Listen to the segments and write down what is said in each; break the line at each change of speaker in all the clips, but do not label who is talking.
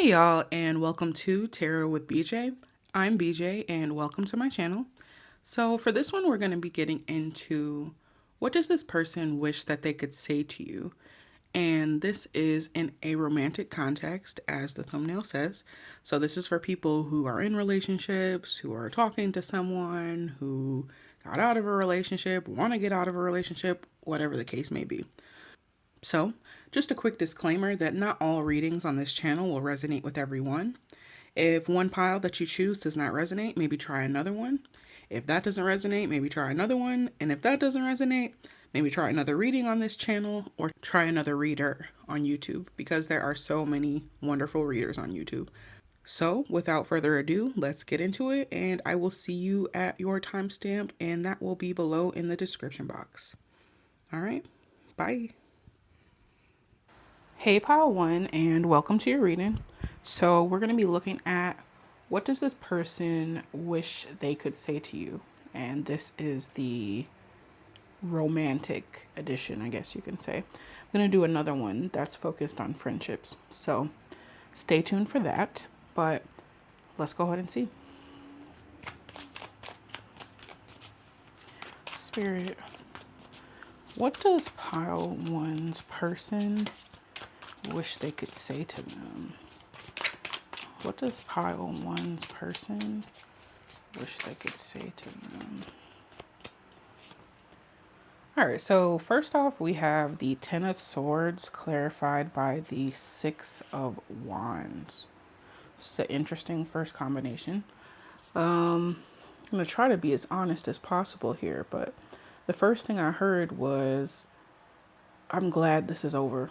Hey y'all, and welcome to Tarot with BJ. I'm BJ, and welcome to my channel. So for this one, we're going to be getting into what does this person wish that they could say to you? And this is in a romantic context, as the thumbnail says. So this is for people who are in relationships, who are talking to someone, who got out of a relationship, want to get out of a relationship, whatever the case may be. So, just a quick disclaimer that not all readings on this channel will resonate with everyone. If one pile that you choose does not resonate, maybe try another one. If that doesn't resonate, maybe try another one. And if that doesn't resonate, maybe try another reading on this channel or try another reader on YouTube because there are so many wonderful readers on YouTube. So, without further ado, let's get into it, and I will see you at your timestamp, and that will be below in the description box. All right, bye. Hey pile one, and welcome to your reading. So we're going to be looking at what does this person wish they could say to you, and this is the romantic edition, I guess you can say. I'm going to do another one that's focused on friendships, so stay tuned for that, but let's go ahead and see. Spirit, what does pile one's person wish they could say to them? What does pile one's person wish they could say to them? Alright, so first off, we have the Ten of Swords clarified by the Six of Wands. It's an interesting first combination. I'm going to try to be as honest as possible here, but the first thing I heard was, I'm glad this is over.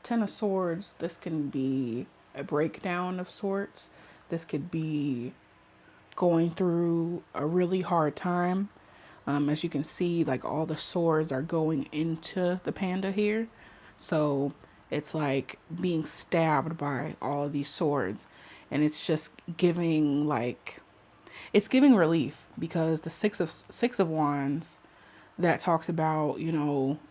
Ten of Swords, this can be a breakdown of sorts. This could be going through a really hard time. As you can see, like all the swords are going into the panda here. So it's like being stabbed by all of these swords. And it's just giving it's giving relief because the six of wands that talks about,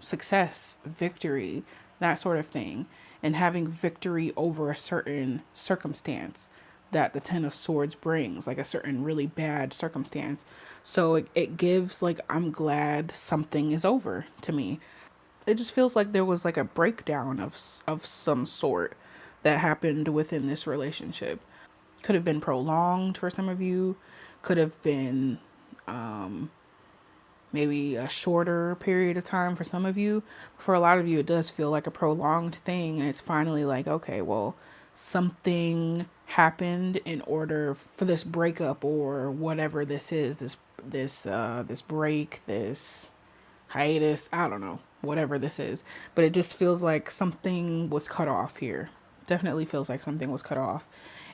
success, victory, that sort of thing, and having victory over a certain circumstance that the Ten of Swords brings, like a certain really bad circumstance. So it gives like, I'm glad something is over to me. It just feels like there was like a breakdown of some sort that happened within this relationship. Could have been prolonged for some of you, could have been maybe a shorter period of time for some of you. For a lot of you, it does feel like a prolonged thing, and it's finally like, okay, well, something happened in order for this breakup or whatever this is, this break, this hiatus, I don't know, whatever this is. But it just feels like something was cut off here. Definitely feels like something was cut off.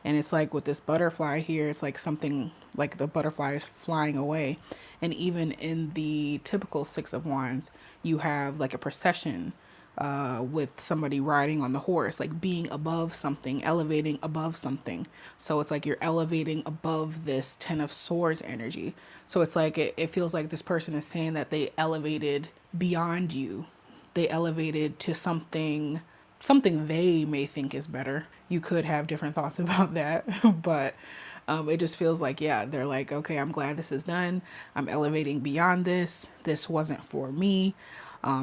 And it's like with this butterfly here, it's like something, like the butterfly is flying away. And even in the typical Six of Wands, you have like a procession with somebody riding on the horse, like being above something, elevating above something. So it's like you're elevating above this Ten of Swords energy. So it's like it feels like this person is saying that they elevated beyond you. They elevated to something they may think is better. You could have different thoughts about that, but it just feels like, yeah, they're like, okay, I'm glad this is done. I'm elevating beyond this. This wasn't for me.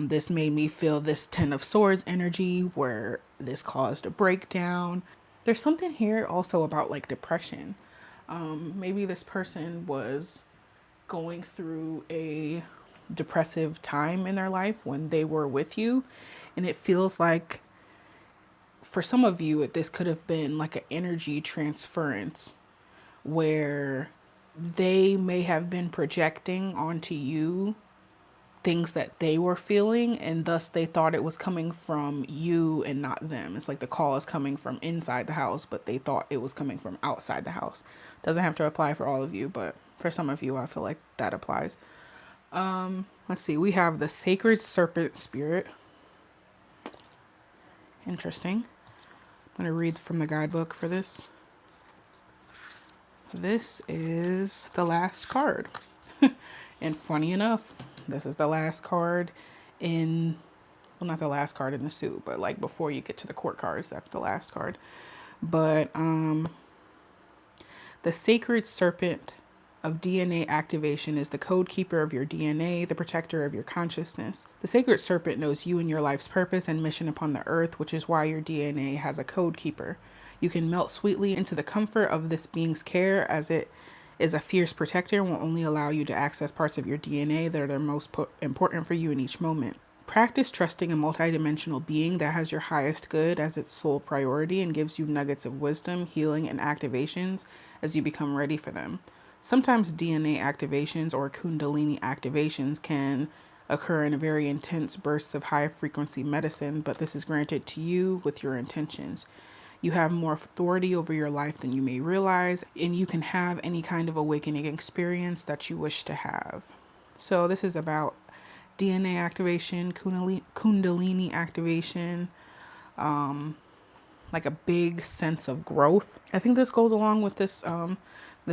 This made me feel this Ten of Swords energy where this caused a breakdown. There's something here also about like depression. Maybe this person was going through a depressive time in their life when they were with you, and it feels like for some of you, this could have been like an energy transference where they may have been projecting onto you things that they were feeling, and thus they thought it was coming from you and not them. It's like the call is coming from inside the house, but they thought it was coming from outside the house. Doesn't have to apply for all of you, but for some of you, I feel like that applies. Let's see. We have the Sacred Serpent Spirit. Interesting. I'm going to read from the guidebook for this. This is the last card. And funny enough, this is the last card in well, not the last card in the suit, but like before you get to the court cards, that's the last card. But the sacred serpent of DNA activation is the code keeper of your DNA, the protector of your consciousness. The sacred serpent knows you and your life's purpose and mission upon the earth, which is why your DNA has a code keeper. You can melt sweetly into the comfort of this being's care, as it is a fierce protector and will only allow you to access parts of your DNA that are the most important for you in each moment. Practice trusting a multidimensional being that has your highest good as its sole priority and gives you nuggets of wisdom, healing, and activations as you become ready for them. Sometimes DNA activations or Kundalini activations can occur in a very intense bursts of high frequency medicine, but this is granted to you with your intentions. You have more authority over your life than you may realize, and you can have any kind of awakening experience that you wish to have. So this is about DNA activation, Kundalini activation, like a big sense of growth. I think this goes along with this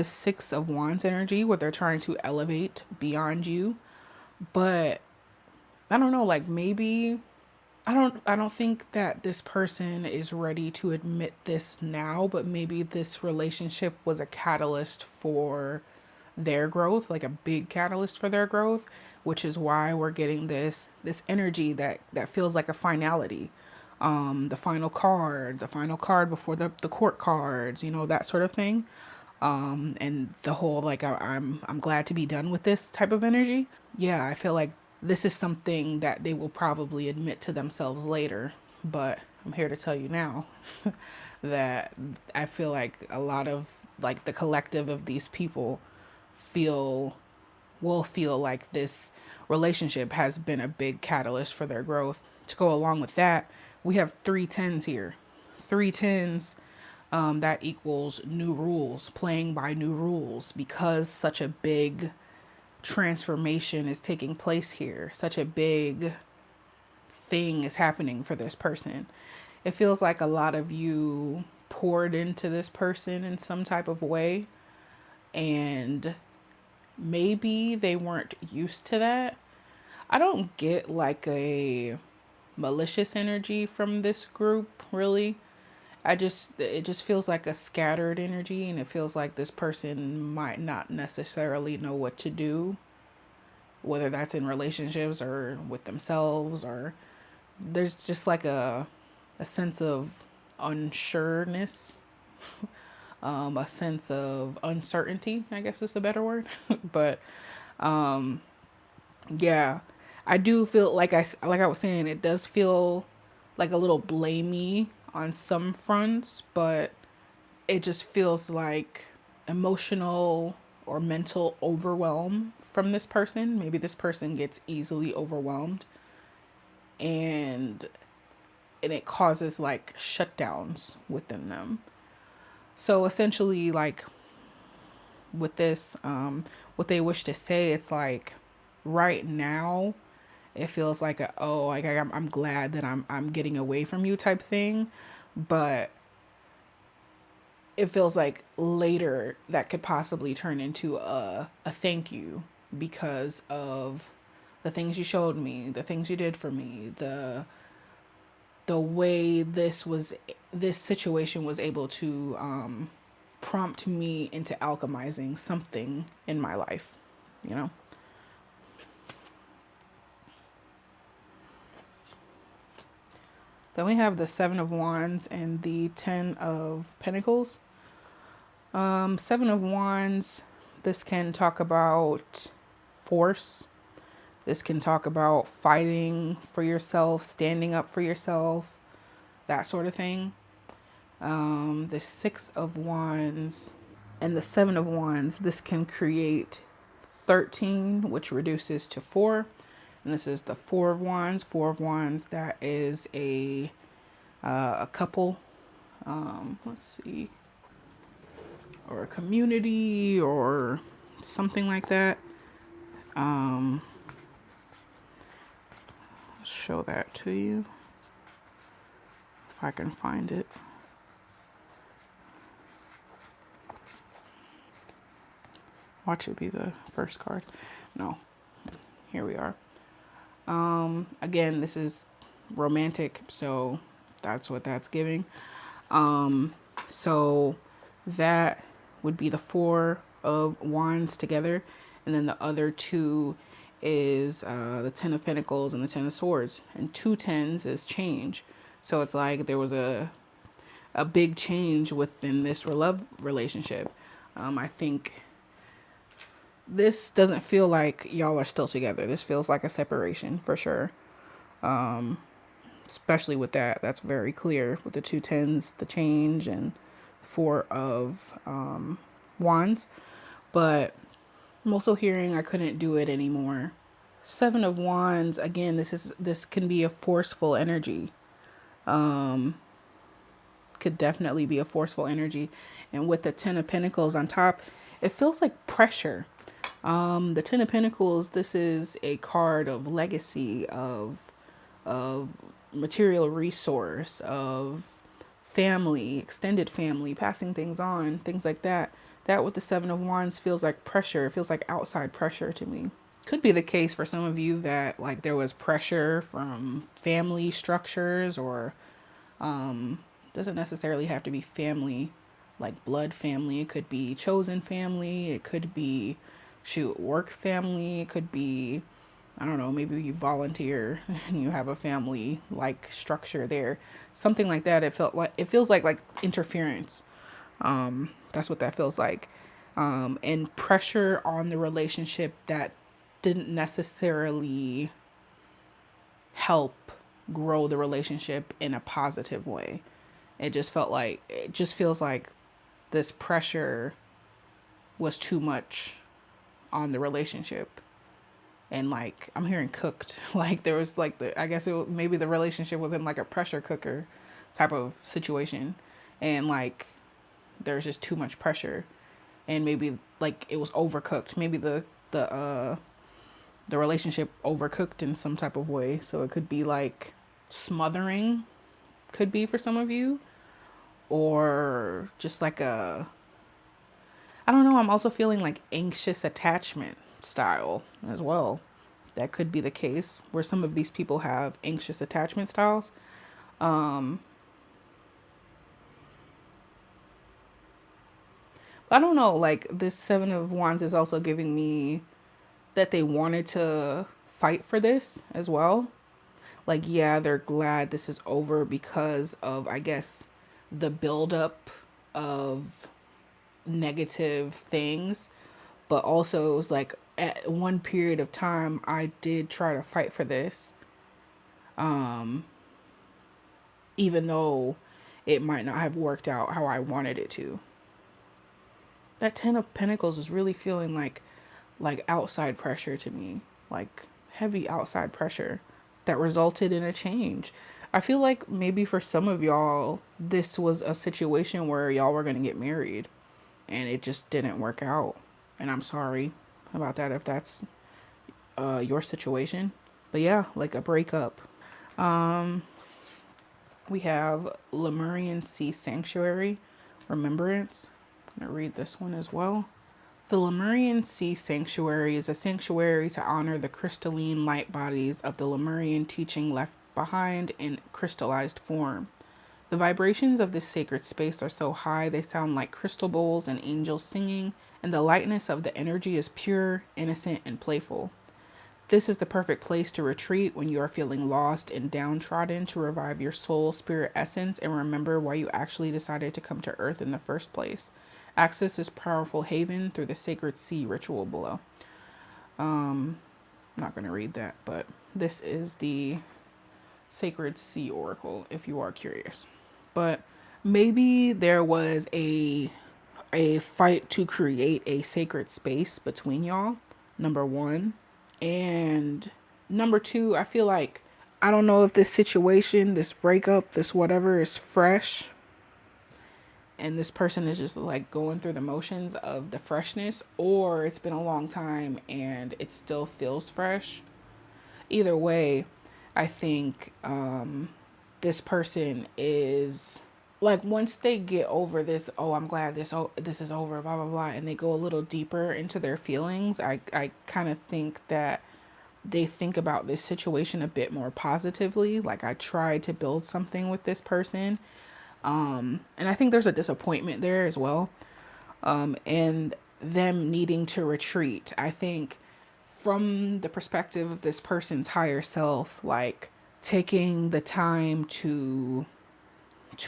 Six of Wands energy where they're trying to elevate beyond you. But I don't know, like maybe I don't think that this person is ready to admit this now, but maybe this relationship was a catalyst for their growth, like a big catalyst for their growth, which is why we're getting this energy that feels like a finality. The final card before the court cards, that sort of thing. And the whole like I'm glad to be done with this type of energy. Yeah, I feel like this is something that they will probably admit to themselves later, but I'm here to tell you now that I feel like a lot of like the collective of these people feel will feel like this relationship has been a big catalyst for their growth. To go along with that, we have 3 10s here. 3 10s, that equals new rules, playing by new rules, because such a big transformation is taking place here. Such a big thing is happening for this person. It feels like a lot of you poured into this person in some type of way, and maybe they weren't used to that. I don't get like a malicious energy from this group, really. It just feels like a scattered energy, and it feels like this person might not necessarily know what to do, whether that's in relationships or with themselves, or there's just like a sense of unsureness, a sense of uncertainty, I guess is the better word. But yeah, I do feel like I was saying, it does feel like a little blamey on some fronts, but it just feels like emotional or mental overwhelm from this person. Maybe this person gets easily overwhelmed, and it causes like shutdowns within them. So essentially, like with this, what they wish to say, it's like right now it feels like I'm glad that I'm getting away from you type thing, but it feels like later that could possibly turn into a thank you because of the things you showed me, the things you did for me, the way this situation was able to prompt me into alchemizing something in my life, you know? Then we have the Seven of Wands and the Ten of Pentacles. Seven of Wands, this can talk about force. This can talk about fighting for yourself, standing up for yourself, that sort of thing. The Six of Wands and the Seven of Wands, this can create 13, which reduces to 4. And this is the Four of Wands. Four of Wands, that is a couple. Let's see. Or a community or something like that. I'll show that to you if I can find it. Watch it be the first card. No, here we are. Again, this is romantic. So that's what that's giving. So that would be the Four of Wands together. And then the other two is the Ten of Pentacles and the Ten of Swords. And two tens is change. So it's like there was a big change within this love relationship. I think this doesn't feel like y'all are still together. This feels like a separation for sure. Especially with that, that's very clear with the two tens, the change, and Four of Wands. But I'm also hearing I couldn't do it anymore. Seven of Wands, again, this can be a forceful energy. Could definitely be a forceful energy. And with the Ten of Pentacles on top, it feels like pressure. The Ten of Pentacles, this is a card of legacy, of material resource, of family, extended family, passing things on, things like that. That with the Seven of Wands feels like pressure. It feels like outside pressure to me. Could be the case for some of you that like there was pressure from family structures, or doesn't necessarily have to be family, like blood family. It could be chosen family. It could be, shoot, work family. It could be, I don't know, maybe you volunteer and you have a family like structure there. Something like that. It feels like interference. That's what that feels like. And pressure on the relationship that didn't necessarily help grow the relationship in a positive way. It just feels like this pressure was too much on the relationship. And like, I'm hearing cooked. Like there was like maybe the relationship was in like a pressure cooker type of situation. And like, there's just too much pressure. And maybe like it was overcooked. Maybe the relationship overcooked in some type of way. So it could be like smothering, could be for some of you, or just like I don't know, I'm also feeling like anxious attachment style as well. That could be the case where some of these people have anxious attachment styles. I don't know, like this Seven of Wands is also giving me that they wanted to fight for this as well. Like, yeah, they're glad this is over because of, I guess, the buildup of negative things. But also, it was like at one period of time, I did try to fight for this, even though it might not have worked out how I wanted it to. That Ten of Pentacles is really feeling like outside pressure to me, like heavy outside pressure that resulted in a change. I feel like maybe for some of y'all, this was a situation where y'all were going to get married and it just didn't work out. And I'm sorry about that if that's your situation. But yeah, like a breakup. We have Lemurian Sea Sanctuary, Remembrance. I'm going to read this one as well. The Lemurian Sea Sanctuary is a sanctuary to honor the crystalline light bodies of the Lemurian teaching left behind in crystallized form. The vibrations of this sacred space are so high they sound like crystal bowls and angels singing, and the lightness of the energy is pure, innocent, and playful. This is the perfect place to retreat when you are feeling lost and downtrodden, to revive your soul, spirit, essence, and remember why you actually decided to come to Earth in the first place. Access this powerful haven through the sacred sea ritual below. I'm not going to read that, but this is the Sacred Sea Oracle if you are curious. But maybe there was a fight to create a sacred space between y'all, number one. And number two, I feel like, I don't know if this situation, this breakup, this whatever is fresh, and this person is just like going through the motions of the freshness, or it's been a long time and it still feels fresh. Either way, I think this person is like, once they get over this, oh, I'm glad this is over, blah blah blah, and they go a little deeper into their feelings, I kind of think that they think about this situation a bit more positively. Like, I tried to build something with this person. And I think there's a disappointment there as well. And them needing to retreat. I think from the perspective of this person's higher self, like taking the time to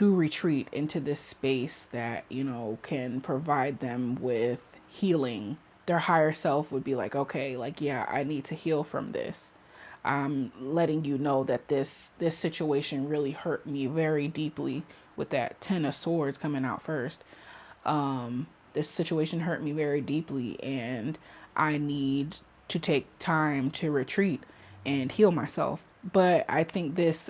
retreat into this space that, you know, can provide them with healing. Their higher self would be like, okay, like, yeah, I need to heal from this. I'm letting you know that this situation really hurt me very deeply, with that 10 of swords coming out first. This situation hurt me very deeply, and I need to take time to retreat and heal myself. But I think this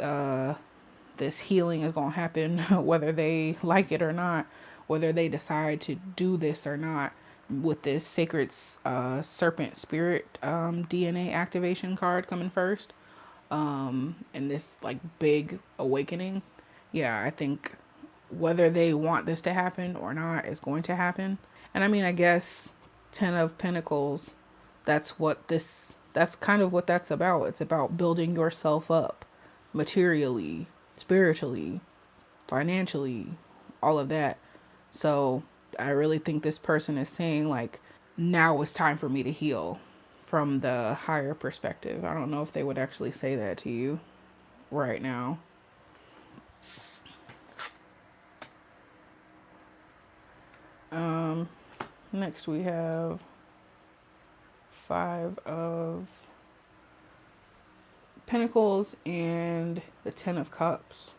healing is going to happen whether they like it or not, whether they decide to do this or not, with this sacred serpent spirit DNA activation card coming first, and this like big awakening. Yeah, I think whether they want this to happen or not is going to happen. And I mean, I guess 10 of Pentacles, that's kind of what that's about. It's about building yourself up materially, spiritually, financially, all of that. So I really think this person is saying, like, now it's time for me to heal from the higher perspective. I don't know if they would actually say that to you right now. Next we have 5 of Pentacles and the 10 of Cups.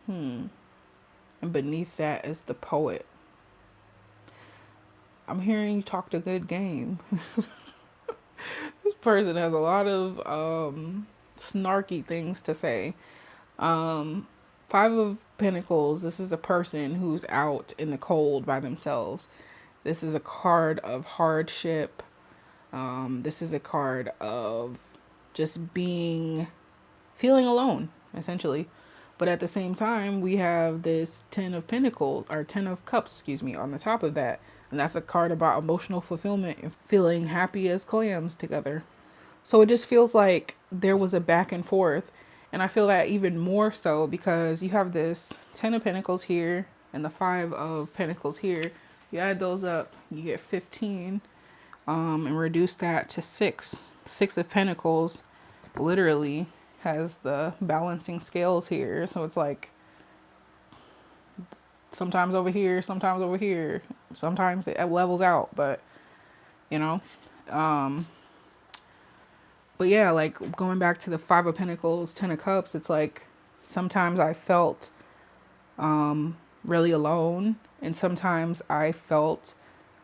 And beneath that is the Poet. I'm hearing you talked a good game. This person has a lot of snarky things to say. 5 of Pentacles, this is a person who's out in the cold by themselves. This is a card of hardship. This is a card of just feeling alone, essentially. But at the same time, we have this 10 of Pentacles, or 10 of Cups, excuse me, on the top of that. And that's a card about emotional fulfillment and feeling happy as clams together. So it just feels like there was a back and forth. And I feel that even more so because you have this 10 of Pentacles here and the 5 of Pentacles here. You add those up, you get 15. And reduce that to 6. 6 of Pentacles literally has the balancing scales here. So it's like sometimes over here, sometimes over here. Sometimes it levels out, but you know. But yeah, like going back to the 5 of Pentacles, 10 of Cups, it's like sometimes I felt really alone, and sometimes I felt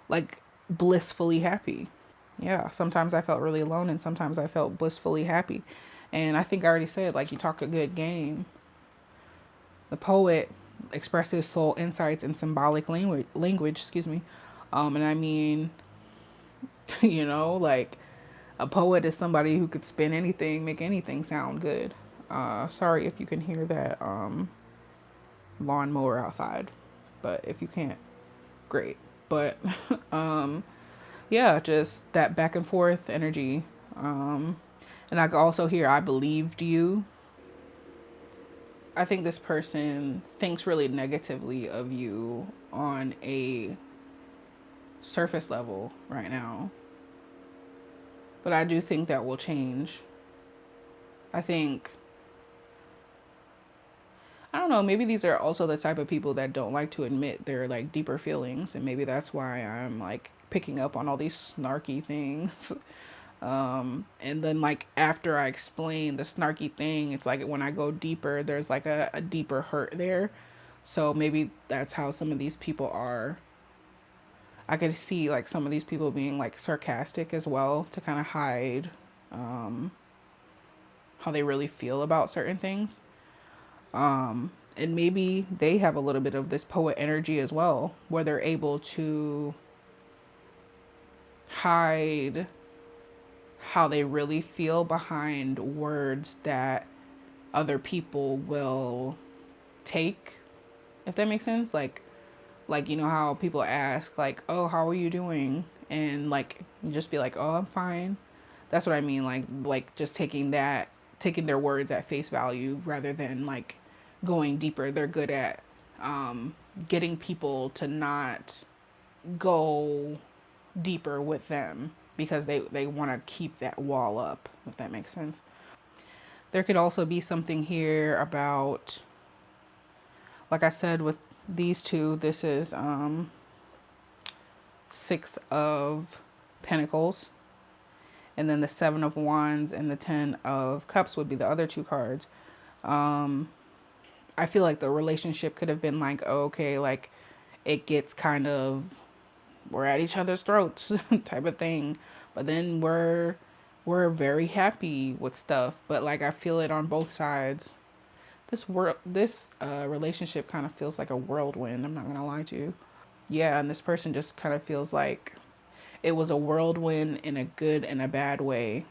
like blissfully happy. Yeah, sometimes I felt really alone, and sometimes I felt blissfully happy. And I think I already said, like, you talked a good game. The Poet expresses soul insights in symbolic language, excuse me. And I mean, you know, like, a poet is somebody who could spin anything, make anything sound good. Sorry if you can hear that lawnmower outside, but if you can't, great. But yeah, just that back and forth energy. And I could also hear, I believed you. I think this person thinks really negatively of you on a surface level right now. But I do think that will change. I don't know, maybe these are also the type of people that don't like to admit their like deeper feelings. And maybe that's why I'm like picking up on all these snarky things. And then like after I explain the snarky thing, it's like when I go deeper, there's like a deeper hurt there. So maybe that's how some of these people are. I could see like some of these people being like sarcastic as well to kind of hide how they really feel about certain things. And maybe they have a little bit of this poet energy as well, where they're able to hide how they really feel behind words that other people will take, if that makes sense. Like you know how people ask like, oh, how are you doing? And like you just be like, oh, I'm fine. That's what I mean. Like just taking their words at face value rather than like going deeper. They're good at getting people to not go deeper with them because they want to keep that wall up, if that makes sense. There could also be something here about, like I said, with these two, this is Six of Pentacles, and then the Seven of Wands and the Ten of Cups would be the other two cards. I feel like the relationship could have been like, oh, okay, like it gets kind of, we're at each other's throats type of thing, but then we're very happy with stuff, but like I feel it on both sides. This relationship kind of feels like a whirlwind, I'm not gonna lie to you. Yeah, and this person just kind of feels like it was a whirlwind in a good and a bad way.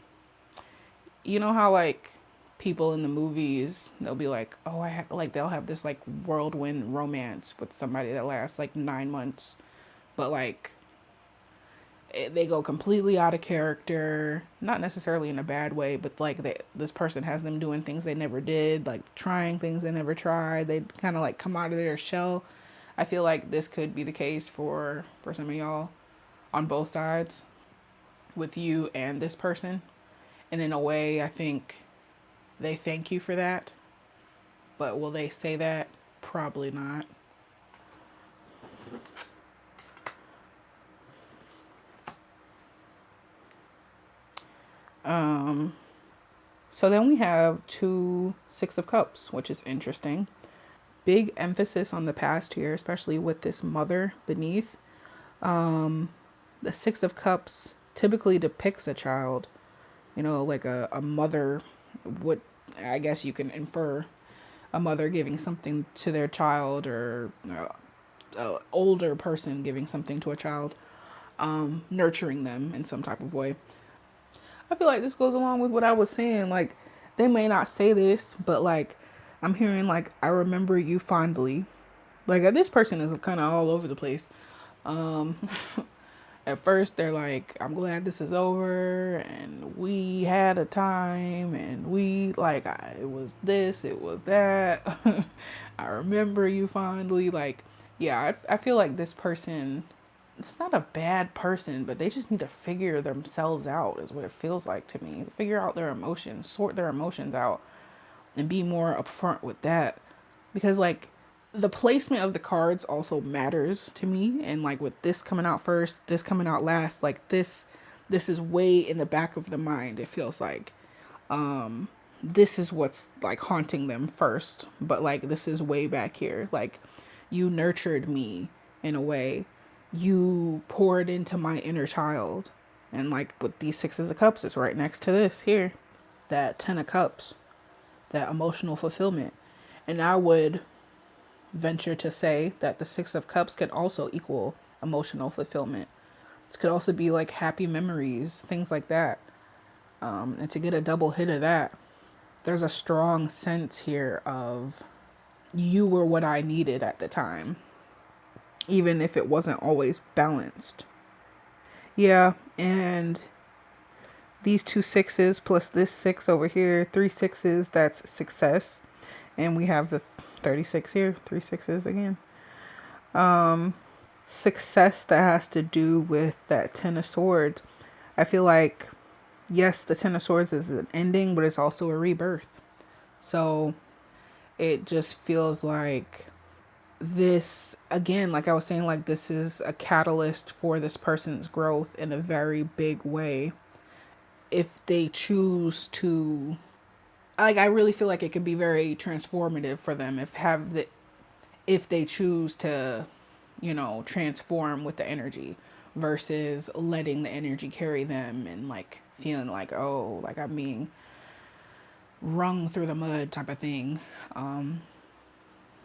You know how like people in the movies, they'll be like, oh, like they'll have this like whirlwind romance with somebody that lasts like 9 months, but like they go completely out of character, not necessarily in a bad way, but like this person has them doing things they never did, like trying things they never tried. They kind of like come out of their shell. I feel like this could be the case for some of y'all on both sides with you and this person. And in a way, I think they thank you for that. But will they say that? Probably not. So then we have two Six of Cups, which is interesting. Big emphasis on the past here, especially with this mother beneath. The Six of Cups typically depicts a child, like a mother would, I guess you can infer a mother giving something to their child, or a older person giving something to a child, nurturing them in some type of way. I feel like this goes along with what I was saying. Like, they may not say this, but like, I'm hearing like, I remember you fondly. Like, this person is kind of all over the place. Um, at first, they're like, I'm glad this is over, and we had a time, and we, like, it was this, it was that. I remember you fondly. Like, yeah, I feel like this person, it's not a bad person, but they just need to figure themselves out, is what it feels like to me. Figure out their emotions, sort their emotions out, and be more upfront with that. Because, like, the placement of the cards also matters to me. And, like, with this coming out first, this coming out last, like, this is way in the back of the mind, it feels like. This is what's, like, haunting them first. But, like, this is way back here. Like, you nurtured me in a way, you poured into my inner child. And like with these Sixes of Cups, it's right next to this here, that Ten of Cups, that emotional fulfillment. And I would venture to say that the Six of Cups could also equal emotional fulfillment. This could also be like happy memories, things like that. And to get a double hit of that, there's a strong sense here of you were what I needed at the time, even if it wasn't always balanced. Yeah, and these two sixes plus this six over here, three sixes, that's success. And we have the 36 here, three sixes again. Success that has to do with that Ten of Swords. I feel like, yes, the Ten of Swords is an ending, but it's also a rebirth. So it just feels like this, again, like I was saying, like this is a catalyst for this person's growth in a very big way. If they choose to, like, I really feel like it could be very transformative for them if they choose to, transform with the energy versus letting the energy carry them and like feeling like, oh, like I'm being wrung through the mud type of thing.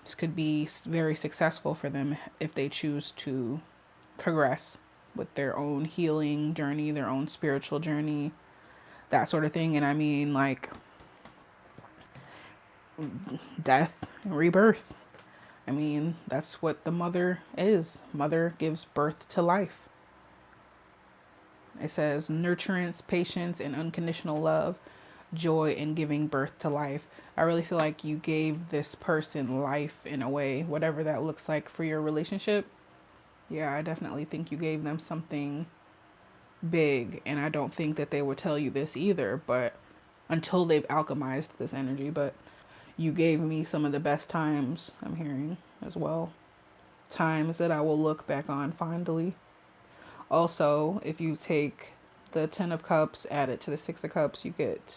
This could be very successful for them if they choose to progress with their own healing journey, their own spiritual journey, that sort of thing. And I mean, like, death and rebirth. I mean, that's what the mother is. Mother gives birth to life. It says nurturance, patience, and unconditional love, joy in giving birth to life. I really feel like you gave this person life in a way, whatever that looks like for your relationship. Yeah, I definitely think you gave them something big, and I don't think that they would tell you this either, but until they've alchemized this energy. But you gave me some of the best times, I'm hearing as well. Times that I will look back on fondly. Also, if you take the 10 of Cups, add it to the 6 of Cups, you get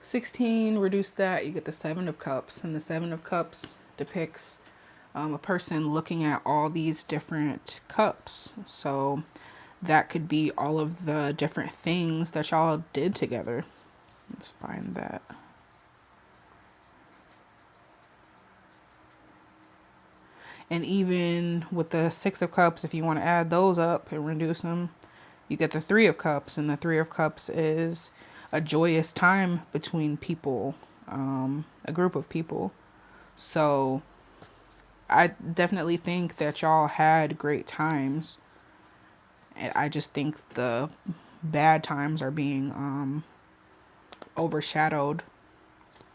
16. Reduce that, you get the 7 of Cups. And the 7 of Cups depicts a person looking at all these different cups. So that could be all of the different things that y'all did together. Let's find that. And even with the 6 of Cups, if you want to add those up and reduce them, you get the 3 of Cups. And the 3 of Cups is a joyous time between people, a group of people. So I definitely think that y'all had great times. I just think the bad times are being overshadowed.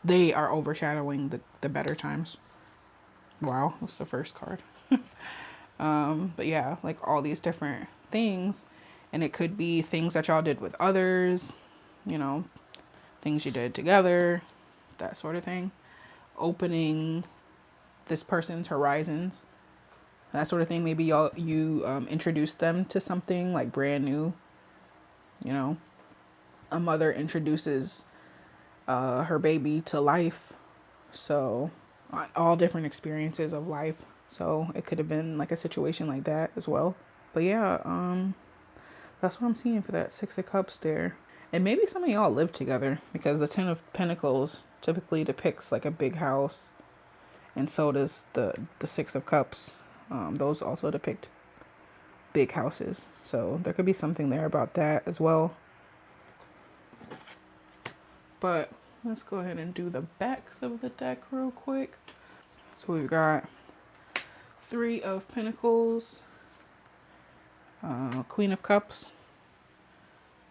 They are overshadowing the better times. Wow, that's the first card. But yeah, like all these different things. And it could be things that y'all did with others, you know, things you did together, that sort of thing. Opening this person's horizons, that sort of thing. Maybe you introduced them to something like brand new, you know. A mother introduces her baby to life. So all different experiences of life. So it could have been like a situation like that as well. But yeah, that's what I'm seeing for that 6 of Cups there. And maybe some of y'all live together, because the 10 of Pentacles typically depicts like a big house. And so does the 6 of Cups. Those also depict big houses. So there could be something there about that as well. But let's go ahead and do the backs of the deck real quick. So we've got 3 of Pentacles, Queen of Cups.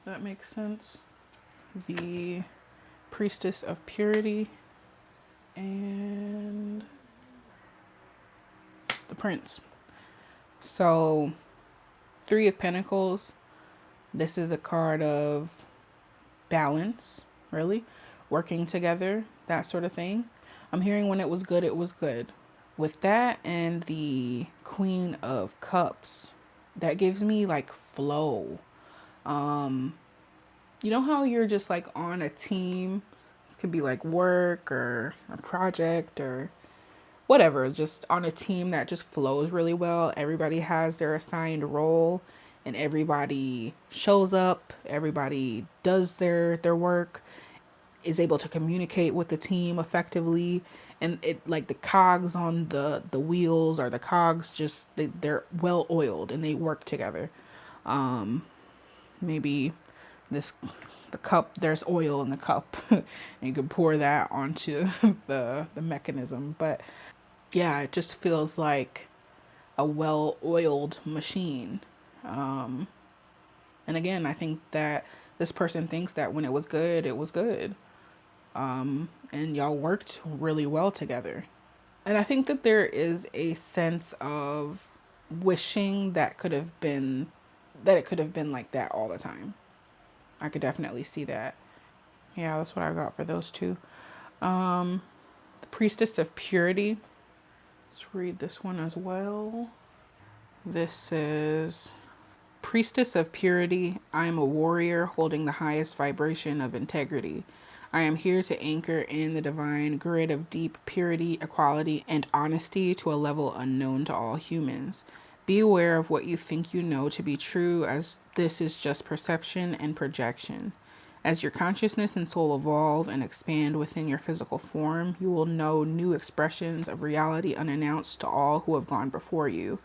That makes sense. The Priestess of Purity, and the Prince. So 3 of Pentacles, this is a card of balance, really, working together, that sort of thing. I'm hearing when it was good, it was good. With that and the Queen of Cups, that gives me like flow. You know how you're just like on a team? This could be like work or a project or whatever, just on a team that just flows really well. Everybody has their assigned role and everybody shows up, everybody does their work, is able to communicate with the team effectively, and it like the cogs on the wheels, or the cogs, just they're well oiled and they work together. Maybe the cup, there's oil in the cup and you can pour that onto the mechanism. But yeah, it just feels like a well oiled machine. And again, I think that this person thinks that when it was good, it was good. And y'all worked really well together. And I think that there is a sense of wishing that it could have been like that all the time. I could definitely see that. Yeah, that's what I got for those two. The Priestess of Purity. Let's read this one as well. This is Priestess of Purity. I am a warrior holding the highest vibration of integrity. I am here to anchor in the divine grid of deep purity, equality, and honesty to a level unknown to all humans. Be aware of what you think you know to be true, as this is just perception and projection. As your consciousness and soul evolve and expand within your physical form, you will know new expressions of reality unannounced to all who have gone before you.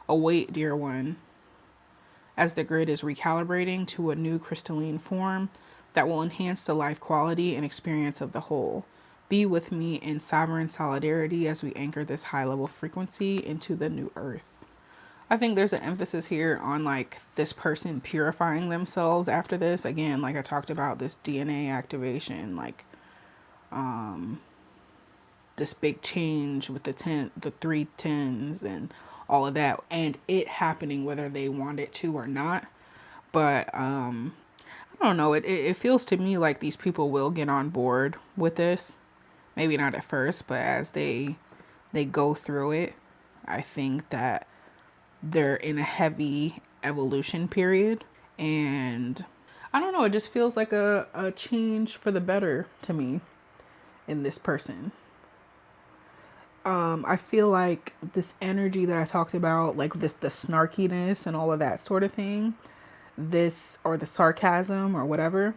Await, dear one, as the grid is recalibrating to a new crystalline form that will enhance the life quality and experience of the whole. Be with me in sovereign solidarity as we anchor this high level frequency into the new earth. I think there's an emphasis here on like this person purifying themselves after this. Again, like I talked about, this DNA activation, like this big change with the 3 10s and all of that, and it happening whether they want it to or not. But I don't know. It feels to me like these people will get on board with this. Maybe not at first, but as they go through it, I think that they're in a heavy evolution period. And I don't know, it just feels like a change for the better to me in this person. I feel like this energy that I talked about, like the snarkiness and all of that sort of thing, this, or the sarcasm or whatever,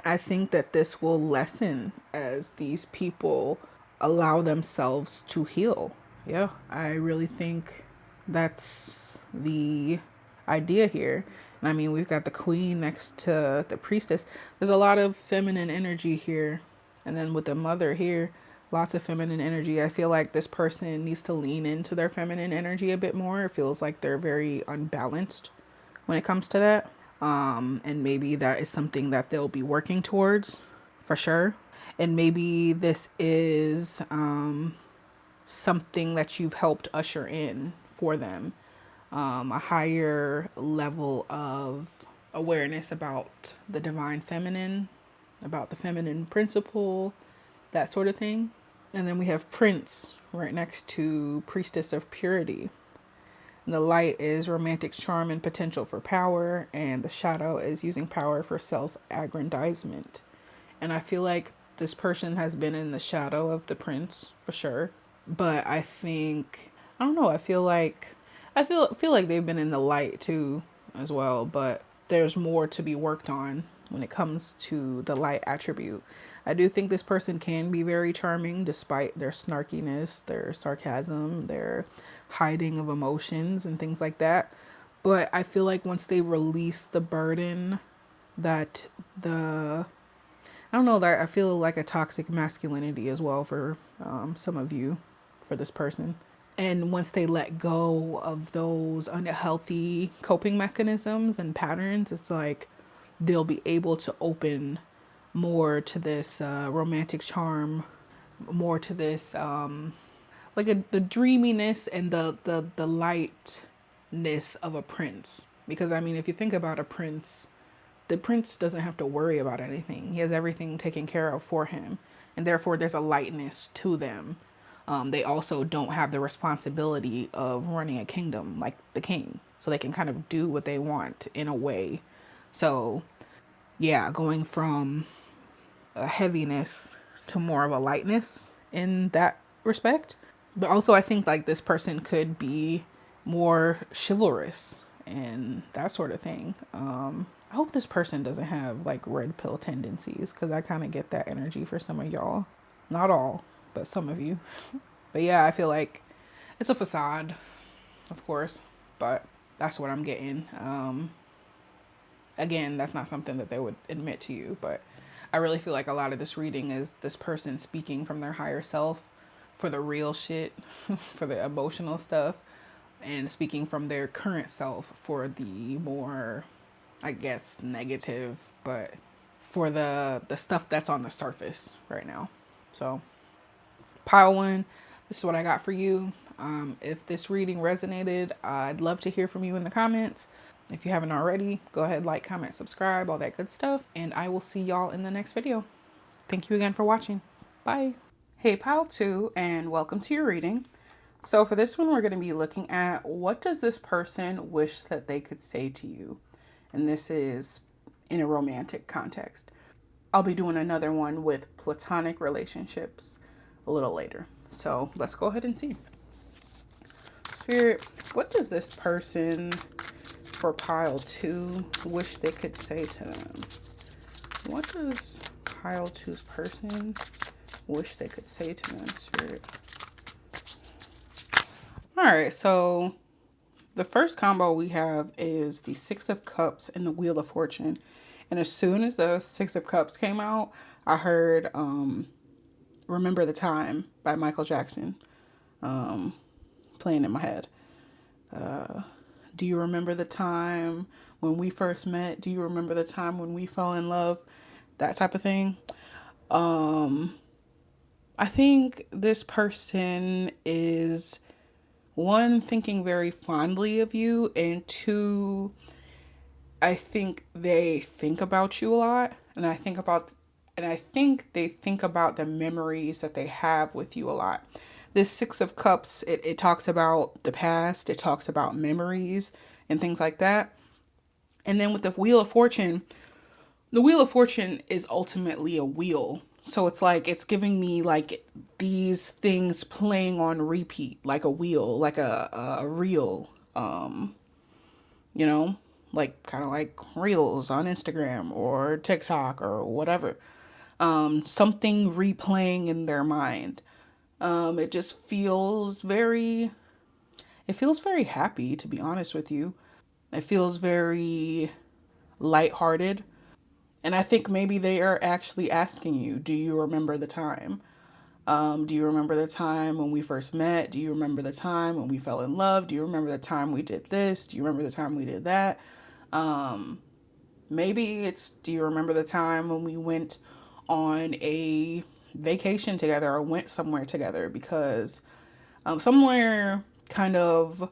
I think that this will lessen as these people allow themselves to heal. Yeah, I really think that's the idea here. And I mean, we've got the queen next to the priestess. There's a lot of feminine energy here. And then with the mother here, lots of feminine energy. I feel like this person needs to lean into their feminine energy a bit more. It feels like they're very unbalanced when it comes to that. And maybe that is something that they'll be working towards for sure. And maybe this is something that you've helped usher in for them, a higher level of awareness about the divine feminine, about the feminine principle, that sort of thing. And then we have Prince right next to Priestess of Purity. And the light is romantic charm and potential for power, and the shadow is using power for self-aggrandizement. And I feel like this person has been in the shadow of the prince for sure. But I think, I don't know, I feel like they've been in the light too as well, but there's more to be worked on when it comes to the light attribute. I do think this person can be very charming despite their snarkiness, their sarcasm, their hiding of emotions and things like that. But I feel like once they release the burden that I don't know, that I feel like a toxic masculinity as well for some of you, for this person. And once they let go of those unhealthy coping mechanisms and patterns, it's like they'll be able to open more to this romantic charm, more to this like the dreaminess and the lightness of a prince. Because I mean, if you think about a prince, the prince doesn't have to worry about anything. He has everything taken care of for him, and therefore there's a lightness to them. They also don't have the responsibility of running a kingdom like the king, so they can kind of do what they want in a way. So yeah, going from a heaviness to more of a lightness in that respect. But also I think like this person could be more chivalrous and that sort of thing. I hope this person doesn't have like red pill tendencies, because I kind of get that energy for some of y'all. Not all, but some of you. But yeah, I feel like it's a facade, of course, but that's what I'm getting. Again, that's not something that they would admit to you, but I really feel like a lot of this reading is this person speaking from their higher self for the real shit, for the emotional stuff, and speaking from their current self for the more, I guess, negative, but for the stuff that's on the surface right now. So pile one, this is what I got for you. If this reading resonated, I'd love to hear from you in the comments. If you haven't already, go ahead, like, comment, subscribe, all that good stuff. And I will see y'all in the next video. Thank you again for watching. Bye. Hey, pile two, and welcome to your reading. So for this one, we're going to be looking at, what does this person wish that they could say to you? And this is in a romantic context. I'll be doing another one with platonic relationships a little later. So let's go ahead and see. Spirit, what does this person for pile two wish they could say to them? What does pile two's person wish they could say to them, Spirit? All right, so the first combo we have is the Six of Cups and the Wheel of Fortune. And as soon as the Six of Cups came out, I heard Remember the Time by Michael Jackson playing in my head. Do you remember the time when we first met? Do you remember the time when we fell in love? That type of thing. I think this person is, one, thinking very fondly of you, and two, I think they think about you a lot, and I think they think about the memories that they have with you a lot. This Six of Cups, it talks about the past, it talks about memories and things like that. And then with the Wheel of Fortune, the Wheel of Fortune is ultimately a wheel. So it's like it's giving me like these things playing on repeat, like a wheel, like a reel, you know, like kind of like reels on Instagram or TikTok or whatever. Something replaying in their mind. It just feels very, it feels very happy, to be honest with you. It feels very lighthearted. And I think maybe they are actually asking you, do you remember the time? Do you remember the time when we first met? Do you remember the time when we fell in love? Do you remember the time we did this? Do you remember the time we did that? Maybe it's, do you remember the time when we went on a vacation together or went somewhere together? Because somewhere kind of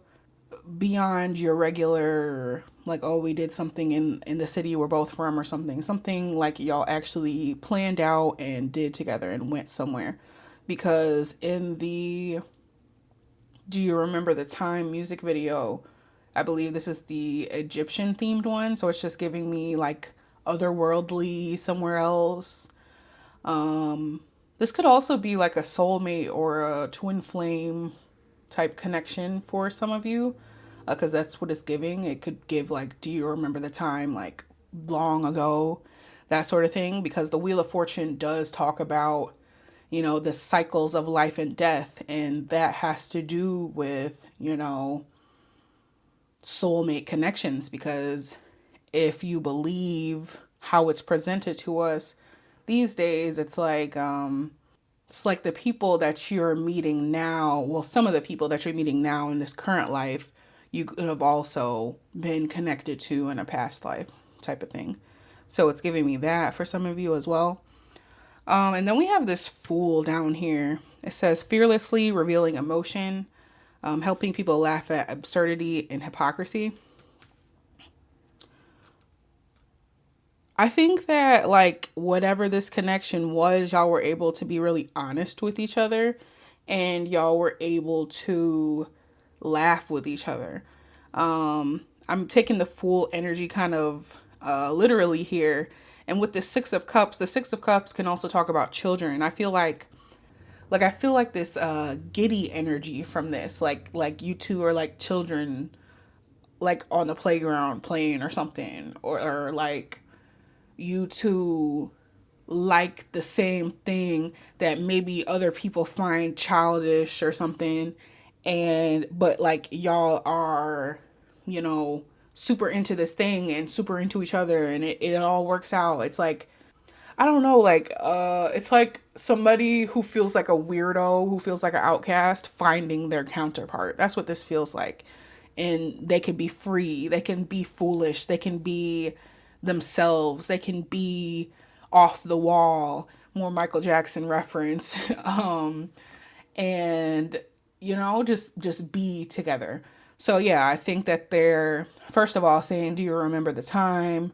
beyond your regular, like, oh, we did something in the city we're both from, or something like y'all actually planned out and did together and went somewhere. Because in the Do You Remember the Time music video, I believe this is the Egyptian themed one, so it's just giving me like otherworldly, somewhere else. This could also be like a soulmate or a twin flame type connection for some of you, because that's what it's giving. It could give like, do you remember the time like long ago, that sort of thing, because the Wheel of Fortune does talk about, the cycles of life and death, and that has to do with, soulmate connections. Because if you believe how it's presented to us these days, it's like the people that you're meeting now, well, some of the people that you're meeting now in this current life, you could have also been connected to in a past life, type of thing. So it's giving me that for some of you as well. And then we have this Fool down here. It says fearlessly revealing emotion, helping people laugh at absurdity and hypocrisy. I think that, like, whatever this connection was, y'all were able to be really honest with each other, and y'all were able to laugh with each other. I'm taking the Fool energy kind of literally here. And with the Six of Cups can also talk about children. I feel like this giddy energy from this, like you two are like children, like on the playground playing or something, or like you two like the same thing that maybe other people find childish or something, and but like y'all are, you know super into this thing and super into each other, and it all works out. It's like, I don't know, like it's like somebody who feels like a weirdo, who feels like an outcast, finding their counterpart. That's what this feels like. And they can be free, they can be foolish, they can be themselves, they can be off the wall, more Michael Jackson reference. And just be together. So yeah, I think that they're, first of all, saying, do you remember the time?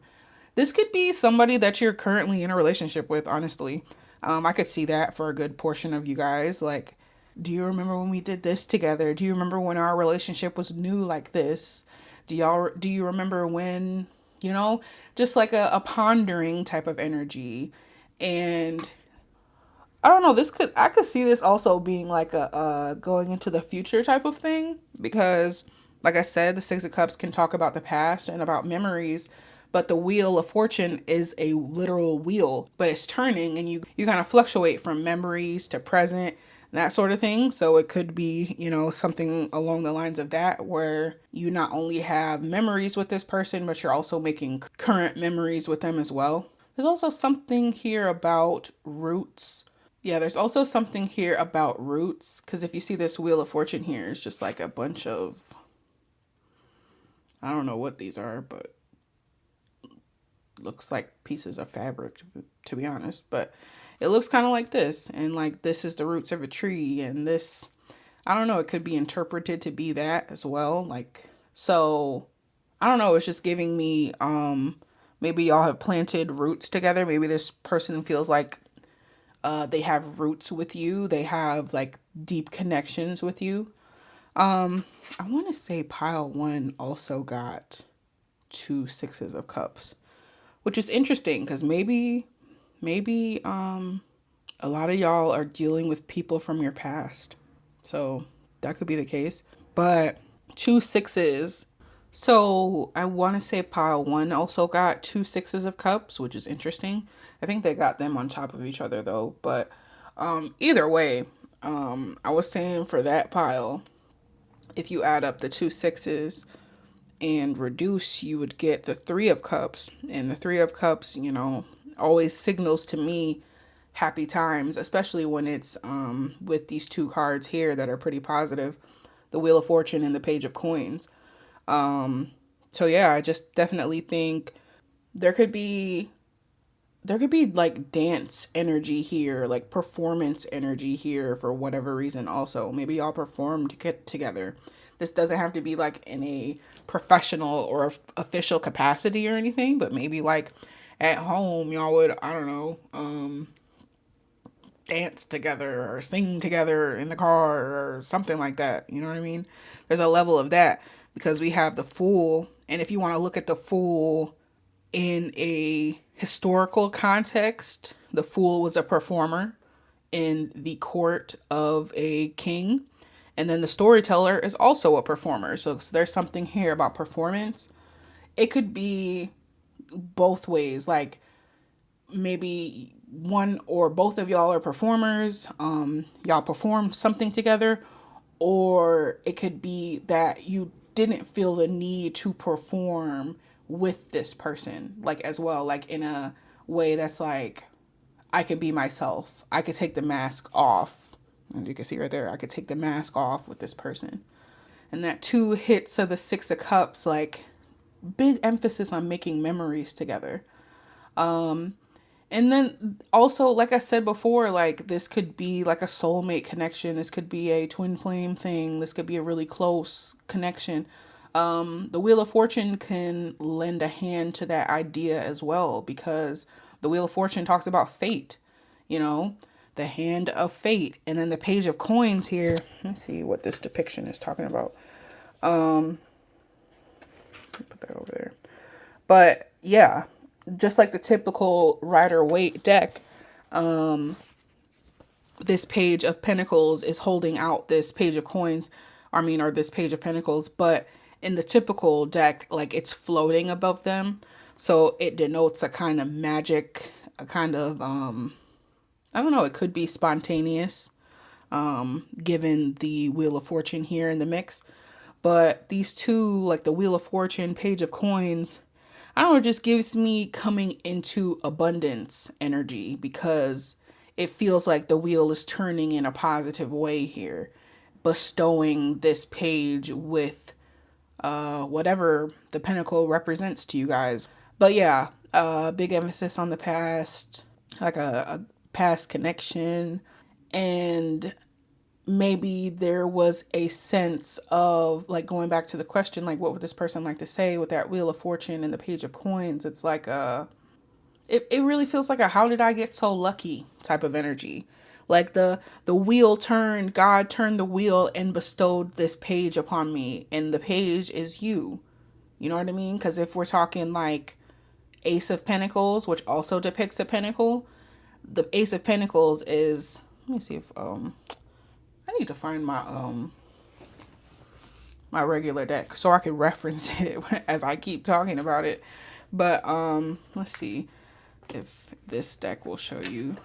This could be somebody that you're currently in a relationship with, honestly. I could see that for a good portion of you guys. Like, do you remember when we did this together? Do you remember when our relationship was new like this? Do you remember when, just like a pondering type of energy? And I don't know, I could see this also being like a going into the future type of thing, because like I said, the Six of Cups can talk about the past and about memories, but the Wheel of Fortune is a literal wheel, but it's turning, and you kind of fluctuate from memories to present, that sort of thing. So it could be, something along the lines of that, where you not only have memories with this person, but you're also making current memories with them as well. There's also something here about roots. Yeah, there's also something here about roots, because if you see this Wheel of Fortune here, it's just like a bunch of I don't know what these are, but looks like pieces of fabric, to be honest. But it looks kind of like this. And like this is the roots of a tree. And this, I don't know, it could be interpreted to be that as well. Like, so I don't know. It's just giving me, maybe y'all have planted roots together. Maybe this person feels like they have roots with you. They have like deep connections with you. I want to say pile one also got two sixes of cups, which is interesting because maybe a lot of y'all are dealing with people from your past. So that could be the case. But two sixes. So I want to say pile one also got two sixes of cups, which is interesting. I think they got them on top of each other though. But either way, I was saying for that pile, if you add up the two sixes and reduce, you would get the three of cups. And the three of cups, you know, always signals to me happy times, especially when it's with these two cards here that are pretty positive, the Wheel of Fortune and the Page of Coins. So yeah, I just definitely think there could be like dance energy here, like performance energy here for whatever reason also. Maybe y'all perform to get together. This doesn't have to be like in a professional or official capacity or anything, but maybe like at home y'all would, I don't know, dance together or sing together in the car or something like that. You know what I mean? There's a level of that because we have the Fool. And if you want to look at the Fool in a historical context, the Fool was a performer in the court of a king. And then the storyteller is also a performer. So there's something here about performance. It could be both ways. Like maybe one or both of y'all are performers. Y'all perform something together. Or it could be that you didn't feel the need to perform with this person, like as well, like in a way that's like, I could be myself. I could take the mask off. And you can see right there, I could take the mask off with this person. And that two hits of the Six of Cups, like big emphasis on making memories together. And then also, like I said before, like this could be like a soulmate connection. This could be a twin flame thing. This could be a really close connection. The Wheel of Fortune can lend a hand to that idea as well because the Wheel of Fortune talks about fate, you know, the hand of fate. And then the Page of Coins here. Let's see what this depiction is talking about. Put that over there. But yeah, just like the typical Rider-Waite deck, this Page of Pentacles is holding out this Page of Coins, or this Page of Pentacles, but in the typical deck, like it's floating above them. So it denotes a kind of magic, a kind of, I don't know, it could be spontaneous, given the Wheel of Fortune here in the mix. But these two, like the Wheel of Fortune, Page of Coins, I don't know, it just gives me coming into abundance energy because it feels like the wheel is turning in a positive way here, bestowing this page with whatever the pentacle represents to you guys. But yeah, big emphasis on the past, like a past connection. And maybe there was a sense of like going back to the question, like what would this person like to say with that Wheel of Fortune and the Page of Coins? It's like it really feels like a how did I get so lucky type of energy. Like the wheel turned, God turned the wheel and bestowed this page upon me, and the page is you. You know what I mean? Because if we're talking like Ace of Pentacles, which also depicts a pentacle, the Ace of Pentacles is, let me see if I need to find my regular deck so I can reference it as I keep talking about it. But let's see if this deck will show you.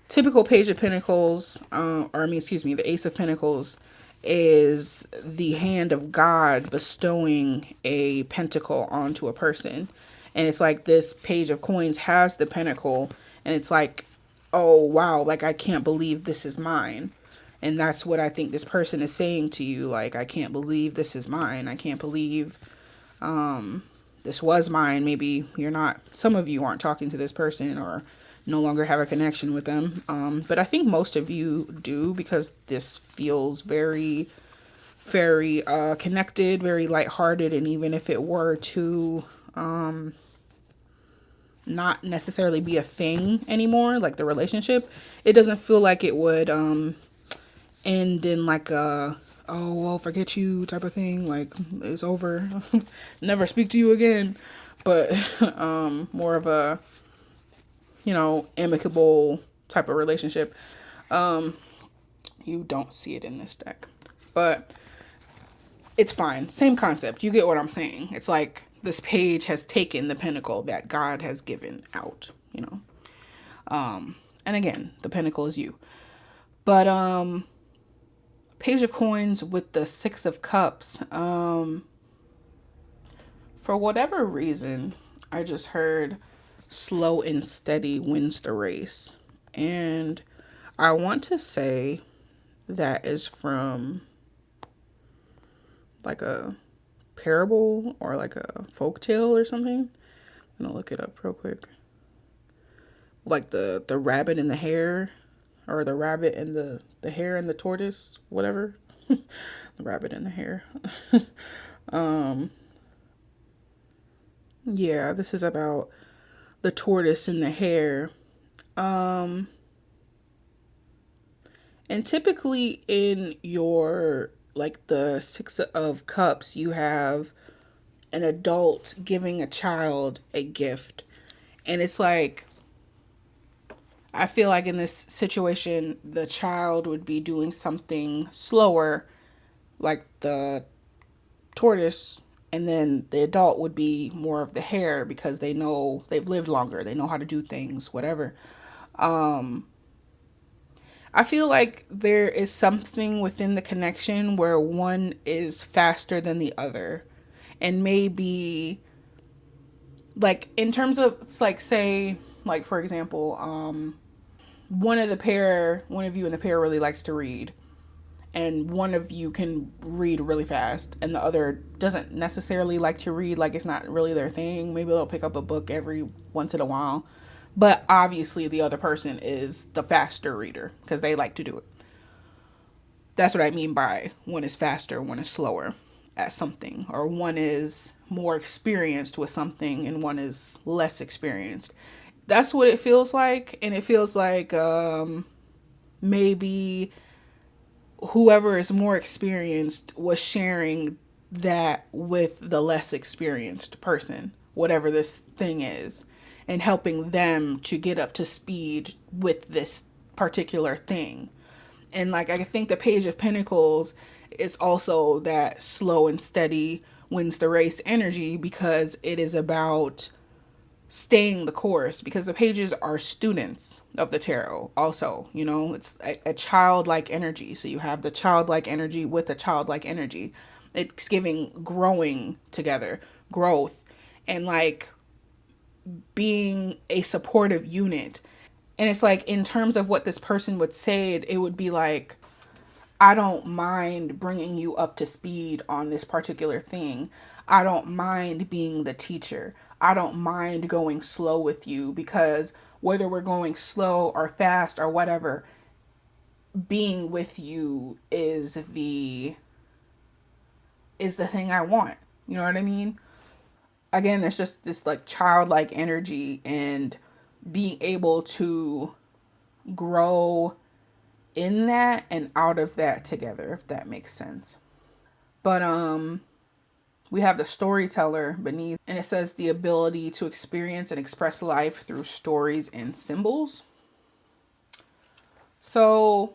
Typical Page of Pentacles, the Ace of Pentacles is the hand of God bestowing a pentacle onto a person. And it's like this Page of Coins has the pentacle, and it's like, oh wow, like I can't believe this is mine. And that's what I think this person is saying to you. Like, I can't believe this is mine. I can't believe this was mine. Maybe you're not, some of you aren't talking to this person or no longer have a connection with them. But I think most of you do, because this feels very, very connected, very lighthearted. And even if it were to not necessarily be a thing anymore, like the relationship, it doesn't feel like it would end in like a, oh well, forget you type of thing, like it's over, never speak to you again, but more of a, you know, amicable type of relationship. You don't see it in this deck, but it's fine, same concept, you get what I'm saying. It's like this page has taken the pinnacle that God has given out, you know. And again, the pinnacle is you. But Page of Coins with the Six of Cups. For whatever reason, I just heard slow and steady wins the race. And I want to say that is from like a parable or like a folk tale or something. I'm gonna look it up real quick. Like the rabbit and the hare, or the rabbit and the hare and the tortoise, whatever. The rabbit and the hare. Yeah, this is about the tortoise and the hare. And typically in your, like the Six of Cups, you have an adult giving a child a gift. And it's like, I feel like in this situation, the child would be doing something slower, like the tortoise, and then the adult would be more of the hare because they know, they've lived longer, they know how to do things, whatever. I feel like there is something within the connection where one is faster than the other. And maybe, like, in terms of, like, say, like, for example, one of you in the pair really likes to read, and one of you can read really fast, and the other doesn't necessarily like to read, like, it's not really their thing. Maybe they'll pick up a book every once in a while. But obviously, the other person is the faster reader because they like to do it. That's what I mean by one is faster, one is slower at something, or one is more experienced with something and one is less experienced. That's what it feels like. And it feels like maybe whoever is more experienced was sharing that with the less experienced person, whatever this thing is, and helping them to get up to speed with this particular thing. And like, I think the Page of Pentacles is also that slow and steady wins the race energy, because it is about staying the course, because the pages are students of the tarot also, you know. It's a childlike energy, so you have the childlike energy with the childlike energy. It's giving growing together, growth, and like being a supportive unit. And it's like, in terms of what this person would say, it would be like, I don't mind bringing you up to speed on this particular thing. I don't mind being the teacher. I don't mind going slow with you, because whether we're going slow or fast or whatever, being with you is the thing I want. You know what I mean? Again, there's just this like childlike energy and being able to grow in that and out of that together, if that makes sense. But we have the storyteller beneath, and it says the ability to experience and express life through stories and symbols. So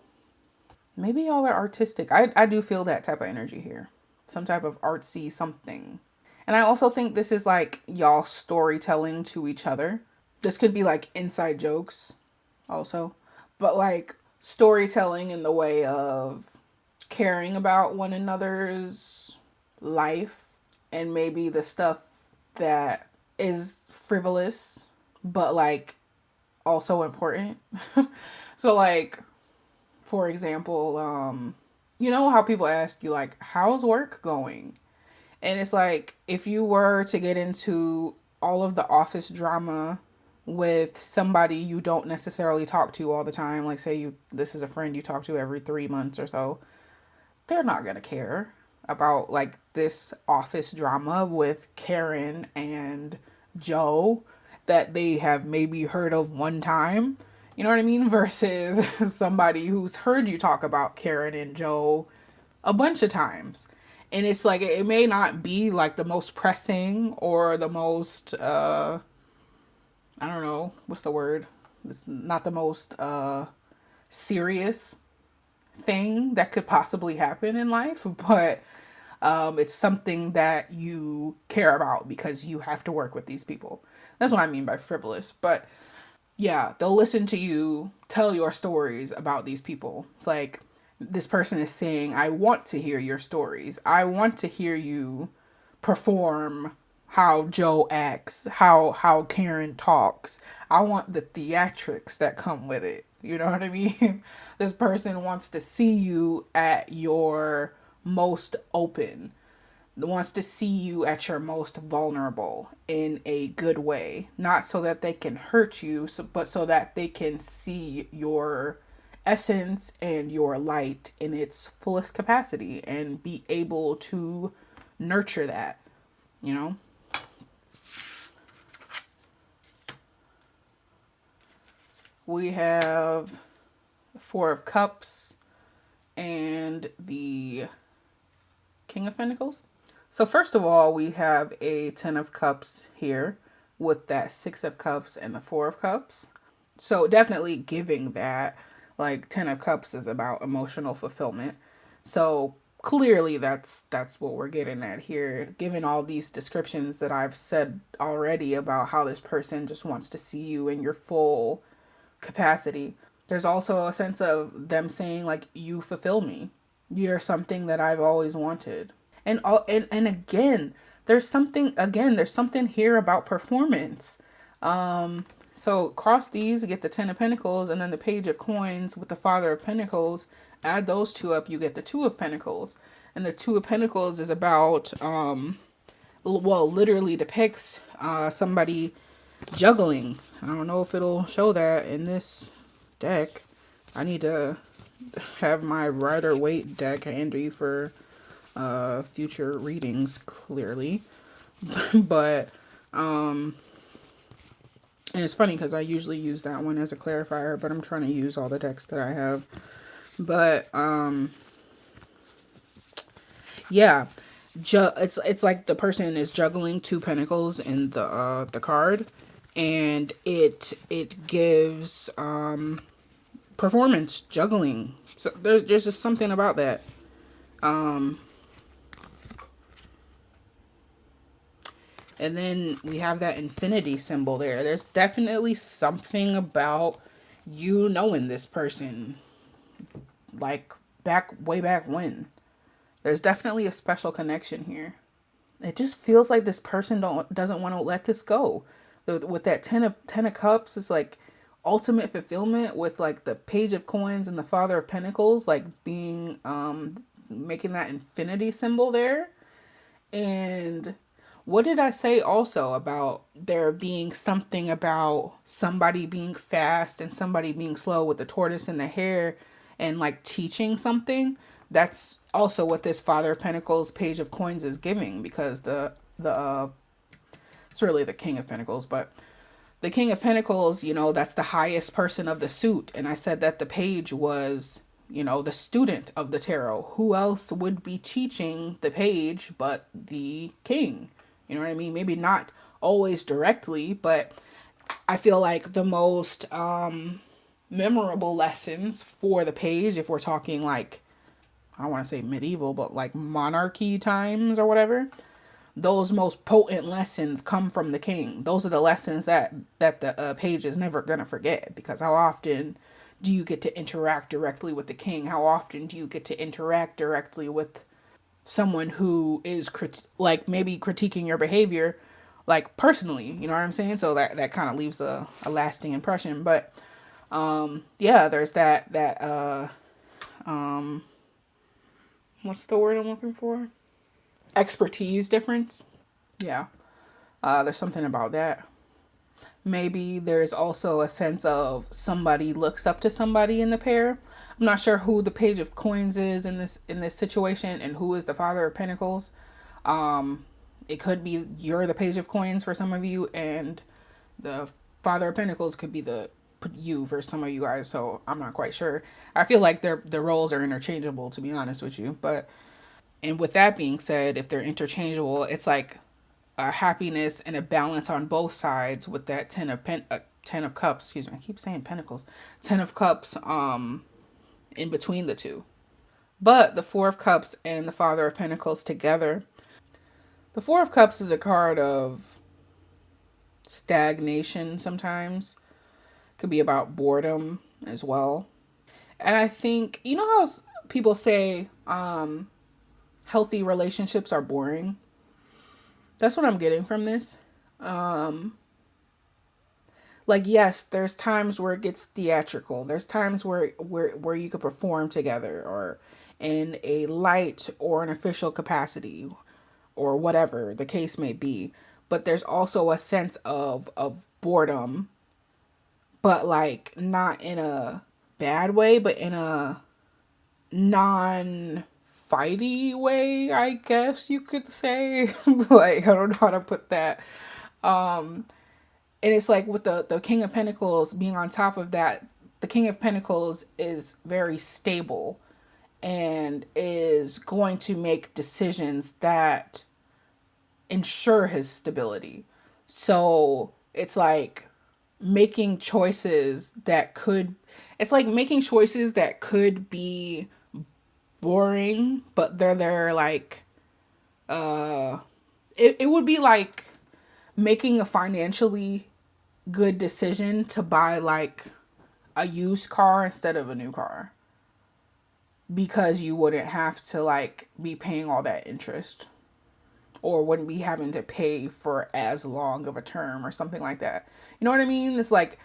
maybe y'all are artistic. I do feel that type of energy here. Some type of artsy something. And I also think this is like y'all storytelling to each other. This could be like inside jokes also. But like storytelling in the way of caring about one another's life, and maybe the stuff that is frivolous but like also important. So like, For example, you know how people ask you, like, how's work going? And it's like, if you were to get into all of the office drama with somebody you don't necessarily talk to all the time, like say this is a friend you talk to every 3 months or so, they're not gonna care about like this office drama with Karen and Joe that they have maybe heard of one time. You know what I mean? Versus somebody who's heard you talk about Karen and Joe a bunch of times. And it's like it may not be like the most pressing or the most I don't know, what's the word? It's not the most serious thing that could possibly happen in life, but it's something that you care about because you have to work with these people. That's what I mean by frivolous. But yeah, they'll listen to you tell your stories about these people. It's like this person is saying, I want to hear your stories. I want to hear you perform how Joe acts, how Karen talks. I want the theatrics that come with it. You know what I mean? This person wants to see you at your most open, wants to see you at your most vulnerable in a good way, not so that they can hurt you, but so that they can see your essence and your light in its fullest capacity and be able to nurture that, you know? We have the Four of Cups and the King of Pentacles. So first of all, we have a Ten of Cups here with that Six of Cups and the Four of Cups. So definitely giving that, like Ten of Cups is about emotional fulfillment. So clearly that's what we're getting at here, given all these descriptions that I've said already about how this person just wants to see you in your full capacity. There's also a sense of them saying like, you fulfill me. You're something that I've always wanted. And again, there's something here about performance. So cross these, get the Ten of Pentacles, and then the Page of Coins with the Father of Pentacles. Add those two up, you get the Two of Pentacles. And the Two of Pentacles is about, well, literally depicts somebody juggling. I don't know if it'll show that in this deck. I need to have my Rider-Waite deck handy for future readings, clearly. But and it's funny because I usually use that one as a clarifier, but I'm trying to use all the decks that I have. But yeah, it's like the person is juggling two pentacles in the card, and it gives performance juggling. So there's just something about that. And then we have that infinity symbol there. There's definitely something about you knowing this person, like way back when. There's definitely a special connection here. It just feels like this person doesn't want to let this go. With that ten of cups, it's like ultimate fulfillment with like the Page of Coins and the Father of Pentacles, like being making that infinity symbol there. And what did I say also about there being something about somebody being fast and somebody being slow with the tortoise and the hare and like teaching something? That's also what this Father of Pentacles, Page of Coins is giving, because it's really the King of Pentacles, but the King of Pentacles, you know, that's the highest person of the suit. And I said that the page was, you know, the student of the tarot. Who else would be teaching the page but the king? You know what I mean? Maybe not always directly, but I feel like the most memorable lessons for the page, if we're talking like, I don't want to say medieval, but like monarchy times or whatever, those most potent lessons come from the king. Those are the lessons that the page is never gonna forget, because how often do you get to interact directly with the king? How often do you get to interact directly with someone who is like maybe critiquing your behavior, like personally? You know what I'm saying? So that kind of leaves a lasting impression. But yeah, there's that what's the word I'm looking for? Expertise difference. Yeah. There's something about that. Maybe there's also a sense of somebody looks up to somebody in the pair. I'm not sure who the Page of Coins is in this situation and who is the Father of Pentacles. It could be you're the Page of Coins for some of you, and the Father of Pentacles could be the you for some of you guys. So I'm not quite sure. I feel like the roles are interchangeable, to be honest with you. But and with that being said, if they're interchangeable, it's like a happiness and a balance on both sides with that 10 of cups, excuse me, I keep saying pentacles, 10 of cups in between the two. But the 4 of cups and the Father of Pentacles together, the 4 of cups is a card of stagnation. Sometimes could be about boredom as well. And I think, you know how people say healthy relationships are boring? That's what I'm getting from this. Like, yes, there's times where it gets theatrical. There's times where you could perform together, or in a light or an official capacity, or whatever the case may be. But there's also a sense of boredom, but like not in a bad way, but in a non fighty way, I guess you could say. Like, I don't know how to put that. And it's like with the King of Pentacles being on top of that, the King of Pentacles is very stable and is going to make decisions that ensure his stability. So it's like making choices that could, it's like making choices that could be boring, but they're like, it would be like making a financially good decision to buy like a used car instead of a new car, because you wouldn't have to like be paying all that interest, or wouldn't be having to pay for as long of a term or something like that. You know what I mean? It's like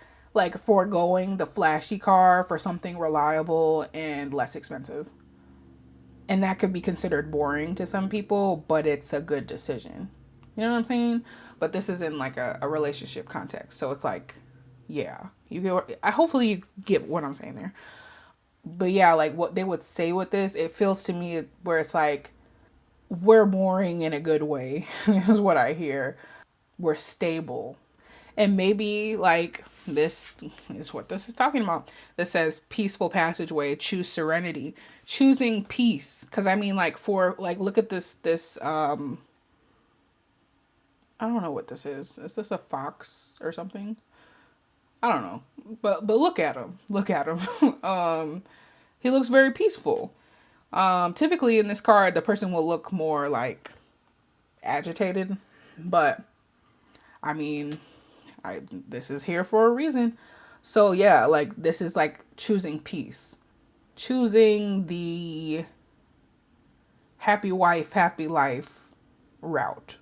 foregoing the flashy car for something reliable and less expensive. And that could be considered boring to some people, but it's a good decision. You know what I'm saying? But this is in like a relationship context. So it's like, yeah, you get, I hopefully you get what I'm saying there. But yeah, like what they would say with this, it feels to me where it's like, we're boring in a good way, is what I hear. We're stable. And maybe like this is what this is talking about. This says peaceful passageway, choose serenity, choosing peace. Because I mean, like, for like, look at this I don't know what this is this a fox or something? I don't know, but look at him, he looks very peaceful. Typically in this card the person will look more like agitated, but I mean, this is here for a reason. So yeah, like this is like choosing peace, choosing the happy wife, happy life route.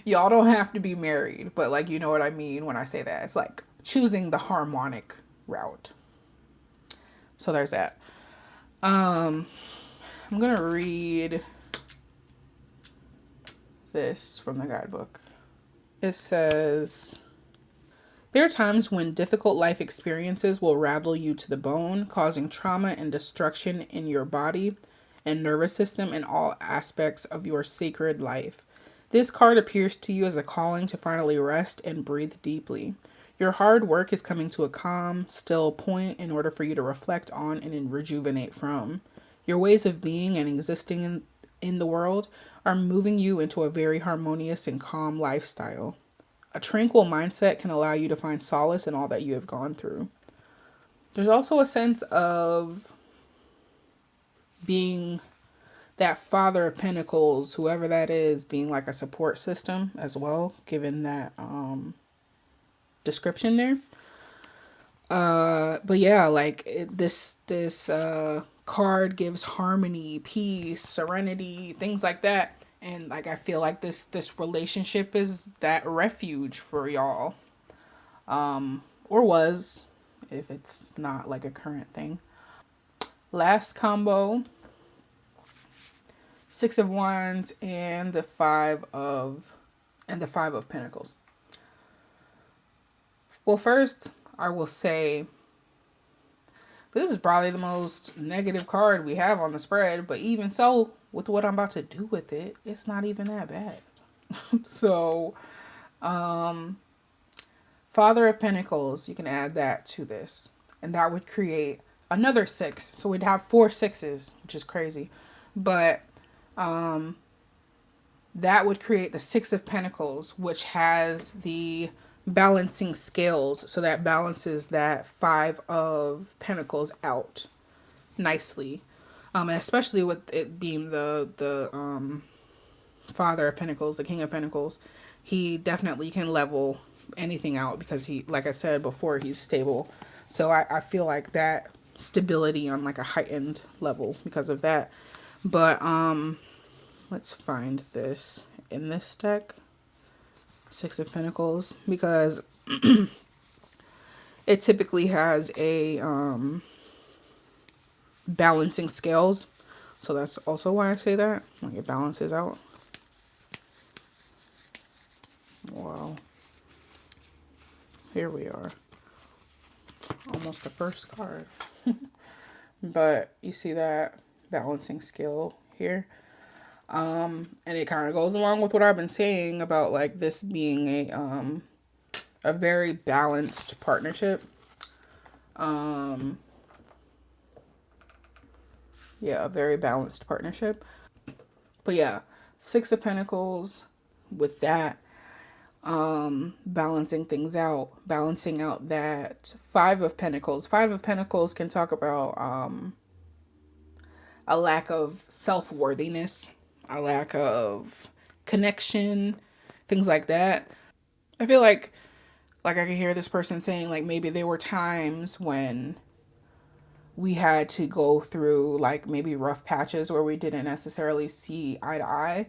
Y'all don't have to be married, but like, you know what I mean when I say that. It's like choosing the harmonic route. So there's that. I'm gonna read this from the guidebook. It says, there are times when difficult life experiences will rattle you to the bone, causing trauma and destruction in your body and nervous system and all aspects of your sacred life. This card appears to you as a calling to finally rest and breathe deeply. Your hard work is coming to a calm, still point in order for you to reflect on and rejuvenate from. Your ways of being and existing in the world are moving you into a very harmonious and calm lifestyle. A tranquil mindset can allow you to find solace in all that you have gone through. There's also a sense of being that Father of Pentacles, whoever that is, being like a support system as well, given that description there. But yeah, like this card gives harmony, peace, serenity, things like that. And like I feel like this relationship is that refuge for y'all. Or was, if it's not like a current thing. Last combo, Six of Wands and the Five of Pentacles. Well, first, I will say this is probably the most negative card we have on the spread, but even so, with what I'm about to do with it, it's not even that bad. So, Father of Pentacles, you can add that to this, and that would create another 6. So we'd have 4 sixes, which is crazy. But that would create the 6 of Pentacles, which has the balancing scales. So that balances that 5 of Pentacles out nicely. And especially with it being the Father of Pentacles, the King of Pentacles, he definitely can level anything out because he, like I said before, he's stable. So I feel like that stability on like a heightened level because of that. But let's find this in this deck, 6 of Pentacles, because it typically has a balancing scales. So that's also why I say that, like it balances out. Wow. Here we are. Almost the first card. But you see that balancing scale here. And it kind of goes along with what I've been saying about like this being a very balanced partnership. Yeah, a very balanced partnership. But yeah, 6 of Pentacles with that, balancing things out, balancing out that 5 of Pentacles. 5 of Pentacles can talk about a lack of self-worthiness, a lack of connection, things like that. I feel like I can hear this person saying like maybe there were times when we had to go through like maybe rough patches where we didn't necessarily see eye to eye,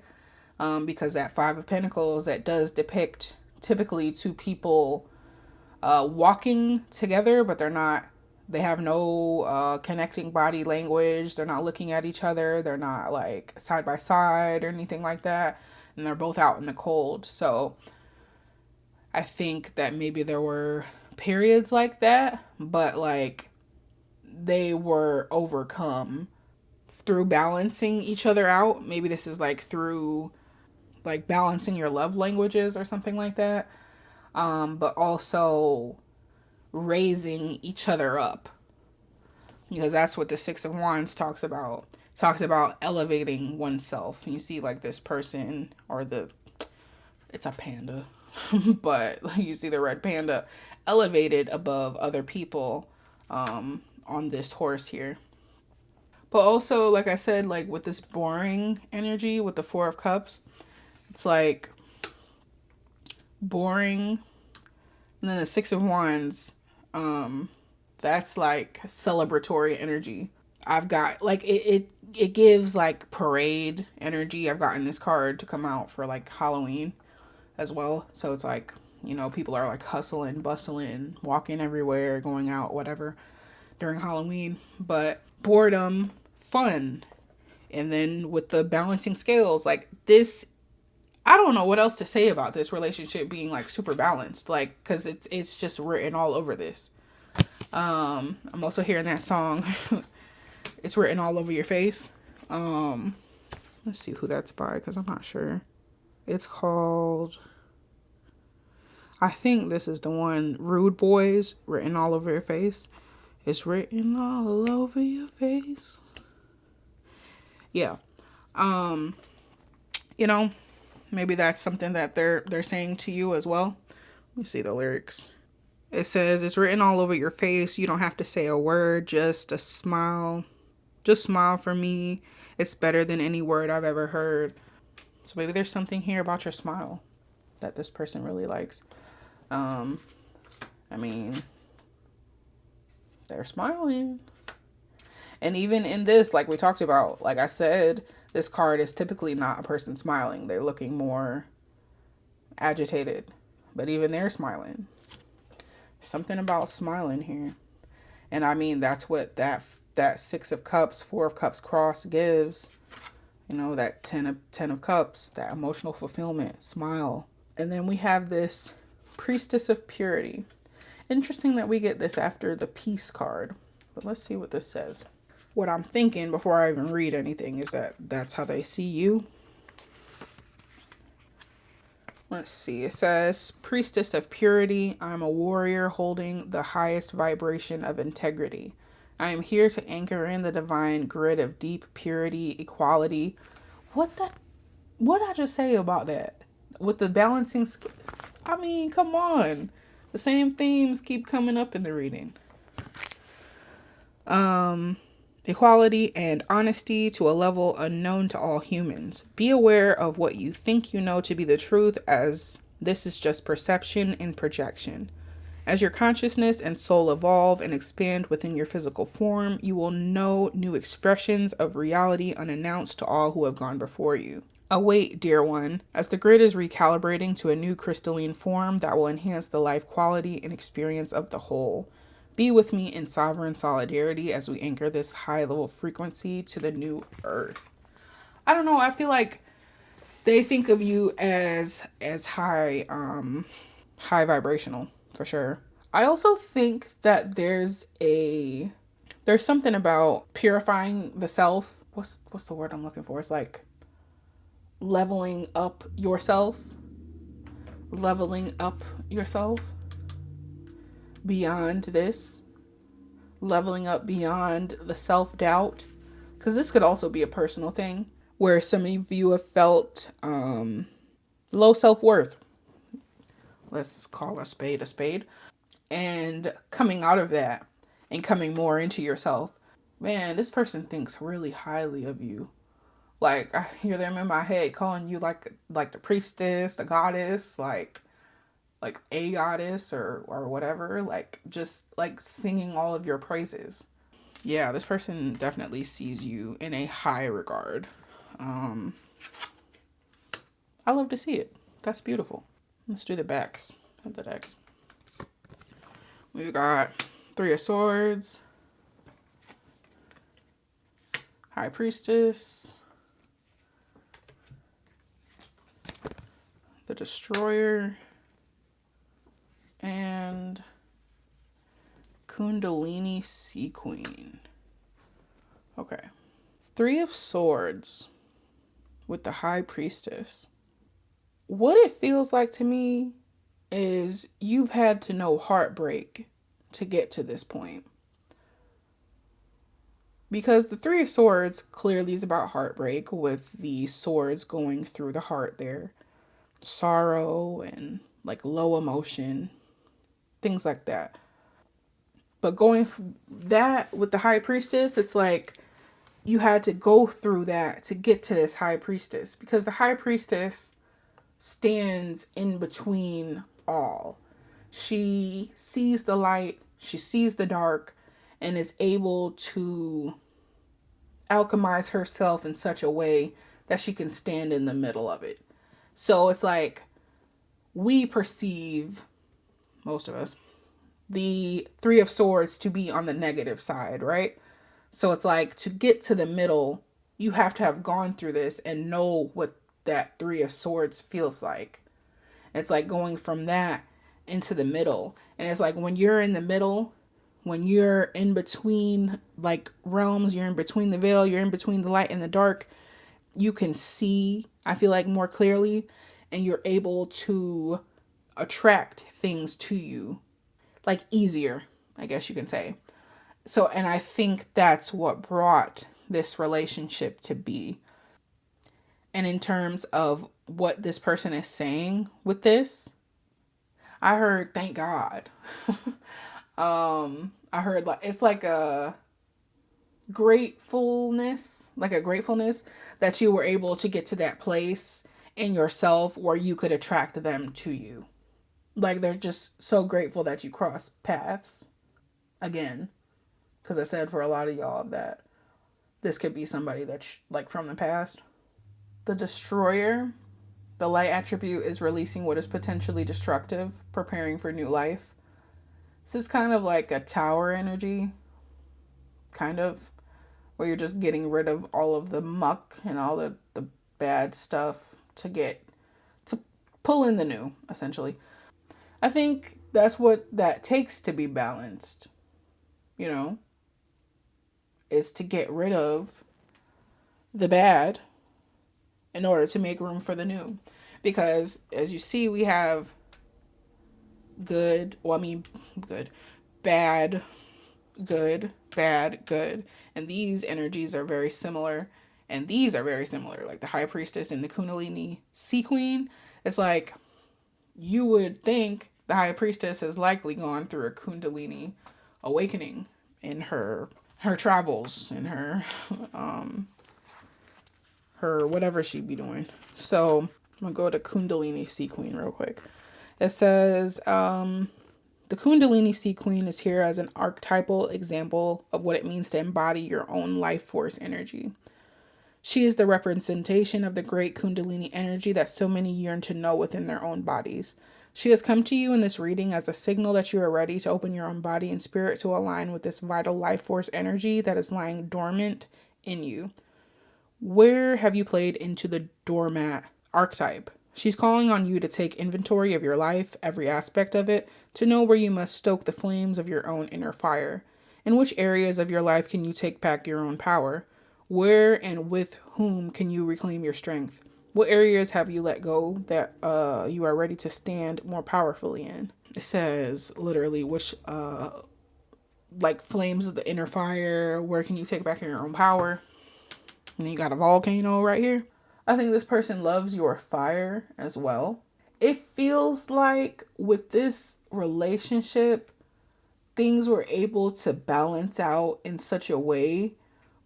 because that 5 of Pentacles, that does depict typically 2 people walking together, but they have no connecting body language. They're not looking at each other. They're not like side by side or anything like that. And they're both out in the cold. So I think that maybe there were periods like that, but like they were overcome through balancing each other out. Maybe this is like through like balancing your love languages or something like that. But also raising each other up, because that's what the 6 of Wands talks about. It talks about elevating oneself. And you see like this person, or it's a panda, but you see the red panda elevated above other people on this horse here. But also, like I said, like with this boring energy with the 4 of Cups, it's like boring. And then the 6 of Wands, that's like celebratory energy. I've got like it gives like parade energy. I've gotten this card to come out for like Halloween as well. So it's like, you know, people are like hustling, bustling, walking everywhere, going out, whatever during Halloween. But boredom, fun. And then with the balancing scales, like this, I don't know what else to say about this relationship being like super balanced, like, because it's just written all over this. I'm also hearing that song. It's written all over your face. Let's see who that's by, because I'm not sure. It's called, I think this is the one, Rude Boys, written all over your face. It's written all over your face. Yeah. You know, maybe that's something that they're saying to you as well. Let me see the lyrics. It says, it's written all over your face. You don't have to say a word, just a smile. Just smile for me. It's better than any word I've ever heard. So maybe there's something here about your smile that this person really likes. I mean, they're smiling. And even in this, like we talked about, like I said, this card is typically not a person smiling. They're looking more agitated. But even they're smiling. Something about smiling here. And I mean, that's what that that Six of Cups, Four of Cups cross gives. You know, that ten of Cups, that emotional fulfillment, smile. And then we have this Priestess of Purity. Interesting that we get this after the Peace card. But let's see what this says. What I'm thinking before I even read anything is that that's how they see you. Let's see. It says, Priestess of Purity, I'm a warrior holding the highest vibration of integrity. I am here to anchor in the divine grid of deep purity, equality. What did I just say about that? With the balancing, I mean, come on. The same themes keep coming up in the reading. Equality and honesty to a level unknown to all humans. Be aware of what you think you know to be the truth, as this is just perception and projection. As your consciousness and soul evolve and expand within your physical form, you will know new expressions of reality unannounced to all who have gone before you. Await, dear one, as the grid is recalibrating to a new crystalline form that will enhance the life quality and experience of the whole. Be with me in sovereign solidarity as we anchor this high level frequency to the new earth. I don't know, I feel like they think of you as high vibrational for sure. I also think that there's something about purifying the self. What's the word I'm looking for? It's like leveling up yourself beyond this, leveling up beyond the self-doubt, because this could also be a personal thing where some of you have felt low self-worth. Let's call a spade, and coming out of that and coming more into yourself. Man, this person thinks really highly of you. Like, I hear them in my head calling you like the priestess, the goddess, like a goddess or whatever, like just like singing all of your praises. Yeah, this person definitely sees you in a high regard. I love to see it. That's beautiful. Let's do the backs of the decks. We've got Three of Swords, High Priestess, the Destroyer, and Kundalini Sea Queen. Okay. Three of Swords with the High Priestess. What it feels like to me is you've had to know heartbreak to get to this point. Because the Three of Swords clearly is about heartbreak, with the swords going through the heart there. Sorrow and like low emotion, things like that. But going from that with the High Priestess, it's like you had to go through that to get to this High Priestess, because the High Priestess stands in between all. She sees the light, she sees the dark, and is able to alchemize herself in such a way that she can stand in the middle of it. So it's like we perceive, most of us, the Three of Swords to be on the negative side, right? So it's like to get to the middle, you have to have gone through this and know what that Three of Swords feels like. It's like going from that into the middle. And it's like when you're in the middle, when you're in between like realms, you're in between the veil, you're in between the light and the dark, you can see, I feel like, more clearly, and you're able to attract things to you like easier, I guess you can say. So, and I think that's what brought this relationship to be. And in terms of what this person is saying with this, I heard, thank God. I heard like, it's like a gratefulness that you were able to get to that place in yourself where you could attract them to you. Like, they're just so grateful that you crossed paths again. Because I said for a lot of y'all that this could be somebody that's like from the past. The Destroyer, the light attribute, is releasing what is potentially destructive, preparing for new life. This is kind of like a tower energy, kind of, where you're just getting rid of all of the muck and all the bad stuff to pull in the new, essentially. I think that's what that takes to be balanced, you know, is to get rid of the bad in order to make room for the new. Because as you see, we have good, well, I mean, good, bad, good, bad, good. And these energies are very similar. And these are very similar. Like the High Priestess and the Kundalini Sea Queen. It's like you would think the High Priestess has likely gone through a Kundalini awakening in her travels, in her her whatever she be doing. So I'm gonna go to Kundalini Sea Queen real quick. It says, the Kundalini Sea Queen is here as an archetypal example of what it means to embody your own life force energy. She is the representation of the great Kundalini energy that so many yearn to know within their own bodies. She has come to you in this reading as a signal that you are ready to open your own body and spirit to align with this vital life force energy that is lying dormant in you. Where have you played into the doormat archetype? She's calling on you to take inventory of your life, every aspect of it, to know where you must stoke the flames of your own inner fire. In which areas of your life can you take back your own power? Where and with whom can you reclaim your strength? What areas have you let go that you are ready to stand more powerfully in? It says literally which like flames of the inner fire, where can you take back your own power? And then you got a volcano right here. I think this person loves your fire as well. It feels like with this relationship, things were able to balance out in such a way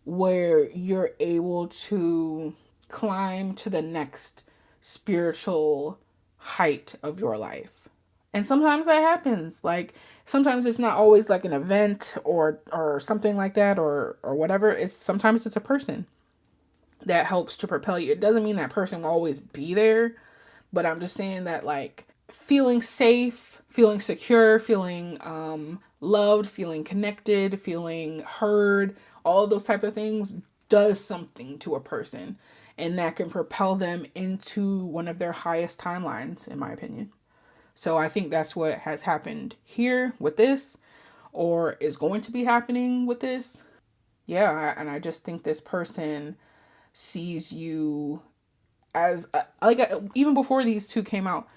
where you're able to climb to the next spiritual height of your life. And sometimes that happens. Like sometimes it's not always like an event or something like that or whatever. It's sometimes it's a person that helps to propel you. It doesn't mean that person will always be there, but I'm just saying that like feeling safe, feeling secure, feeling loved, feeling connected, feeling heard, all of those type of things does something to a person, and that can propel them into one of their highest timelines, in my opinion. So I think that's what has happened here with this, or is going to be happening with this. Yeah, and I just think this person sees you as even before these two came out,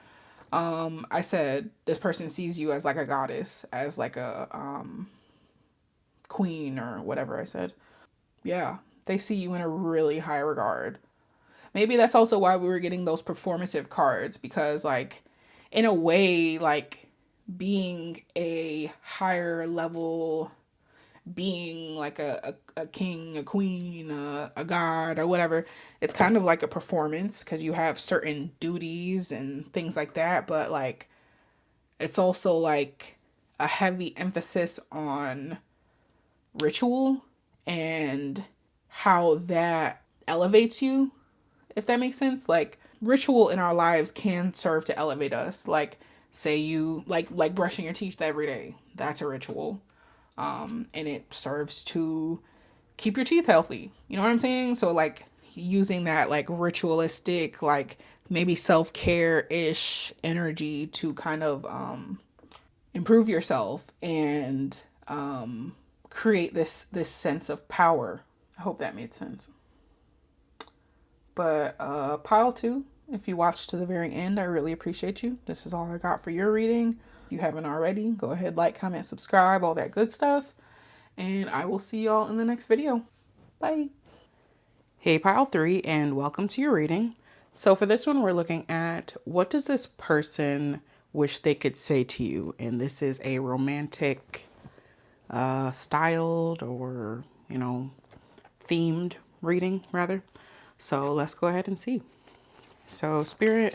I said this person sees you as like a goddess, as like a queen or whatever I said. Yeah, they see you in a really high regard. Maybe that's also why we were getting those performative cards, because like in a way, like being a higher level being, like a king, a queen, a god, or whatever, it's kind of like a performance because you have certain duties and things like that. But like, it's also like a heavy emphasis on ritual and how that elevates you, if that makes sense. Like, ritual in our lives can serve to elevate us. Like, say you like brushing your teeth every day. That's a ritual. And it serves to keep your teeth healthy. You know what I'm saying? So like using that like ritualistic, like maybe self-care-ish energy to kind of improve yourself and create this sense of power. I hope that made sense. But pile two, if you watched to the very end, I really appreciate you. This is all I got for your reading. If you haven't already, go ahead, like, comment, subscribe, all that good stuff. And I will see y'all in the next video. Bye. Hey, pile three, and welcome to your reading. So for this one, we're looking at what does this person wish they could say to you? And this is a romantic, styled or, themed reading, rather. So let's go ahead and see. So Spirit,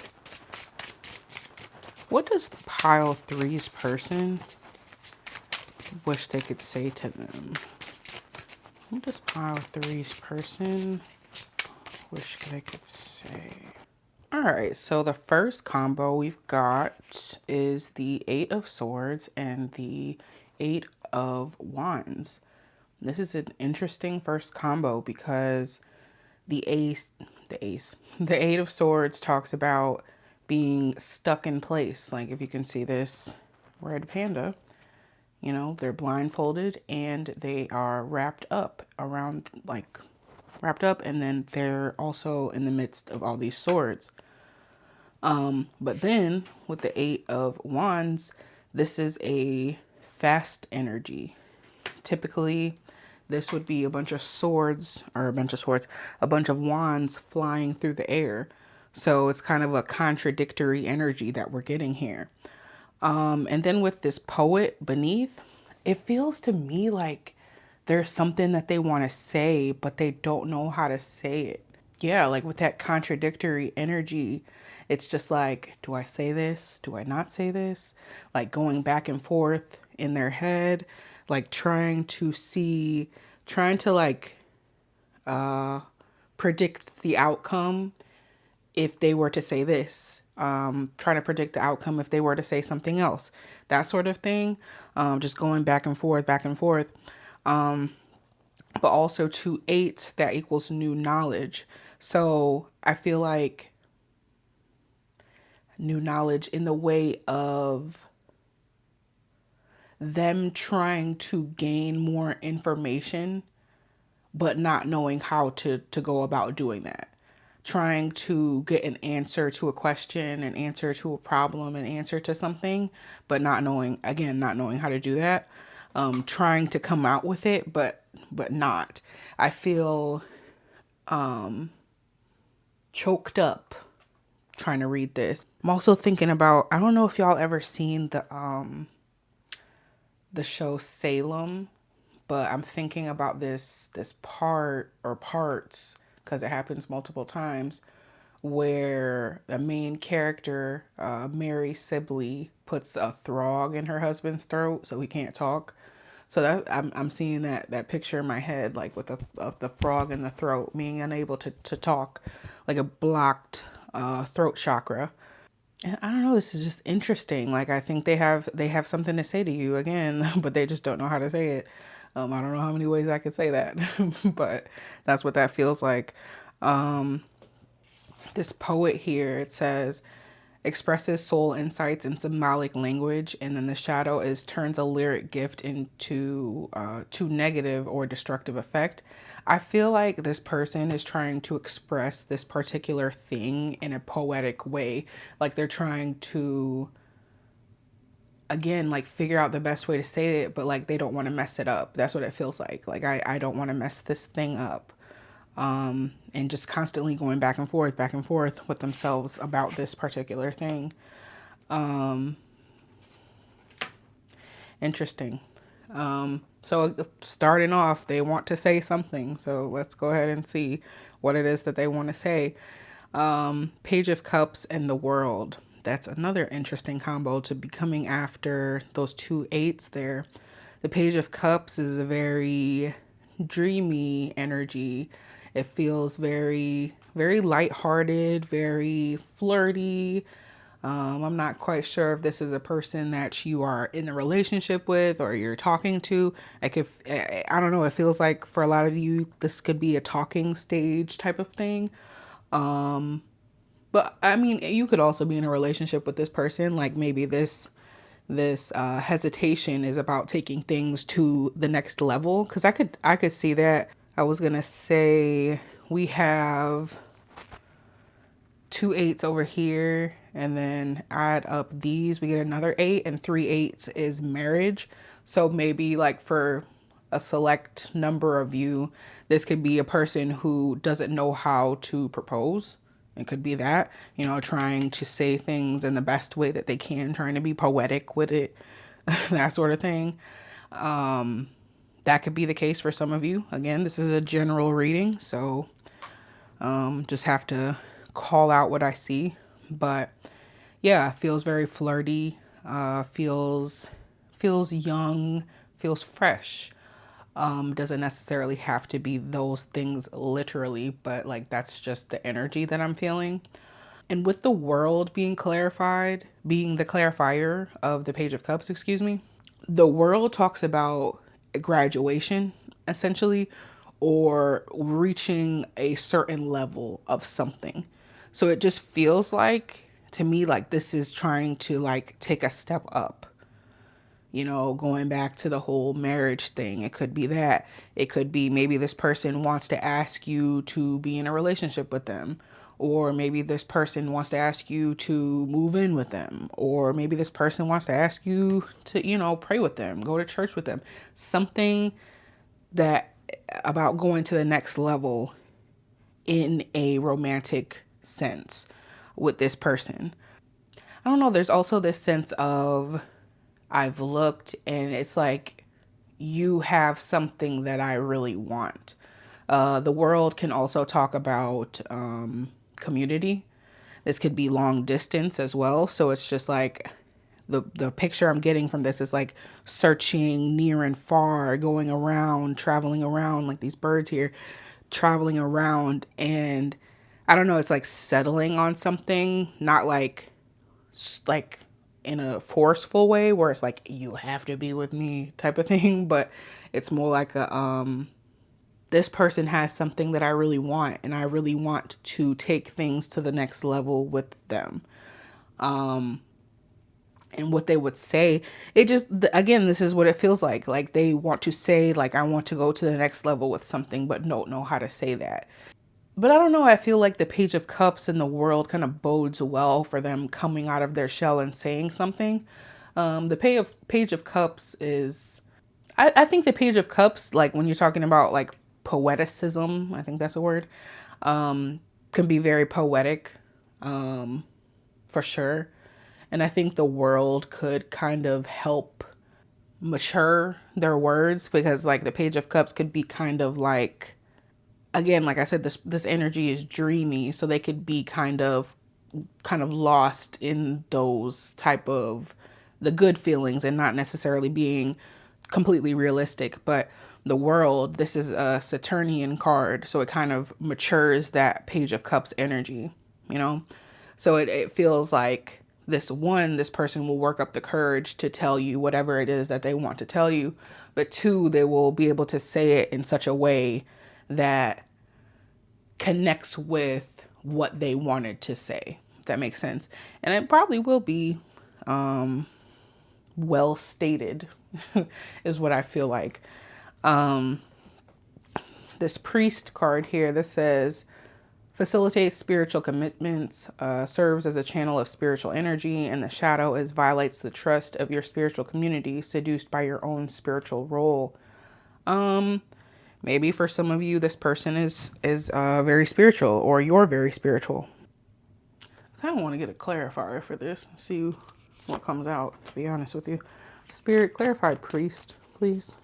what does pile three's person wish they could say to them? What does pile three's person wish they could say? All right, so the first combo we've got is the 8 of Swords and the 8 of Wands. This is an interesting first combo because the ace, the ace, the Eight of Swords talks about being stuck in place. Like if you can see this red panda, you know, they're blindfolded and they are wrapped up around, like wrapped up, and then they're also in the midst of all these swords. But then with the Eight of Wands, this is a fast energy. Typically, this would be a bunch of swords, or a bunch of wands flying through the air. So it's kind of a contradictory energy that we're getting here. And then with this poet beneath, it feels to me like there's something that they want to say, but they don't know how to say it. Yeah, like with that contradictory energy, it's just like, do I say this? Do I not say this? Like going back and forth in their head, like trying to like predict the outcome if they were to say this. Trying to predict the outcome if they were to say something else. That sort of thing. Just going back and forth, back and forth. But also to eight, that equals new knowledge. So I feel like new knowledge in the way of them trying to gain more information, but not knowing how to go about doing that. Trying to get an answer to a question, an answer to a problem, an answer to something, but not knowing, again, not knowing how to do that. Trying to come out with it, but not. I feel choked up trying to read this. I'm also thinking about, I don't know if y'all ever seen the show Salem, but I'm thinking about this part or parts because it happens multiple times where the main character, Mary Sibley, puts a frog in her husband's throat so he can't talk. So that I'm seeing that picture in my head, like with the frog in the throat, being unable to talk, like a blocked throat chakra. And I don't know, this is just interesting. Like I think they have something to say to you again, but they just don't know how to say it. I don't know how many ways I could say that, but that's what that feels like. This poet here, it says, expresses soul insights in symbolic language, and then the shadow is turns a lyric gift into to negative or destructive effect. I feel like this person is trying to express this particular thing in a poetic way, like they're trying to, again, like figure out the best way to say it, but like they don't want to mess it up. That's what it feels like I don't want to mess this thing up. And just constantly going back and forth with themselves about this particular thing. Interesting. So starting off, they want to say something. So let's go ahead and see what it is that they want to say. Page of Cups and the World. That's another interesting combo to be coming after those two eights there. The Page of Cups is a very dreamy energy. It feels very, very lighthearted, very flirty. I'm not quite sure if this is a person that you are in a relationship with or you're talking to. Like if, I don't know, it feels like for a lot of you, this could be a talking stage type of thing. But I mean, you could also be in a relationship with this person. Like maybe this hesitation is about taking things to the next level. Because I could see that. I was gonna say we have two eights over here, and then add up these, we get another eight, and three eights is marriage. So maybe like for a select number of you, this could be a person who doesn't know how to propose. It could be that, you know, trying to say things in the best way that they can, trying to be poetic with it, that sort of thing. That could be the case for some of you. Again, this is a general reading, so just have to call out what I see. But yeah, feels very flirty, feels young, feels fresh. Doesn't necessarily have to be those things literally, but like that's just the energy that I'm feeling. And with the world being clarified, being the clarifier of the Page of Cups, excuse me, the world talks about graduation essentially, or reaching a certain level of something. So it just feels like to me like this is trying to like take a step up. You know, going back to the whole marriage thing, it could be that. It could be maybe this person wants to ask you to be in a relationship with them. Or maybe this person wants to ask you to move in with them. Or maybe this person wants to ask you to, you know, pray with them, go to church with them. Something that about going to the next level in a romantic sense with this person. I don't know. There's also this sense of I've looked and it's like you have something that I really want. The world can also talk about community. This could be long distance as well. So it's just like the picture I'm getting from this is like searching near and far, going around, traveling around like these birds here, traveling around. And I don't know, it's like settling on something, not like in a forceful way where it's like you have to be with me type of thing, but it's more like a this person has something that I really want and I really want to take things to the next level with them. And what they would say, it just, again, this is what it feels like they want to say like I want to go to the next level with something but don't know how to say that. But I don't know, I feel like the Page of Cups in the world kind of bodes well for them coming out of their shell and saying something. The Page of Cups is, I think the Page of Cups, like when you're talking about like poeticism, I think that's a word, can be very poetic, for sure. And I think the world could kind of help mature their words because like the Page of Cups could be kind of like, again, like I said, this energy is dreamy, so they could be kind of lost in those type of the good feelings and not necessarily being completely realistic. But the world, this is a Saturnian card, so it kind of matures that Page of Cups energy, you know? So it feels like this person will work up the courage to tell you whatever it is that they want to tell you. But two, they will be able to say it in such a way that connects with what they wanted to say, if that makes sense. And it probably will be well stated, is what I feel like. This priest card here, this says, facilitates spiritual commitments, serves as a channel of spiritual energy, and the shadow is violates the trust of your spiritual community, seduced by your own spiritual role. Maybe for some of you, this person is very spiritual, or you're very spiritual. I kind of want to get a clarifier for this, see what comes out, to be honest with you. Spirit, clarify priest, please.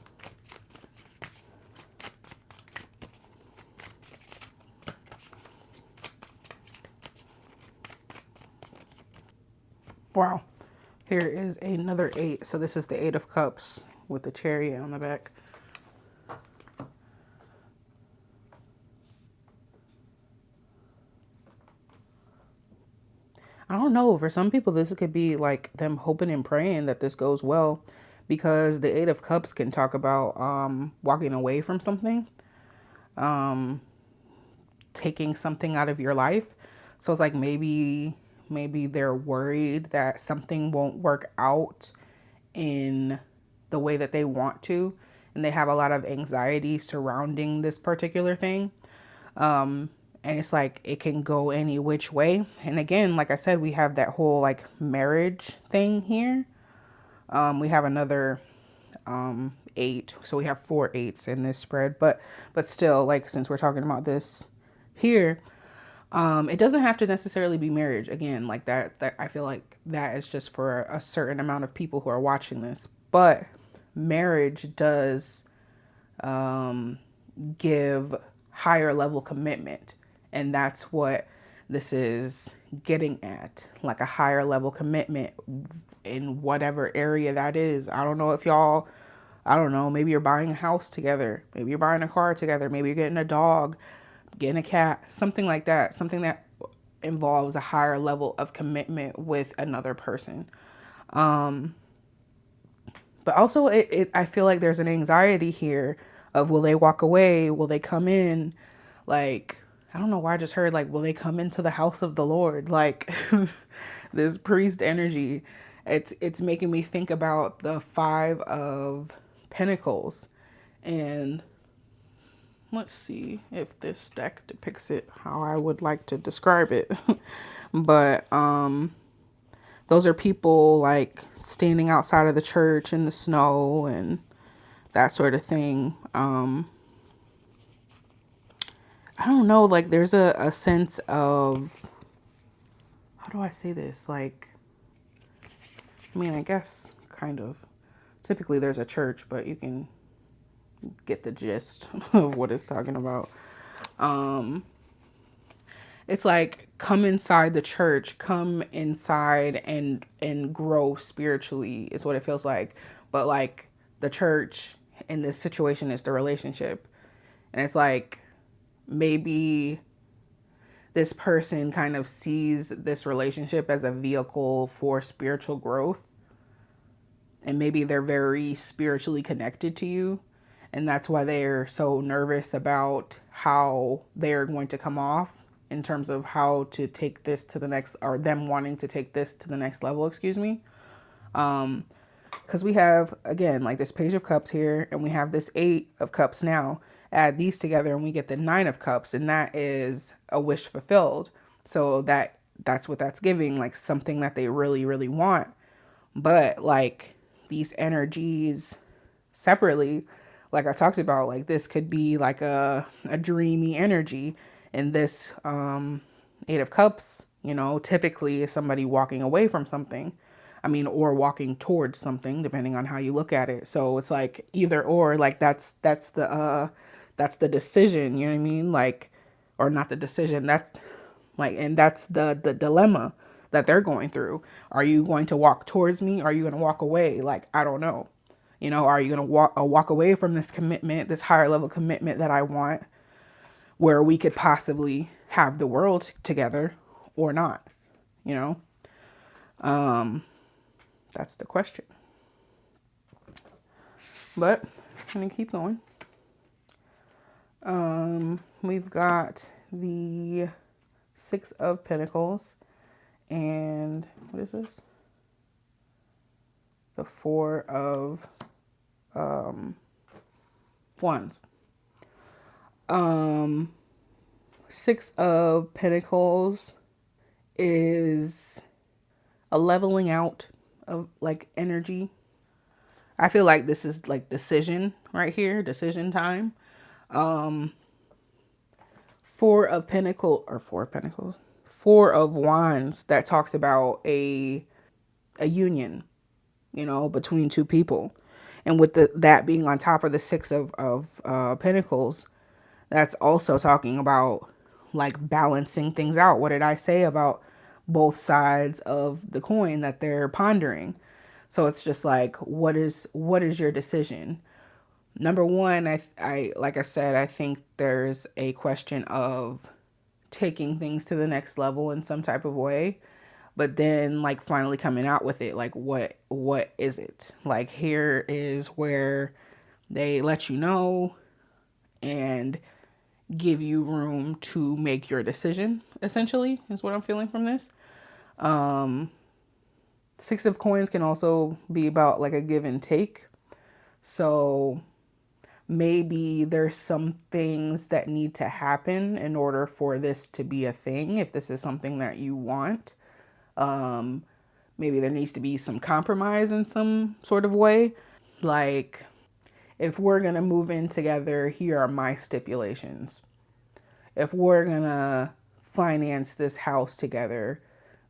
Wow. Here is another 8. So this is the 8 of Cups with the chariot on the back. I don't know. For some people, this could be like them hoping and praying that this goes well, because the 8 of Cups can talk about walking away from something, taking something out of your life. So it's like maybe they're worried that something won't work out in the way that they want to, and they have a lot of anxiety surrounding this particular thing. And it's like it can go any which way. And again, like I said, we have that whole like marriage thing here. We have another 8, so we have 4 8s in this spread, but still, like, since we're talking about this here, it doesn't have to necessarily be marriage. Again, like that I feel like that is just for a certain amount of people who are watching this. But marriage does give higher level commitment, and that's what this is getting at, like a higher level commitment in whatever area that is. I don't know if y'all, I don't know, maybe you're buying a house together, maybe you're buying a car together, maybe you're getting a dog, getting a cat, something like that, something that involves a higher level of commitment with another person. But also I feel like there's an anxiety here of will they walk away? Will they come in? Like, I don't know why I just heard like, will they come into the house of the Lord? Like this priest energy. It's making me think about the 5 of Pentacles. And let's see if this deck depicts it how I would like to describe it. But those are people like standing outside of the church in the snow and that sort of thing. I don't know, like there's a sense of, how do I say this? Like, I mean, I guess kind of, typically there's a church, but you can get the gist of what it's talking about. It's like, come inside the church, come inside and grow spiritually is what it feels like. But like the church in this situation is the relationship. And it's like, maybe this person kind of sees this relationship as a vehicle for spiritual growth. And maybe they're very spiritually connected to you. And that's why they're so nervous about how they're going to come off in terms of how to take this to the next, or them wanting to take this to the next level, excuse me. Because we have, again, like this Page of Cups here, and we have this 8 of Cups now. Add these together and we get the 9 of Cups, and that is a wish fulfilled. So that's what that's giving, like something that they really, really want. But like these energies separately, like I talked about, like this could be like a dreamy energy. And this 8 of Cups, typically is somebody walking away from something. I mean, or walking towards something, depending on how you look at it. So it's like either or, like that's the decision, you know what I mean? Like, or not the decision, that's like, and that's the dilemma that they're going through. Are you going to walk towards me? Are you going to walk away? Like, I don't know. Are you going to walk away from this commitment, this higher level commitment that I want, where we could possibly have the world together, or not? That's the question. But I'm going to keep going. We've got the 6 of Pentacles, and what is this? The 4 of Wands. 6 of Pentacles is a leveling out of like energy. I feel like this is like decision right here, decision time. 4 of Wands, that talks about a union, between 2 people. And with that being on top of the 6 of Pentacles, that's also talking about like balancing things out. What did I say about both sides of the coin that they're pondering? So it's just like, what is your decision? Number one, I like I said, I think there's a question of taking things to the next level in some type of way, but then like finally coming out with it. Like, what is it? Like, here is where they let you know and give you room to make your decision, essentially, is what I'm feeling from this. 6 of Coins can also be about like a give and take. So maybe there's some things that need to happen in order for this to be a thing, if this is something that you want. Maybe there needs to be some compromise in some sort of way. Like, if we're going to move in together, here are my stipulations. If we're going to finance this house together,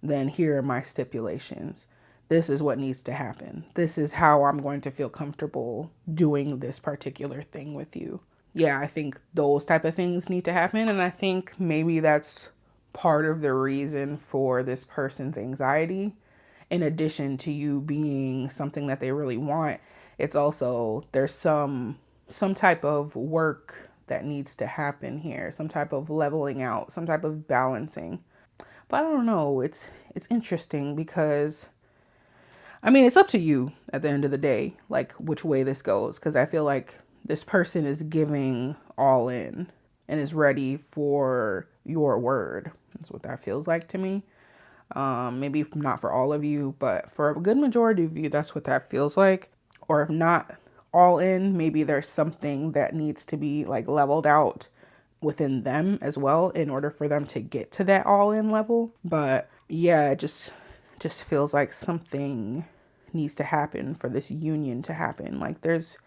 then here are my stipulations. This is what needs to happen. This is how I'm going to feel comfortable doing this particular thing with you. Yeah, I think those type of things need to happen. And I think maybe that's part of the reason for this person's anxiety. In addition to you being something that they really want, it's also, there's some type of work that needs to happen here, some type of leveling out, some type of balancing. But I don't know, it's interesting because, I mean, it's up to you at the end of the day, like which way this goes, because I feel like this person is giving all in and is ready for your word. That's what that feels like to me. Maybe not for all of you, but for a good majority of you, that's what that feels like. Or if not all in, maybe there's something that needs to be like leveled out within them as well in order for them to get to that all in level. But yeah, it just feels like something needs to happen for this union to happen. Like there's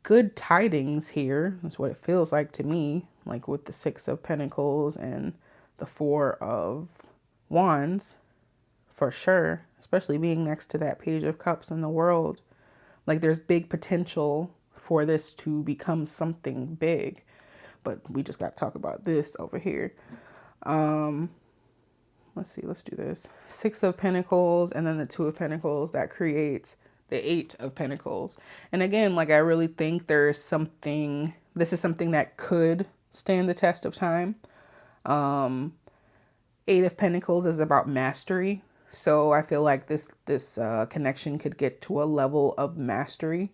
good tidings here. That's what it feels like to me, like with the 6 of Pentacles and the 4 of Wands, for sure, especially being next to that Page of Cups in the World. Like there's big potential for this to become something big, but we just got to talk about this over here. Let's see, let's do this. 6 of Pentacles and then the 2 of Pentacles, that creates the 8 of Pentacles. And again, like I really think there's something, this is something that could stand the test of time. 8 of Pentacles is about mastery. So I feel like this connection could get to a level of mastery,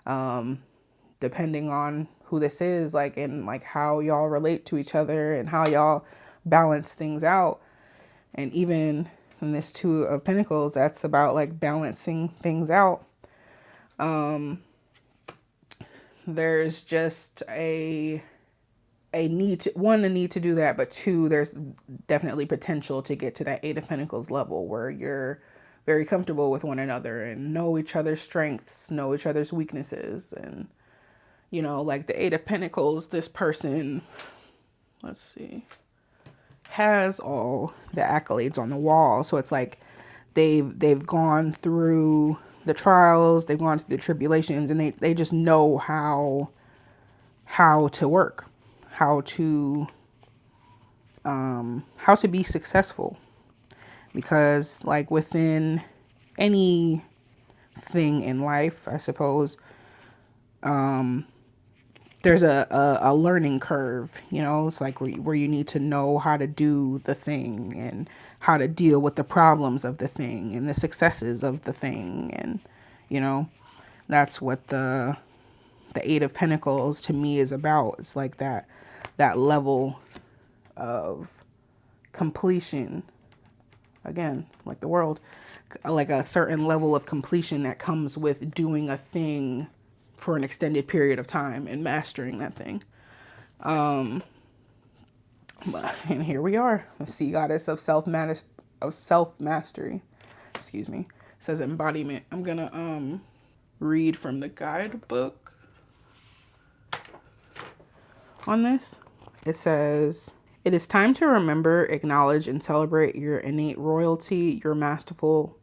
depending on who this is, like, and like how y'all relate to each other and how y'all balance things out. And even in this 2 of Pentacles, that's about like balancing things out. There's just a need to, one, a need to do that, but 2, there's definitely potential to get to that 8 of Pentacles level where you're very comfortable with one another and know each other's strengths, know each other's weaknesses. And, you know, like the 8 of Pentacles, this person, let's see, has all the accolades on the wall. So it's like they've gone through the trials, they've gone through the tribulations, and they just know how to work, how to be successful. Because like within anything in life, I suppose, there's a learning curve, you know. It's like where you need to know how to do the thing and how to deal with the problems of the thing and the successes of the thing. And, you know, that's what the 8 of Pentacles to me is about. It's like that level of completion. Again, like the world, like a certain level of completion that comes with doing a thing for an extended period of time and mastering that thing. And here we are, the sea goddess of self-mastery. Excuse me. It says embodiment. I'm gonna read from the guidebook on this. It says, it is time to remember, acknowledge, and celebrate your innate royalty, your masterful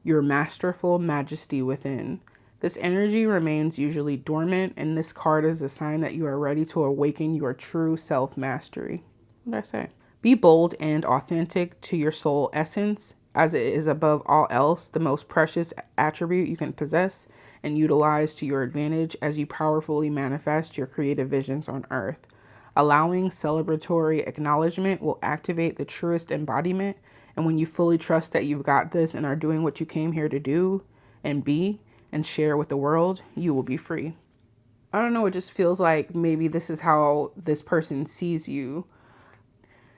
majesty within. This energy remains usually dormant, and this card is a sign that you are ready to awaken your true self-mastery. What did I say? Be bold and authentic to your soul essence, as it is above all else the most precious attribute you can possess and utilize to your advantage as you powerfully manifest your creative visions on earth. Allowing celebratory acknowledgement will activate the truest embodiment, and when you fully trust that you've got this and are doing what you came here to do and be and share with the world, you will be free. I don't know, it just feels like maybe this is how this person sees you.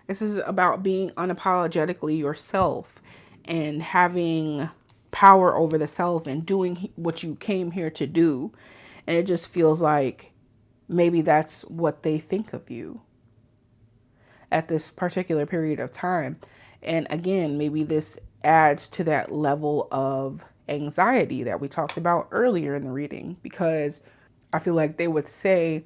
This is about being unapologetically yourself and having power over the self and doing what you came here to do. And it just feels like maybe that's what they think of you at this particular period of time. And again, maybe this adds to that level of anxiety that we talked about earlier in the reading, because I feel like they would say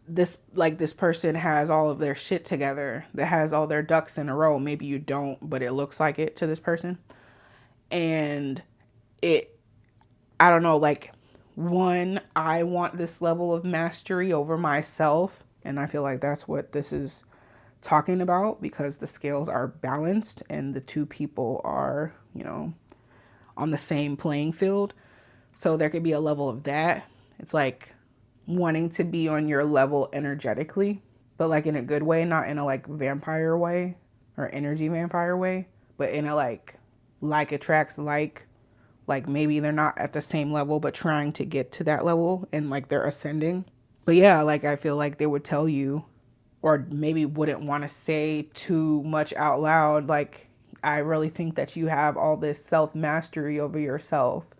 this, like this person has all of their shit together, that has all their ducks in a row. Maybe you don't, but it looks like it to this person. And I don't know, like, one, I want this level of mastery over myself. And I feel like that's what this is talking about, because the scales are balanced and the two people are, you know, on the same playing field. So there could be a level of that. It's like wanting to be on your level energetically, but like in a good way, not in a like vampire way or energy vampire way, but in a like attracts like Like maybe they're not at the same level, but trying to get to that level and like they're ascending. But yeah, like I feel like they would tell you, or maybe wouldn't want to say too much out loud. Like, I really think that you have all this self mastery over yourself,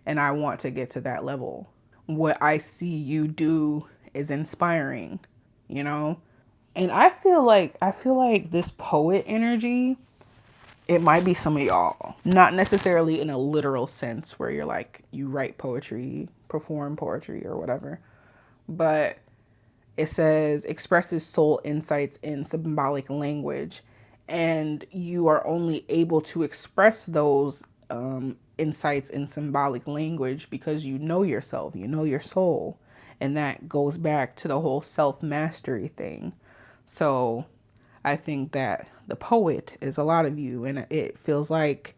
and I want to get to that level. What I see you do is inspiring, you know? And I feel like this poet energy, it might be some of y'all. Not necessarily in a literal sense where you're like you write poetry, perform poetry or whatever. But it says expresses soul insights in symbolic language, and you are only able to express those insights in symbolic language because you know yourself, you know your soul, and that goes back to the whole self-mastery thing. So I think that the poet is a lot of you, and it feels like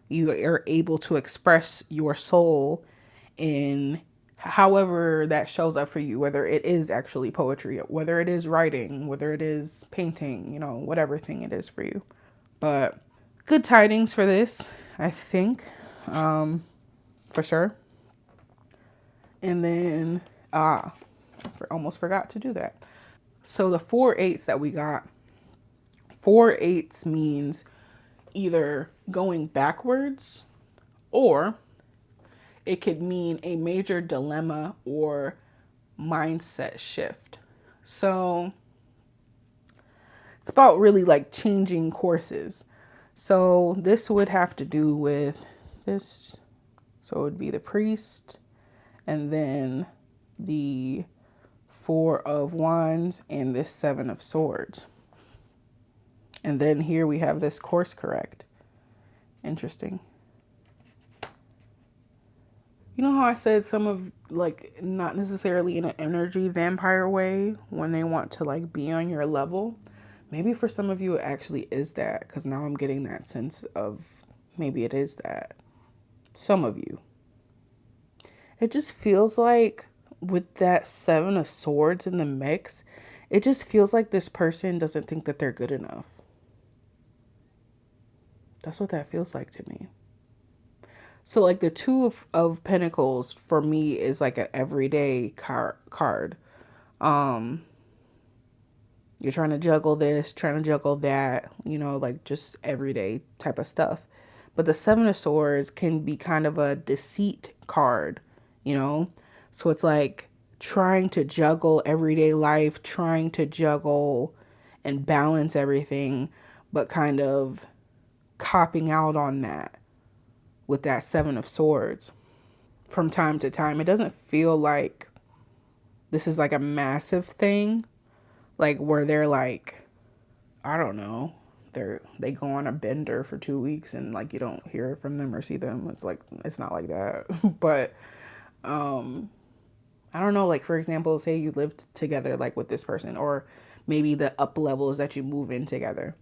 you are able to express your soul in however that shows up for you, whether it is actually poetry, whether it is writing, whether it is painting, you know, whatever thing it is for you. But good tidings for this, I think, for sure. And then, almost forgot to do that. So the 4 8s that we got, 4 8s means either going backwards, or it could mean a major dilemma or mindset shift. So it's about really like changing courses. So this would have to do with this. So it would be the priest, and then the 4 of Wands, and this 7 of Swords. And then here we have this course correct. Interesting. You know how I said some of, like, not necessarily in an energy vampire way when they want to, like, be on your level? Maybe for some of you it actually is that, because now I'm getting that sense of maybe it is that. Some of you. It just feels like with that 7 of Swords in the mix, it just feels like this person doesn't think that they're good enough. That's what that feels like to me. So like the two of Pentacles for me is like an everyday card. You're trying to juggle this, trying to juggle that, you know, like just everyday type of stuff. But the 7 of Swords can be kind of a deceit card, you know? So it's like trying to juggle everyday life, trying to juggle and balance everything, but kind of copping out on that with that 7 of Swords from time to time. It doesn't feel like this is like a massive thing, like where they're like, I don't know, they go on a bender for 2 weeks and like you don't hear from them or see them. It's like, it's not like that. But I don't know, like for example, say you lived together like with this person, or maybe the up levels that you move in together,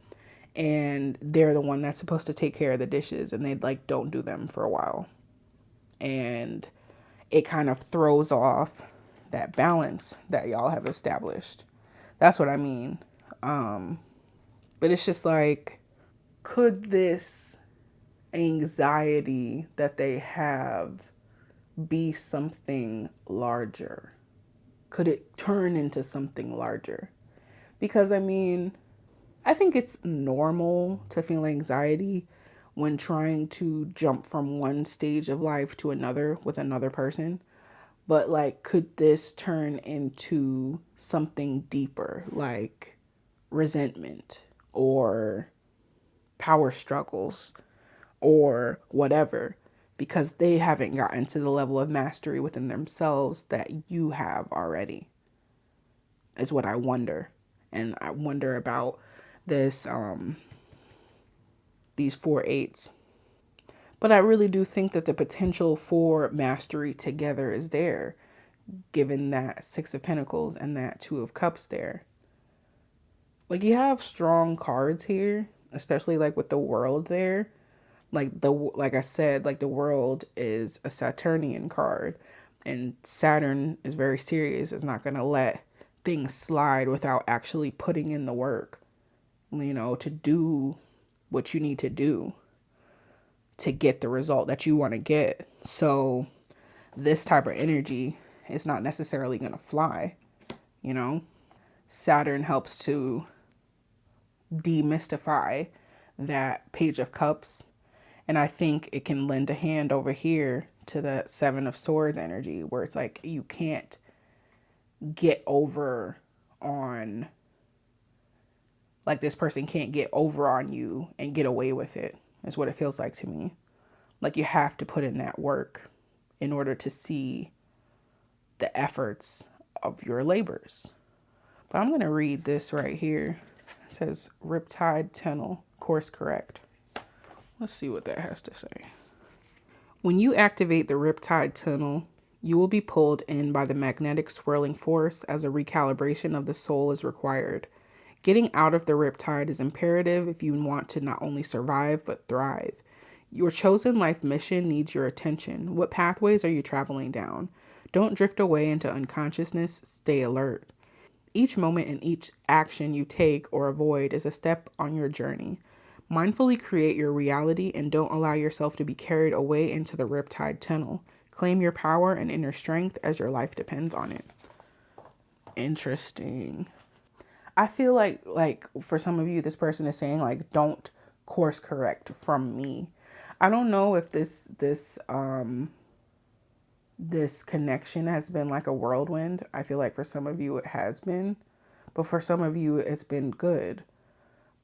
and they're the one that's supposed to take care of the dishes, and they like don't do them for a while, and it kind of throws off that balance that y'all have established. That's what I mean. But it's just like, could this anxiety that they have be something larger? Could it turn into something larger? Because I mean, I think it's normal to feel anxiety when trying to jump from one stage of life to another with another person. But like, could this turn into something deeper, like resentment or power struggles or whatever, because they haven't gotten to the level of mastery within themselves that you have already, is what I wonder. And I wonder about this, these 4 8s. But I really do think that the potential for mastery together is there, given that 6 of Pentacles and that 2 of Cups there. Like, you have strong cards here, especially like with the World there. Like I said, like the World is a Saturnian card, and Saturn is very serious. It's not going to let things slide without actually putting in the work, you know, to do what you need to do to get the result that you want to get. So this type of energy is not necessarily going to fly, you know? Saturn helps to demystify that Page of Cups. And I think it can lend a hand over here to the Seven of Swords energy, where it's like you can't get over on, like this person can't get over on you and get away with it, is what it feels like to me. Like you have to put in that work in order to see the efforts of your labors. But I'm going to read this right here. It says Riptide Tunnel, course correct. Let's see what that has to say. When you activate the Riptide Tunnel, you will be pulled in by the magnetic swirling force as a recalibration of the soul is required. Getting out of the Riptide is imperative if you want to not only survive but thrive. Your chosen life mission needs your attention. What pathways are you traveling down? Don't drift away into unconsciousness. Stay alert. Each moment and each action you take or avoid is a step on your journey. Mindfully create your reality and don't allow yourself to be carried away into the Riptide Tunnel. Claim your power and inner strength as your life depends on it. Interesting. I feel like for some of you, this person is saying like, don't course correct from me. I don't know if this connection has been like a whirlwind. I feel like for some of you it has been, but for some of you it's been good.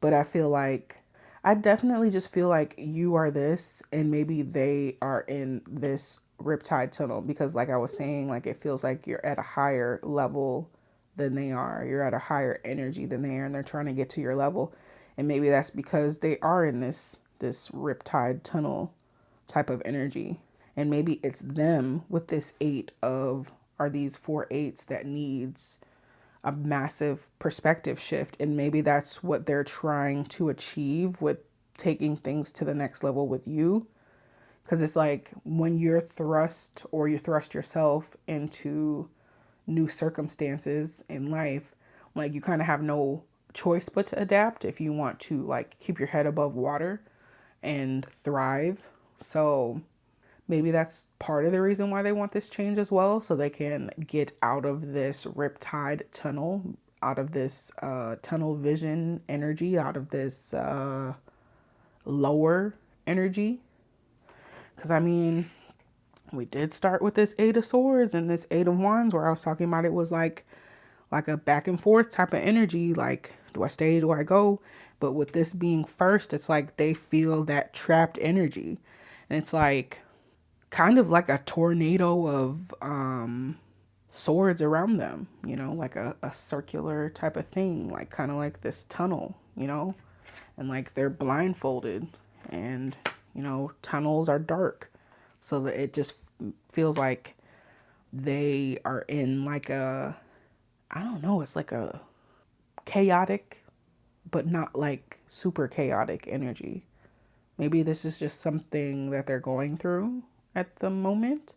But I definitely just feel like you are this and maybe they are in this Riptide Tunnel, because like I was saying, like it feels like you're at a higher level than they are. You're at a higher energy than they are, and they're trying to get to your level. And maybe that's because they are in this Riptide Tunnel type of energy. And maybe it's them with this these 4 8s that needs a massive perspective shift. And maybe that's what they're trying to achieve with taking things to the next level with you. Because it's like when you thrust yourself into new circumstances in life, like you kind of have no choice but to adapt if you want to like keep your head above water and thrive. So maybe that's part of the reason why they want this change as well, so they can get out of this Riptide Tunnel, out of this tunnel vision energy, out of this lower energy. Because I mean, we did start with this 8 of Swords and this 8 of Wands, where I was talking about it was like a back and forth type of energy. Like, do I stay? Do I go? But with this being first, it's like they feel that trapped energy. And it's like kind of like a tornado of swords around them, you know, like a circular type of thing, like kind of like this tunnel, you know, and like they're blindfolded and, you know, tunnels are dark. So that it just feels like they are in like I don't know, it's like a chaotic, but not like super chaotic energy. Maybe this is just something that they're going through at the moment.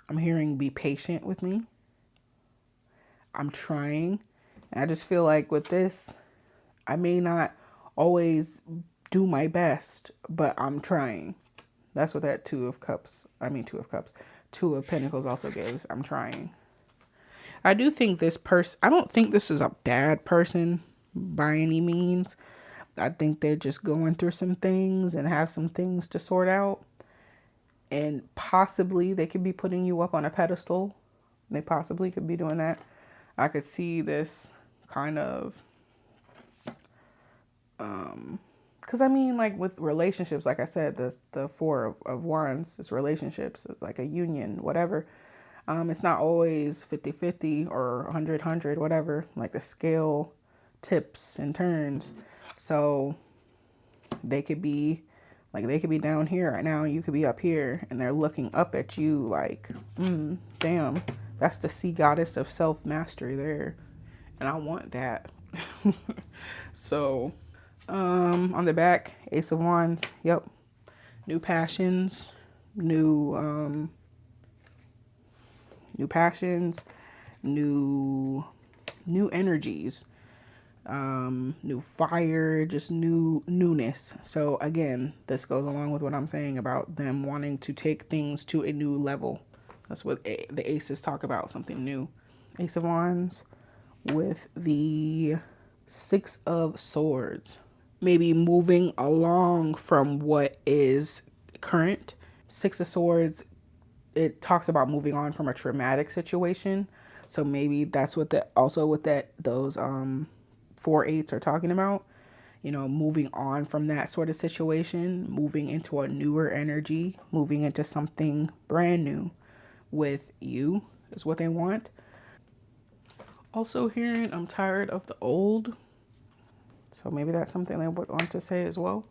I'm hearing be patient with me. I'm trying. And I just feel like with this, I may not always do my best, but I'm trying. That's what that Two of Pentacles also gives. I'm trying. I do think this person, I don't think this is a bad person by any means. I think they're just going through some things and have some things to sort out. And possibly they could be putting you up on a pedestal. They possibly could be doing that. I could see this kind of, because I mean, like with relationships, like I said, the Four of Wands is relationships. It's like a union, whatever. It's not always 50-50 or 100-100, whatever. Like the scale tips and turns. So they could be down here right now and you could be up here, and they're looking up at you like, damn, that's the sea goddess of self-mastery there. And I want that. So, on the back, Ace of Wands. Yep. New passions, new passions, new energies. new fire, just newness. So again, this goes along with what I'm saying about them wanting to take things to a new level. That's what the aces talk about, something new. Ace of Wands with the Six of Swords. Maybe moving along from what is current. Six of Swords, it talks about moving on from a traumatic situation. So maybe that's what that also what that those 4 8s are talking about. You know, moving on from that sort of situation, moving into a newer energy, moving into something brand new with you is what they want. Also hearing I'm tired of the old. So maybe that's something they would want to say as well.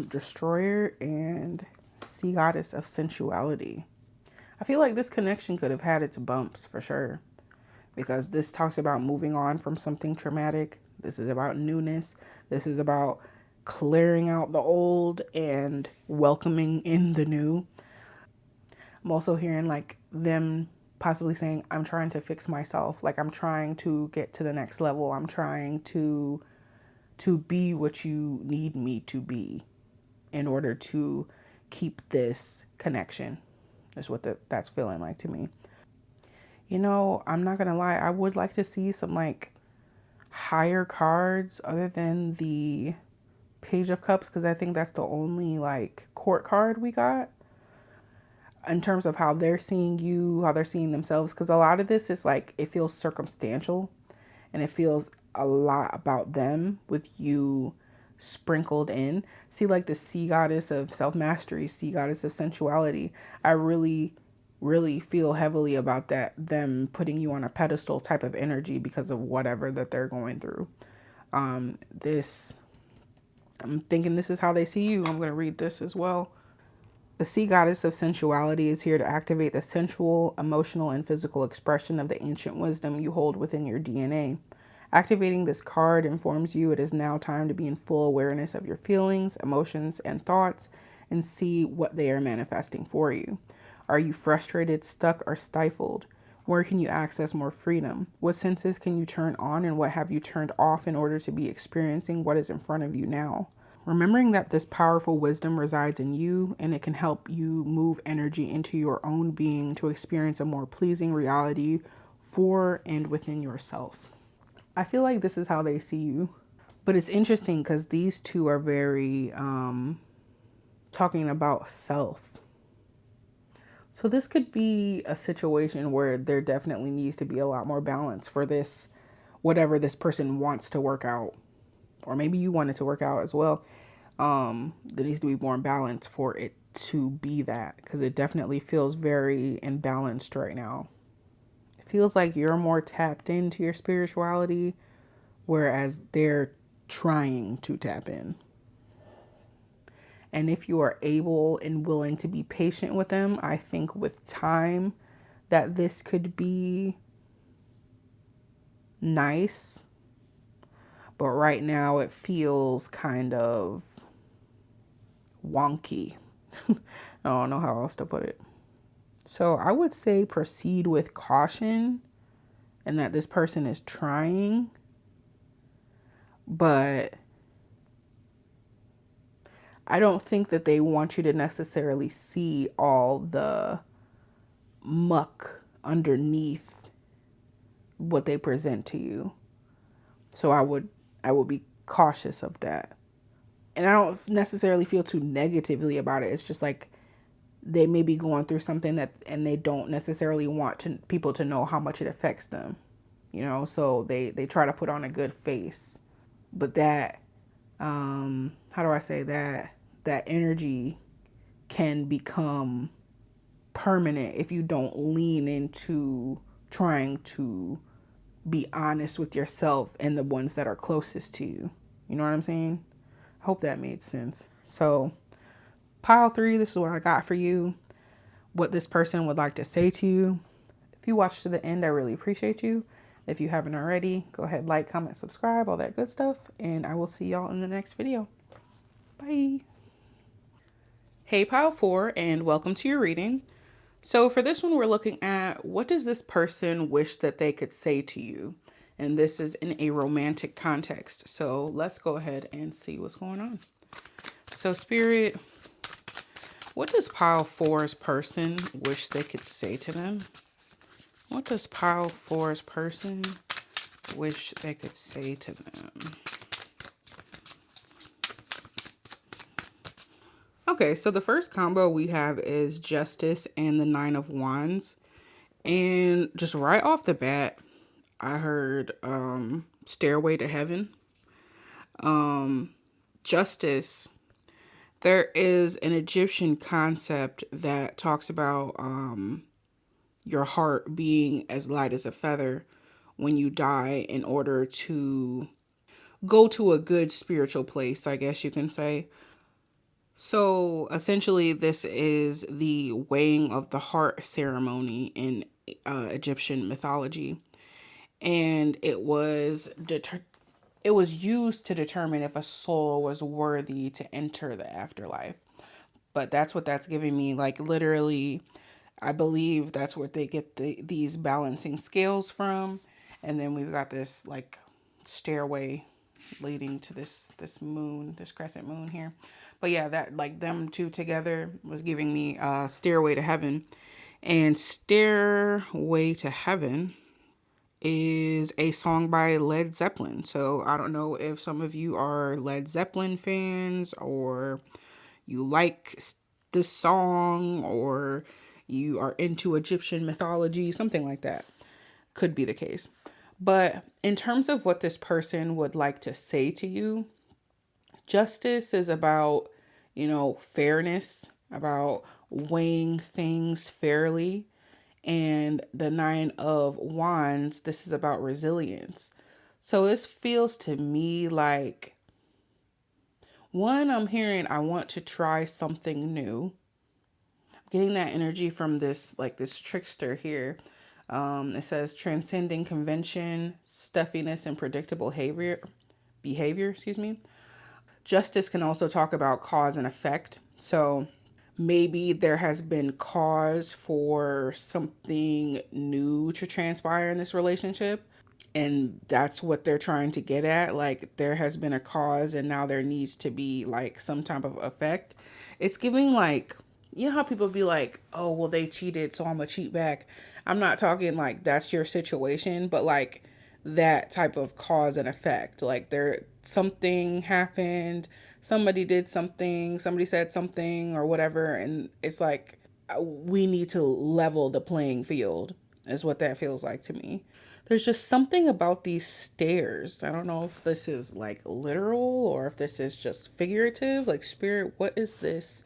Destroyer and Sea Goddess of Sensuality. I feel like this connection could have had its bumps for sure, because this talks about moving on from something traumatic. This is about newness. This is about clearing out the old and welcoming in the new. I'm also hearing like them possibly saying, I'm trying to fix myself. Like I'm trying to get to the next level. I'm trying to be what you need me to be in order to keep this connection. Is what that's feeling like to me. You know, I'm not gonna lie, I would like to see some like higher cards other than the Page of Cups, because I think that's the only like court card we got in terms of how they're seeing you, how they're seeing themselves. Because a lot of this is like, it feels circumstantial and it feels a lot about them with you sprinkled in. See, like the Sea Goddess of self mastery, Sea Goddess of sensuality. I really feel heavily about that, them putting you on a pedestal type of energy because of whatever that they're going through. This, I'm thinking this is how they see you. I'm going to read this as well. The Sea Goddess of Sensuality is here to activate the sensual, emotional, and physical expression of the ancient wisdom you hold within your DNA. Activating this card informs you it is now time to be in full awareness of your feelings, emotions, and thoughts and see what they are manifesting for you. Are you frustrated, stuck, or stifled? Where can you access more freedom? What senses can you turn on and what have you turned off in order to be experiencing what is in front of you now? Remembering that this powerful wisdom resides in you and it can help you move energy into your own being to experience a more pleasing reality for and within yourself. I feel like this is how they see you. But it's interesting because these two are very talking about self. So this could be a situation where there definitely needs to be a lot more balance for this, whatever this person wants to work out. Or maybe you want it to work out as well. There needs to be more balance for it to be that, because it definitely feels very imbalanced right now. It feels like you're more tapped into your spirituality, whereas they're trying to tap in. And if you are able and willing to be patient with them, I think with time that this could be nice. But right now it feels kind of wonky. I don't know how else to put it. So I would say proceed with caution and that this person is trying, but I don't think that they want you to necessarily see all the muck underneath what they present to you. So I would be cautious of that. And I don't necessarily feel too negatively about it. It's just like they may be going through something that, and they don't necessarily want people to know how much it affects them. You know, so they try to put on a good face. But that, how do I say that? That energy can become permanent if you don't lean into trying to be honest with yourself and the ones that are closest to you. You know what I'm saying? I hope that made sense. So, pile 3, this is what I got for you. What this person would like to say to you. If you watched to the end, I really appreciate you. If you haven't already, go ahead, like, comment, subscribe, all that good stuff. And I will see y'all in the next video. Bye. Hey, pile 4, and welcome to your reading. So for this one, we're looking at what does this person wish that they could say to you? and this is in a romantic context. So let's go ahead and see what's going on. So Spirit, what does pile four's person wish they could say to them? What does pile four's person wish they could say to them? Okay, so the first combo we have is Justice and the Nine of Wands. And just right off the bat, I heard Stairway to Heaven. Justice. There is an Egyptian concept that talks about your heart being as light as a feather when you die in order to go to a good spiritual place, I guess you can say. So essentially, this is the weighing of the heart ceremony in Egyptian mythology, and it was used to determine if a soul was worthy to enter the afterlife. But that's what that's giving me. Like literally, I believe that's where they get these balancing scales from, and then we've got this like stairway leading to this moon, this crescent moon here. But yeah, that like them two together was giving me Stairway to Heaven. And Stairway to Heaven is a song by Led Zeppelin. So I don't know if some of you are Led Zeppelin fans, or you like this song, or you are into Egyptian mythology, something like that. Could be the case. But in terms of what this person would like to say to you, justice is about, fairness, about weighing things fairly. And the Nine of Wands, this is about resilience. So this feels to me like, one, I'm hearing I want to try something new. I'm getting that energy from this, like this trickster here. It says transcending convention, stuffiness, and predictable behavior, excuse me. Justice can also talk about cause and effect. So maybe there has been cause for something new to transpire in this relationship, and that's what they're trying to get at. Like there has been a cause and now there needs to be like some type of effect. It's giving like, how people be like, oh well, they cheated so I'm gonna cheat back. I'm not talking like that's your situation, but like that type of cause and effect. Like there something happened, somebody did something, somebody said something or whatever, and it's like we need to level the playing field is what that feels like to me. There's just something about these stairs. I don't know if this is like literal or if this is just figurative. Like, Spirit, what is this?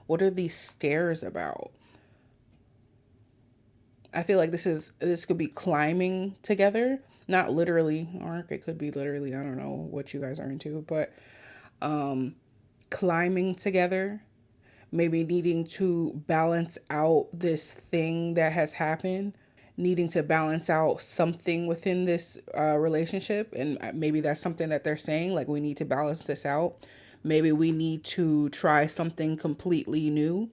What are these stairs about? I feel like this could be climbing together, not literally, or it could be literally. I don't know what you guys are into, but climbing together, maybe needing to balance out this thing that has happened, needing to balance out something within this relationship. And maybe that's something that they're saying, like, we need to balance this out. Maybe we need to try something completely new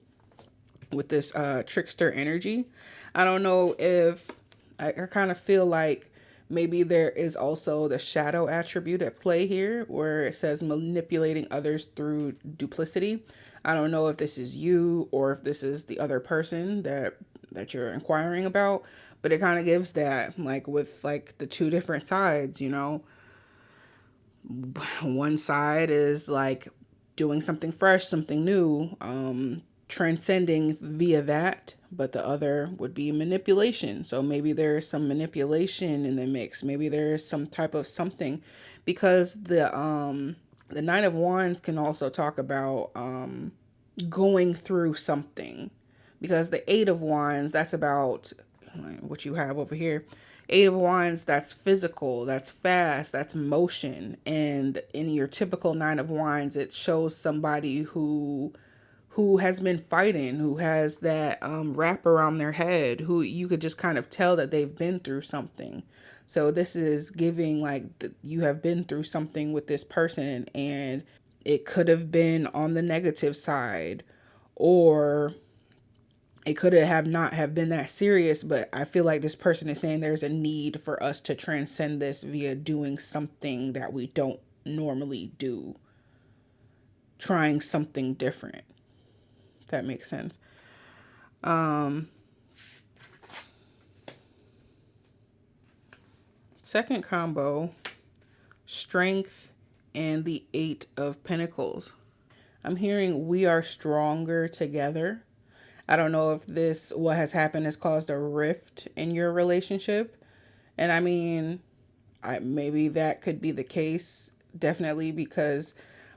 with this trickster energy. I don't know if I kind of feel like maybe there is also the shadow attribute at play here where it says manipulating others through duplicity. I don't know if this is you or if this is the other person that you're inquiring about, but it kind of gives that, like with like the two different sides, one side is like doing something fresh, something new, transcending via that, but the other would be manipulation. So maybe there's some manipulation in the mix. Maybe there's some type of something, because the Nine of Wands can also talk about going through something, because the Eight of Wands, that's about what you have over here. Eight of Wands, that's physical, that's fast, that's motion. And in your typical Nine of Wands, it shows somebody who has been fighting, who has that wrap around their head, who you could just kind of tell that they've been through something. So this is giving like you have been through something with this person, and it could have been on the negative side, or It could have not have been that serious, but I feel like this person is saying there's a need for us to transcend this via doing something that we don't normally do, trying something different. If that makes sense. Second combo, strength and the Eight of Pentacles. I'm hearing we are stronger together. I don't know if this, what has happened, has caused a rift in your relationship. And I mean, maybe that could be the case, definitely, because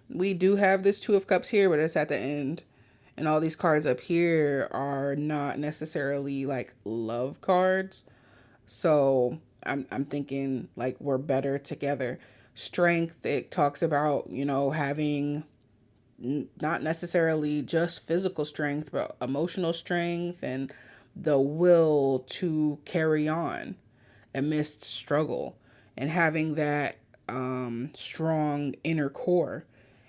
we do have this Two of Cups here, but it's at the end. And all these cards up here are not necessarily like love cards. So I'm thinking like we're better together. Strength, it talks about, having not necessarily just physical strength, but emotional strength and the will to carry on amidst struggle, and having that strong inner core.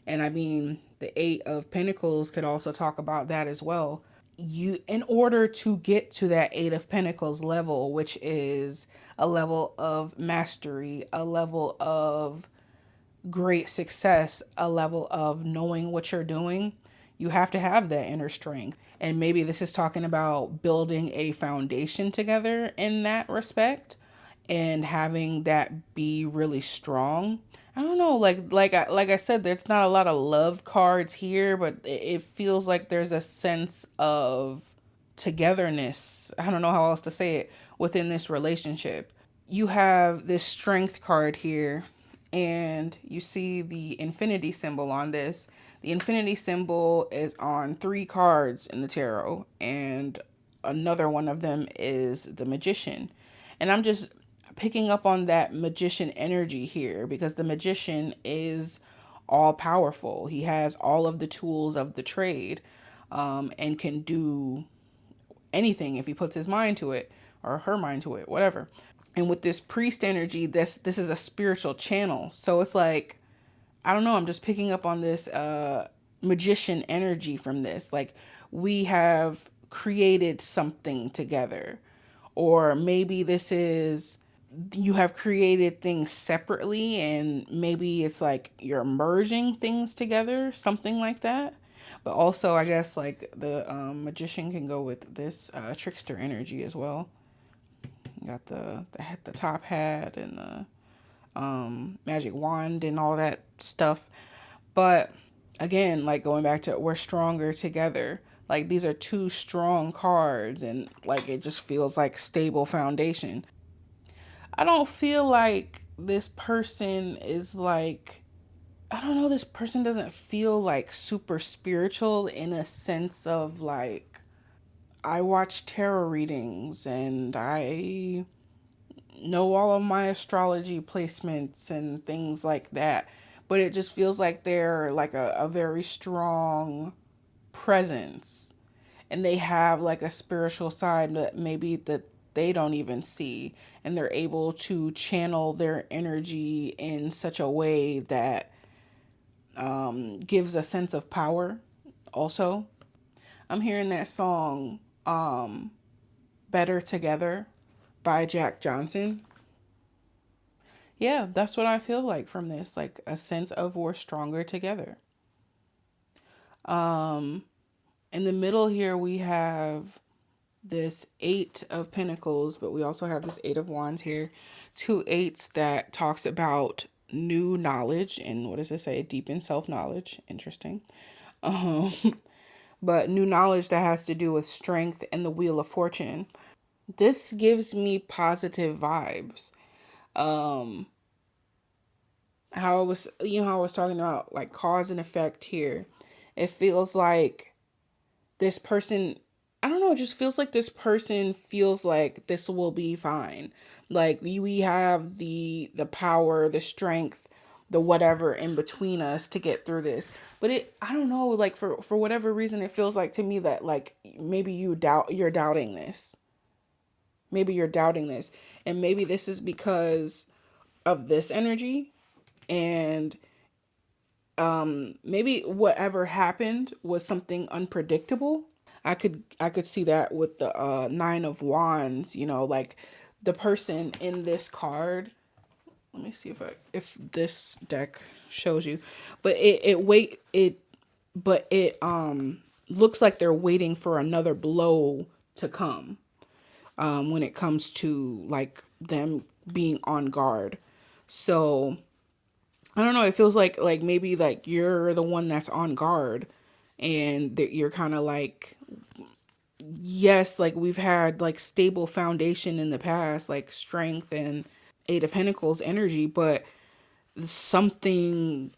And I mean, the Eight of Pentacles could also talk about that as well. You, in order to get to that Eight of Pentacles level, which is a level of mastery, a level of great success, a level of knowing what you're doing, you have to have that inner strength. And maybe this is talking about building a foundation together in that respect and having that be really strong. I don't know, like I said, there's not a lot of love cards here, but it feels like there's a sense of togetherness. I don't know how else to say it within this relationship. You have this strength card here, and you see the infinity symbol on this. The infinity symbol is on 3 cards in the tarot, and another one of them is the magician. And I'm just picking up on that magician energy here, because the magician is all powerful. He has all of the tools of the trade, and can do anything if he puts his mind to it, or her mind to it, whatever. And with this priest energy, this is a spiritual channel. So it's like, I don't know, I'm just picking up on this magician energy from this. Like, we have created something together. Or maybe this is, you have created things separately, and maybe it's like you're merging things together, something like that. But also, I guess, like, the magician can go with this trickster energy as well. You got the top hat and the magic wand and all that stuff. But again, like, going back to we're stronger together. Like, these are 2 strong cards, and like it just feels like stable foundation. I don't feel like this person is like, I don't know, this person doesn't feel like super spiritual in a sense of like, I watch tarot readings and I know all of my astrology placements and things like that. But it just feels like they're like a very strong presence, and they have like a spiritual side that maybe that they don't even see, and they're able to channel their energy in such a way that gives a sense of power also. I'm hearing that song, Better Together by Jack Johnson. Yeah, that's what I feel like from this, like a sense of we're stronger together. In the middle here, we have this Eight of Pentacles, but we also have this Eight of Wands here. 2 eights that talks about new knowledge. And what does it say? Deep in self-knowledge. Interesting. Um, but new knowledge that has to do with strength and the Wheel of Fortune. This gives me positive vibes. How I was, how I was talking about like cause and effect here. It feels like this person, I don't know, it just feels like this person feels like this will be fine. Like, we have the power, the strength, the whatever in between us to get through this. But I don't know, like, for whatever reason, it feels like to me that like maybe you're doubting this. Maybe you're doubting this. And maybe this is because of this energy, and maybe whatever happened was something unpredictable. I could see that with the Nine of Wands, like the person in this card. Let me see if this deck shows you. But it looks like they're waiting for another blow to come, when it comes to like them being on guard. So I don't know, it feels like maybe like you're the one that's on guard, and that you're kind of like, yes, like we've had like stable foundation in the past, like strength and Eight of Pentacles energy, but something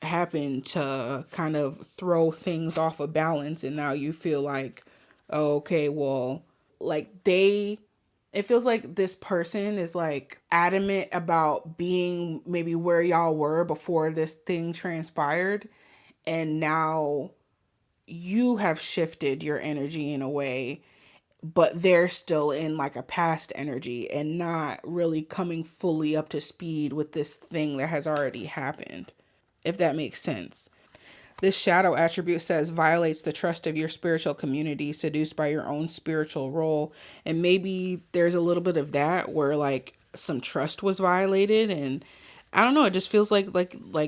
happened to kind of throw things off of balance, and now you feel like, oh, okay, well, like it feels like this person is like adamant about being maybe where y'all were before this thing transpired, and now you have shifted your energy in a way, but they're still in like a past energy and not really coming fully up to speed with this thing that has already happened, if that makes sense. This shadow attribute says violates the trust of your spiritual community, seduced by your own spiritual role. And maybe there's a little bit of that where like some trust was violated, and I don't know, it just feels like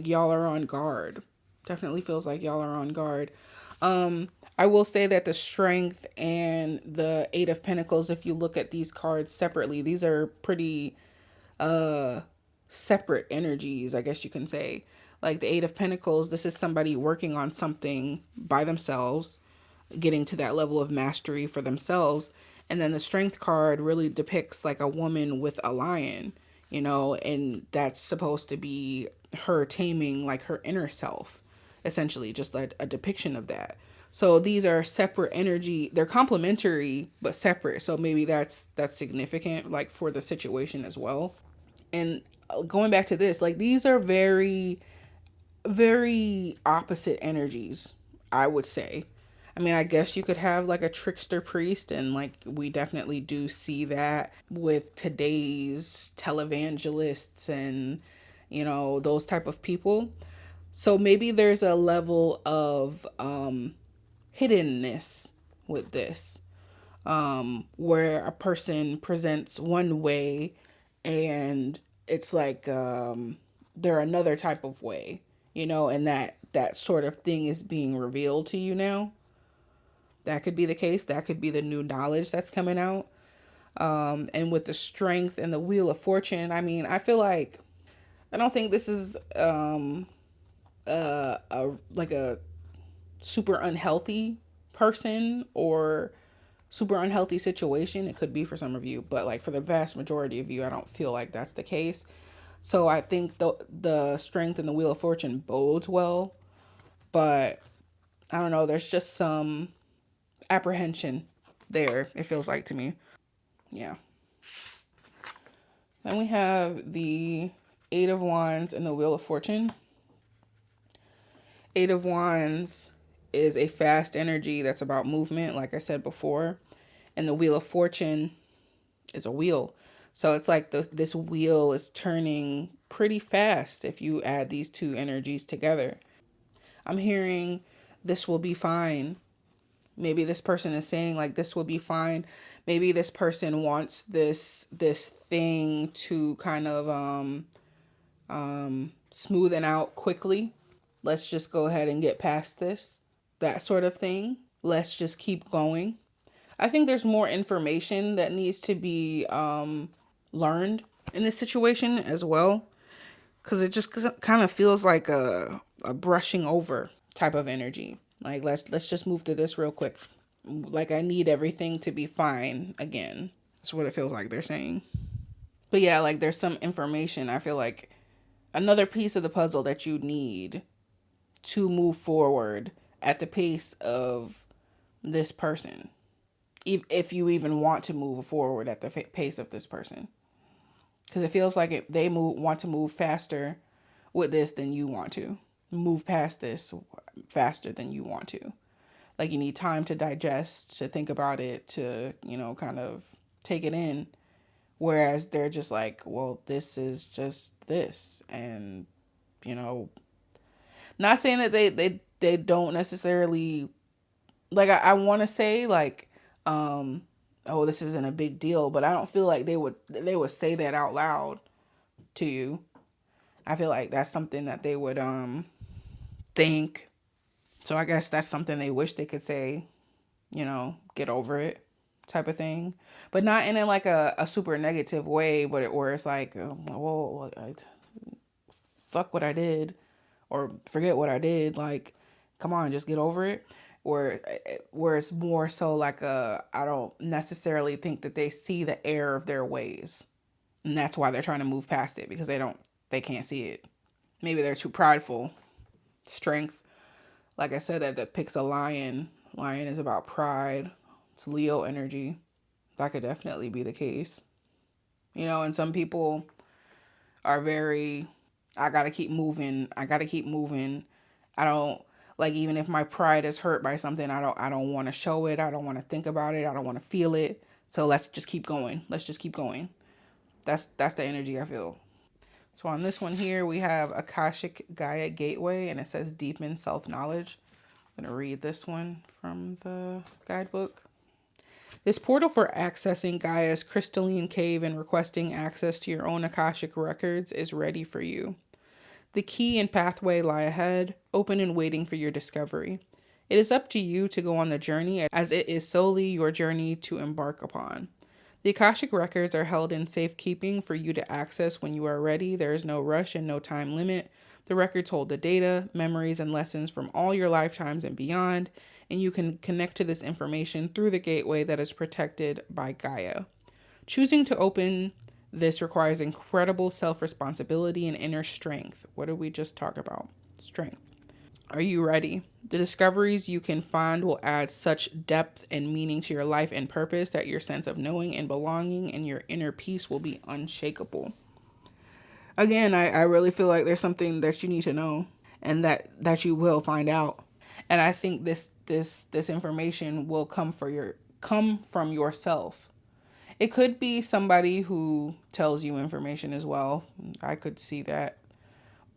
y'all are on guard. Definitely feels like y'all are on guard. I will say that the strength and the Eight of Pentacles, if you look at these cards separately, these are pretty separate energies, I guess you can say. Like the Eight of Pentacles, this is somebody working on something by themselves, getting to that level of mastery for themselves. And then the Strength card really depicts like a woman with a lion, and that's supposed to be her taming like her inner self, essentially, just like a depiction of that. So these are separate energy. They're complementary but separate. So maybe that's significant like for the situation as well. And going back to this, like these are very, very opposite energies, I would say. I mean, I guess you could have like a trickster priest, and like we definitely do see that with today's televangelists and those type of people. So maybe there's a level of hiddenness with this, where a person presents one way, and it's like they're another type of way, and that sort of thing is being revealed to you now. That could be the case. That could be the new knowledge that's coming out. And with the Strength and the Wheel of Fortune, I mean, I feel like I don't think this is like a super unhealthy person or super unhealthy situation. It could be for some of you, but like for the vast majority of you, I don't feel like that's the case. So I think the Strength and the Wheel of Fortune bodes well, but I don't know, there's just some apprehension there, it feels like to me. Yeah. Then we have the Eight of Wands and the Wheel of Fortune. Eight of Wands is a fast energy that's about movement, like I said before. And the Wheel of Fortune is a wheel. So it's like this wheel is turning pretty fast if you add these two energies together. I'm hearing this will be fine. Maybe this person is saying like this will be fine. Maybe this person wants this thing to kind of smoothen out quickly. Let's just go ahead and get past this. That sort of thing. Let's just keep going. I think there's more information that needs to be learned in this situation as well, because it just kind of feels like a brushing over type of energy. Like let's just move to this real quick. Like I need everything to be fine again. That's what it feels like they're saying. But yeah, like there's some information, I feel like another piece of the puzzle that you need to move forward at the pace of this person, if you even want to move forward at the pace of this person, because it feels like they want to move faster with this than you want to move past this faster than you want to. Like you need time to digest, to think about it, to kind of take it in, whereas they're just like, well, this is just this. And not saying that they don't necessarily like I want to say like, oh, this isn't a big deal, but I don't feel like they would say that out loud to you. I feel like that's something that they would think. So I guess that's something they wish they could say, get over it type of thing. But not in like a super negative way, but where it's like, well, fuck what I did or forget what I did. Like, come on, just get over it. Or where it's more so like I don't necessarily think that they see the error of their ways. And that's why they're trying to move past it, because they can't see it. Maybe they're too prideful. Strength, like I said, that depicts a lion. Lion is about pride. It's Leo energy. That could definitely be the case. And some people are very, I gotta keep moving. I gotta keep moving. I don't like, even if my pride is hurt by something, I don't want to show it. I don't want to think about it. I don't want to feel it. So let's just keep going. Let's just keep going. That's the energy I feel. So on this one here, we have Akashic Gaia Gateway, and it says deepen self-knowledge. I'm going to read this one from the guidebook. This portal for accessing Gaia's crystalline cave and requesting access to your own Akashic records is ready for you. The key and pathway lie ahead, open and waiting for your discovery. It is up to you to go on the journey, as it is solely your journey to embark upon. The Akashic records are held in safekeeping for you to access when you are ready. There is no rush and no time limit. The records hold the data, memories, and lessons from all your lifetimes and beyond, and you can connect to this information through the gateway that is protected by Gaia. Choosing to open this requires incredible self-responsibility and inner strength. What did we just talk about? Strength. Are you ready? The discoveries you can find will add such depth and meaning to your life and purpose that your sense of knowing and belonging and your inner peace will be unshakable. Again, I really feel like there's something that you need to know, and that you will find out. And I think this information will come from yourself. It could be somebody who tells you information as well. I could see that.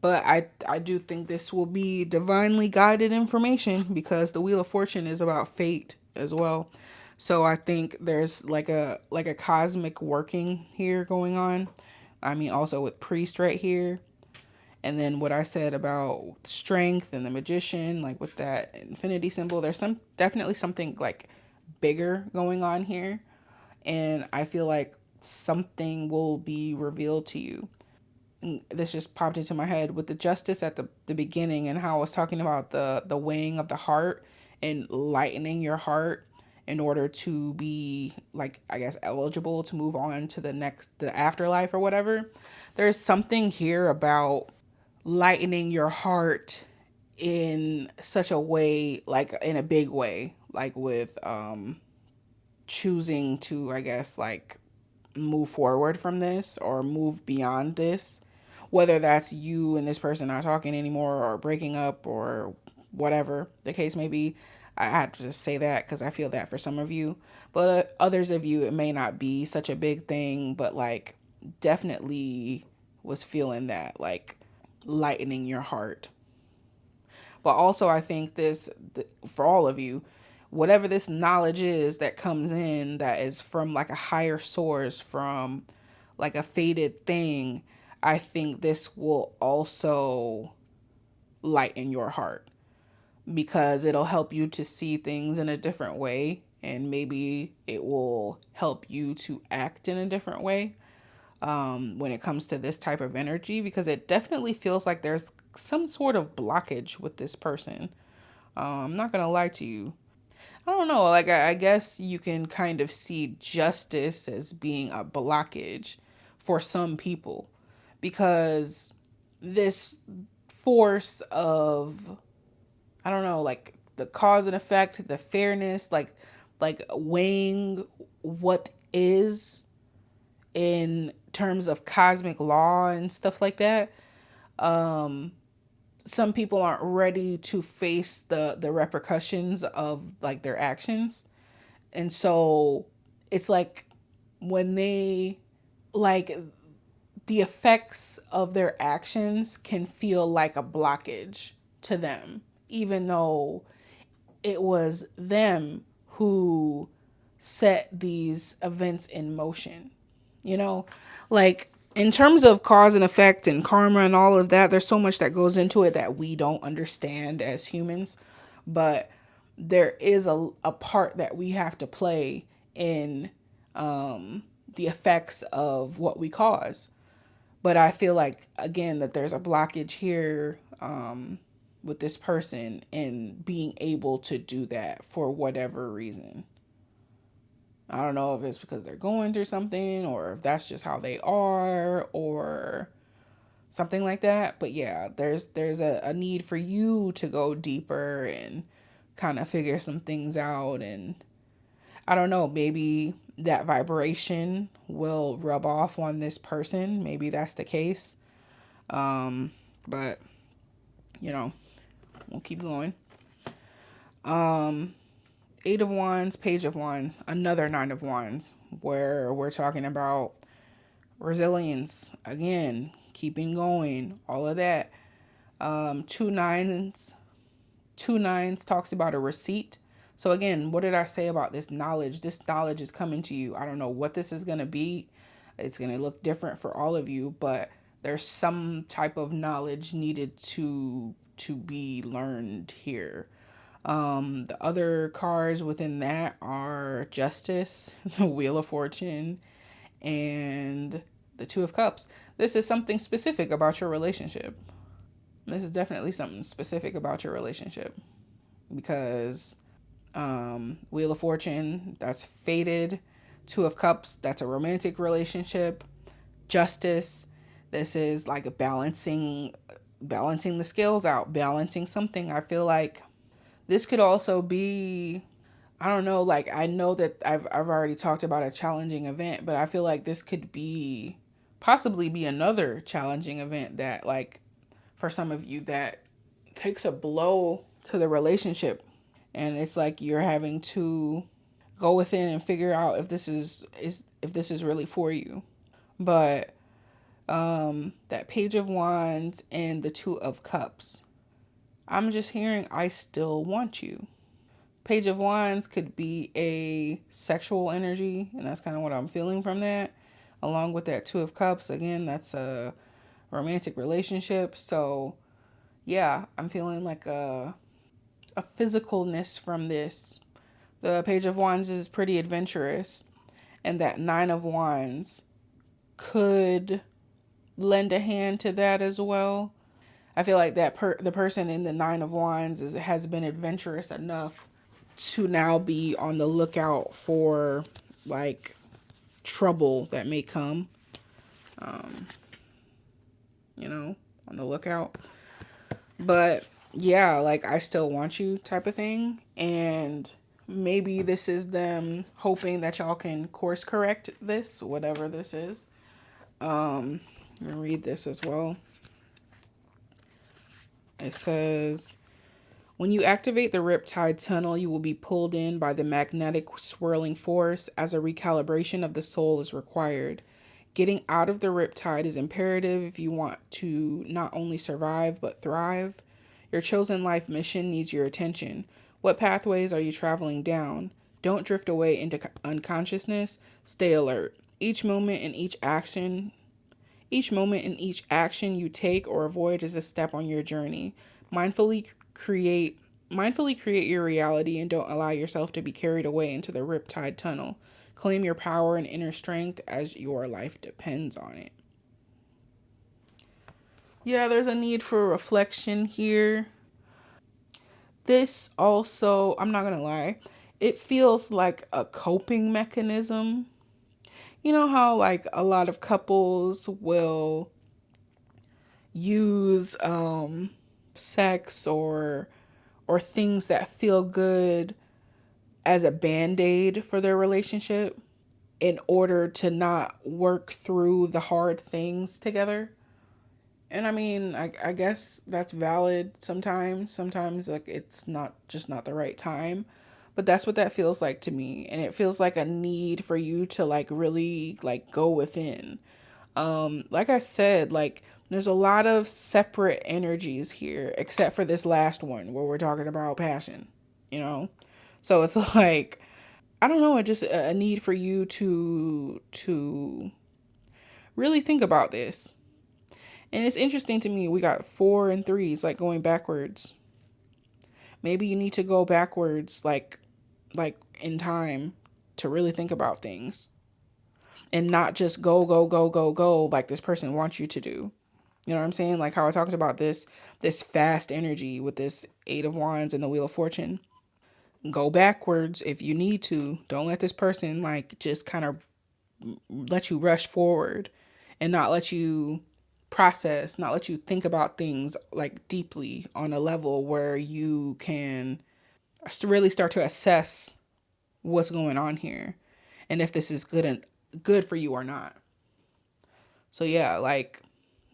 But I do think this will be divinely guided information, because the Wheel of Fortune is about fate as well. So I think there's like a cosmic working here going on. I mean, also with priest right here. And then what I said about strength and the magician, like with that infinity symbol, there's definitely something like bigger going on here. And I feel like something will be revealed to you. And this just popped into my head with the justice at the beginning, and how I was talking about the weighing of the heart and lightening your heart in order to be, like, I guess, eligible to move on to the afterlife or whatever. There's something here about lightening your heart in such a way, like in a big way, like with choosing to, I guess, like move forward from this or move beyond this, whether that's you and this person not talking anymore or breaking up or whatever the case may be. I had to just say that because I feel that for some of you, but others of you, it may not be such a big thing, but like definitely was feeling that, like lightening your heart. But also, I think for all of you, whatever this knowledge is that comes in, that is from like a higher source, from like a fated thing, I think this will also lighten your heart, because it'll help you to see things in a different way, and maybe it will help you to act in a different way when it comes to this type of energy, because it definitely feels like there's some sort of blockage with this person. I'm not gonna lie to you. I don't know, like I guess you can kind of see justice as being a blockage for some people, because this force of, I don't know, like the cause and effect, the fairness, like weighing what is in terms of cosmic law and stuff like that. Some people aren't ready to face the repercussions of like their actions. And so it's like when they, like, the effects of their actions can feel like a blockage to them, even though it was them who set these events in motion. You know, like in terms of cause and effect and karma and all of that, there's so much that goes into it that we don't understand as humans. But there is a part that we have to play in the effects of what we cause. But I feel like, again, that there's a blockage here with this person in being able to do that for whatever reason. I don't know if it's because they're going through something or if that's just how they are or something like that. But yeah, there's a need for you to go deeper and kind of figure some things out. And I don't know, maybe that vibration will rub off on this person. Maybe that's the case. But you know, we'll keep going. Eight of Wands, Page of Wands, another Nine of Wands, where we're talking about resilience again, keeping going, all of that. Two nines talks about a receipt. So again, what did I say about this knowledge? This knowledge is coming to you. I don't know what this is going to be. It's going to look different for all of you, but there's some type of knowledge needed to be learned here. The other cards within that are Justice, the Wheel of Fortune, and the Two of Cups. This is something specific about your relationship. This is definitely something specific about your relationship because Wheel of Fortune, that's fated. Two of Cups, that's a romantic relationship. Justice, this is like a balancing the scales out, balancing something. I feel like this could also be, I don't know, like I know that I've already talked about a challenging event, but I feel like this could be possibly be another challenging event that, like, for some of you, that takes a blow to the relationship, and it's like you're having to go within and figure out if this is if this is really for you. But that Page of Wands and the Two of Cups, I'm just hearing I still want you. Page of Wands could be a sexual energy, and that's kind of what I'm feeling from that. Along with that Two of Cups, again, that's a romantic relationship. So yeah, I'm feeling like a physicalness from this. The Page of Wands is pretty adventurous, and that Nine of Wands could lend a hand to that as well. I feel like that the person in the Nine of Wands has been adventurous enough to now be on the lookout for like trouble that may come. You know, on the lookout. But yeah, like I still want you type of thing. And maybe this is them hoping that y'all can course correct this, whatever this is. I'm gonna read this as well. It says, when you activate the Riptide Tunnel, you will be pulled in by the magnetic swirling force as a recalibration of the soul is required. Getting out of the Riptide is imperative if you want to not only survive but thrive. Your chosen life mission needs your attention. What pathways are you traveling down? Don't drift away into unconsciousness. Stay alert. Each moment in each action you take or avoid is a step on your journey. Mindfully create your reality and don't allow yourself to be carried away into the Riptide Tunnel. Claim your power and inner strength as your life depends on it. Yeah, there's a need for reflection here. This also, I'm not going to lie, it feels like a coping mechanism. You know how like a lot of couples will use sex or things that feel good as a band-aid for their relationship in order to not work through the hard things together. And I mean, I guess that's valid sometimes. Sometimes like it's not the right time. But that's what that feels like to me. And it feels like a need for you to like really like go within. Like I said, like there's a lot of separate energies here, except for this last one where we're talking about passion. you know? So it's like, I don't know, it just a need for you to really think about this. And it's interesting to me, we got 4 and 3s, like going backwards. Maybe you need to go backwards, like in time, to really think about things and not just go like this person wants you to do. You know what I'm saying? Like how I talked about this fast energy with this 8 of Wands and the Wheel of Fortune. Go backwards if you need to. Don't let this person like just kind of let you rush forward and not let you process, not let you think about things like deeply on a level where you can really start to assess what's going on here and if this is good for you or not. So yeah, like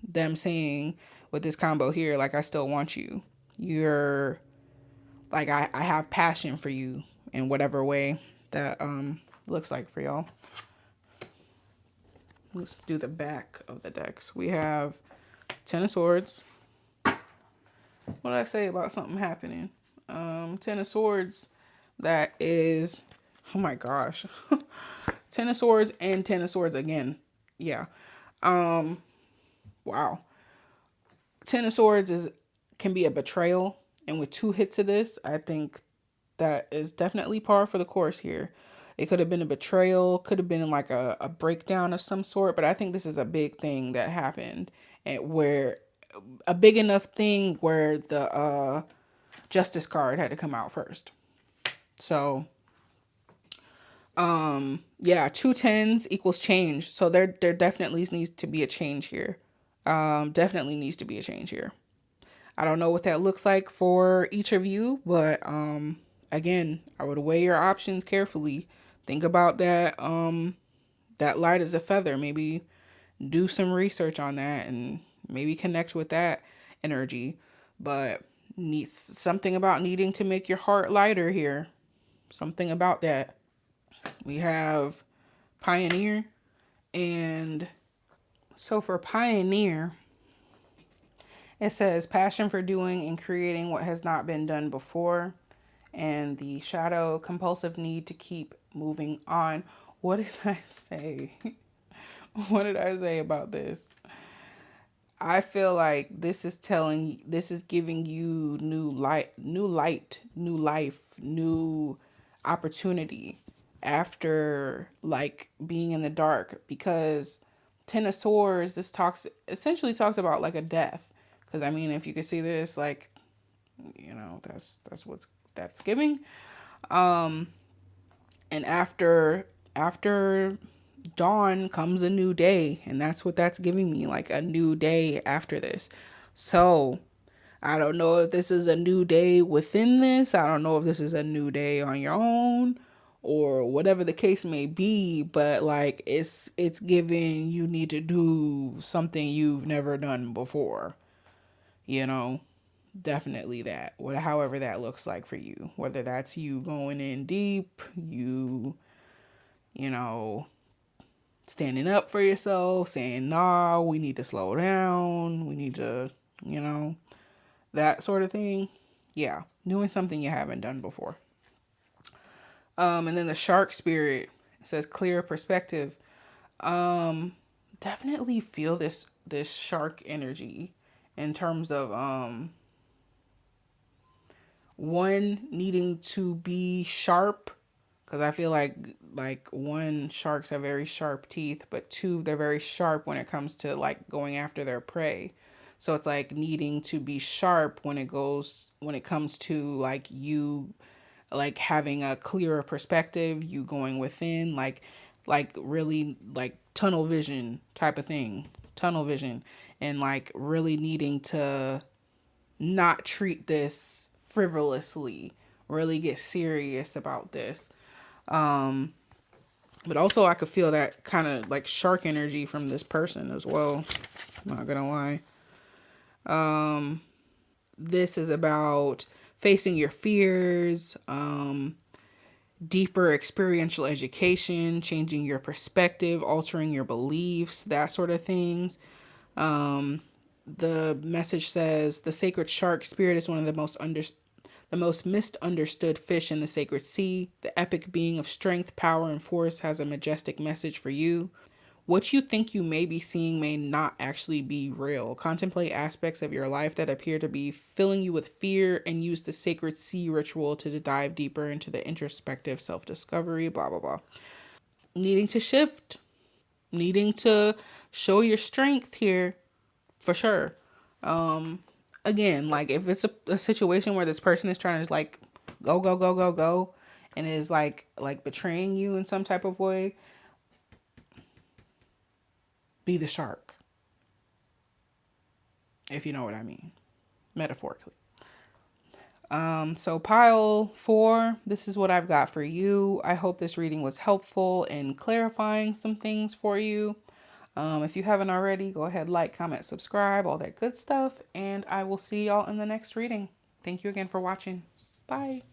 them saying with this combo here, like I still want you. You're like I have passion for you in whatever way that looks like for y'all. Let's do the back of the decks. We have 10 of Swords. What did I say about something happening? 10 of Swords, that is, oh my gosh. 10 of Swords and 10 of Swords again. Yeah. Wow. 10 of Swords can be a betrayal. And with 2 hits of this, I think that is definitely par for the course here. It could have been a betrayal, could have been like a breakdown of some sort, but I think this is a big thing that happened, and where a big enough thing where the justice card had to come out first. So yeah, 2 10s equals change. So there definitely needs to be a change here. Definitely needs to be a change here. I don't know what that looks like for each of you, but again, I would weigh your options carefully. Think about that light as a feather. Maybe do some research on that and maybe connect with that energy. But needs something about needing to make your heart lighter here. Something about that. We have Pioneer, and so for Pioneer, it says passion for doing and creating what has not been done before, and the shadow, compulsive need to keep moving on. What did I say? What did I say about this? I feel like this is giving you new life, new opportunity after like being in the dark, because 10 of Swords, this essentially talks about like a death. Because I mean, if you could see this, like, that's what's that's giving. And after dawn comes a new day, and that's what that's giving me, like a new day after this. So I don't know if this is a new day within this. I don't know if this is a new day on your own or whatever the case may be, but like it's giving you need to do something you've never done before. You know, definitely that. However that looks like for you. Whether that's you going in deep, you know, standing up for yourself, saying, nah, we need to slow down. We need to, you know, that sort of thing. Yeah, doing something you haven't done before. And then the shark spirit, it says clear perspective. Definitely feel this shark energy in terms of one needing to be sharp, because I feel like one, sharks have very sharp teeth, but two, they're very sharp when it comes to like going after their prey. So it's like needing to be sharp when it comes to like you, like having a clearer perspective, you going within, like really like tunnel vision type of thing. Tunnel vision, and like really needing to not treat this frivolously, really get serious about this. But also I could feel that kind of like shark energy from this person as well. I'm not gonna lie. This is about facing your fears, deeper experiential education, changing your perspective, altering your beliefs, that sort of things. The message says the sacred shark spirit is one of the the most misunderstood fish in the sacred sea. The epic being of strength, power, and force has a majestic message for you. What you think you may be seeing may not actually be real. Contemplate aspects of your life that appear to be filling you with fear and use the sacred sea ritual to dive deeper into the introspective self discovery, blah, blah, blah. Needing to shift, needing to show your strength here for sure. Again, like if it's a situation where this person is trying to like go, go, go, go, go, and is like betraying you in some type of way, be the shark, if you know what I mean, metaphorically. So pile 4, this is what I've got for you. I hope this reading was helpful in clarifying some things for you. If you haven't already, go ahead, like, comment, subscribe, all that good stuff. And I will see y'all in the next reading. Thank you again for watching. Bye.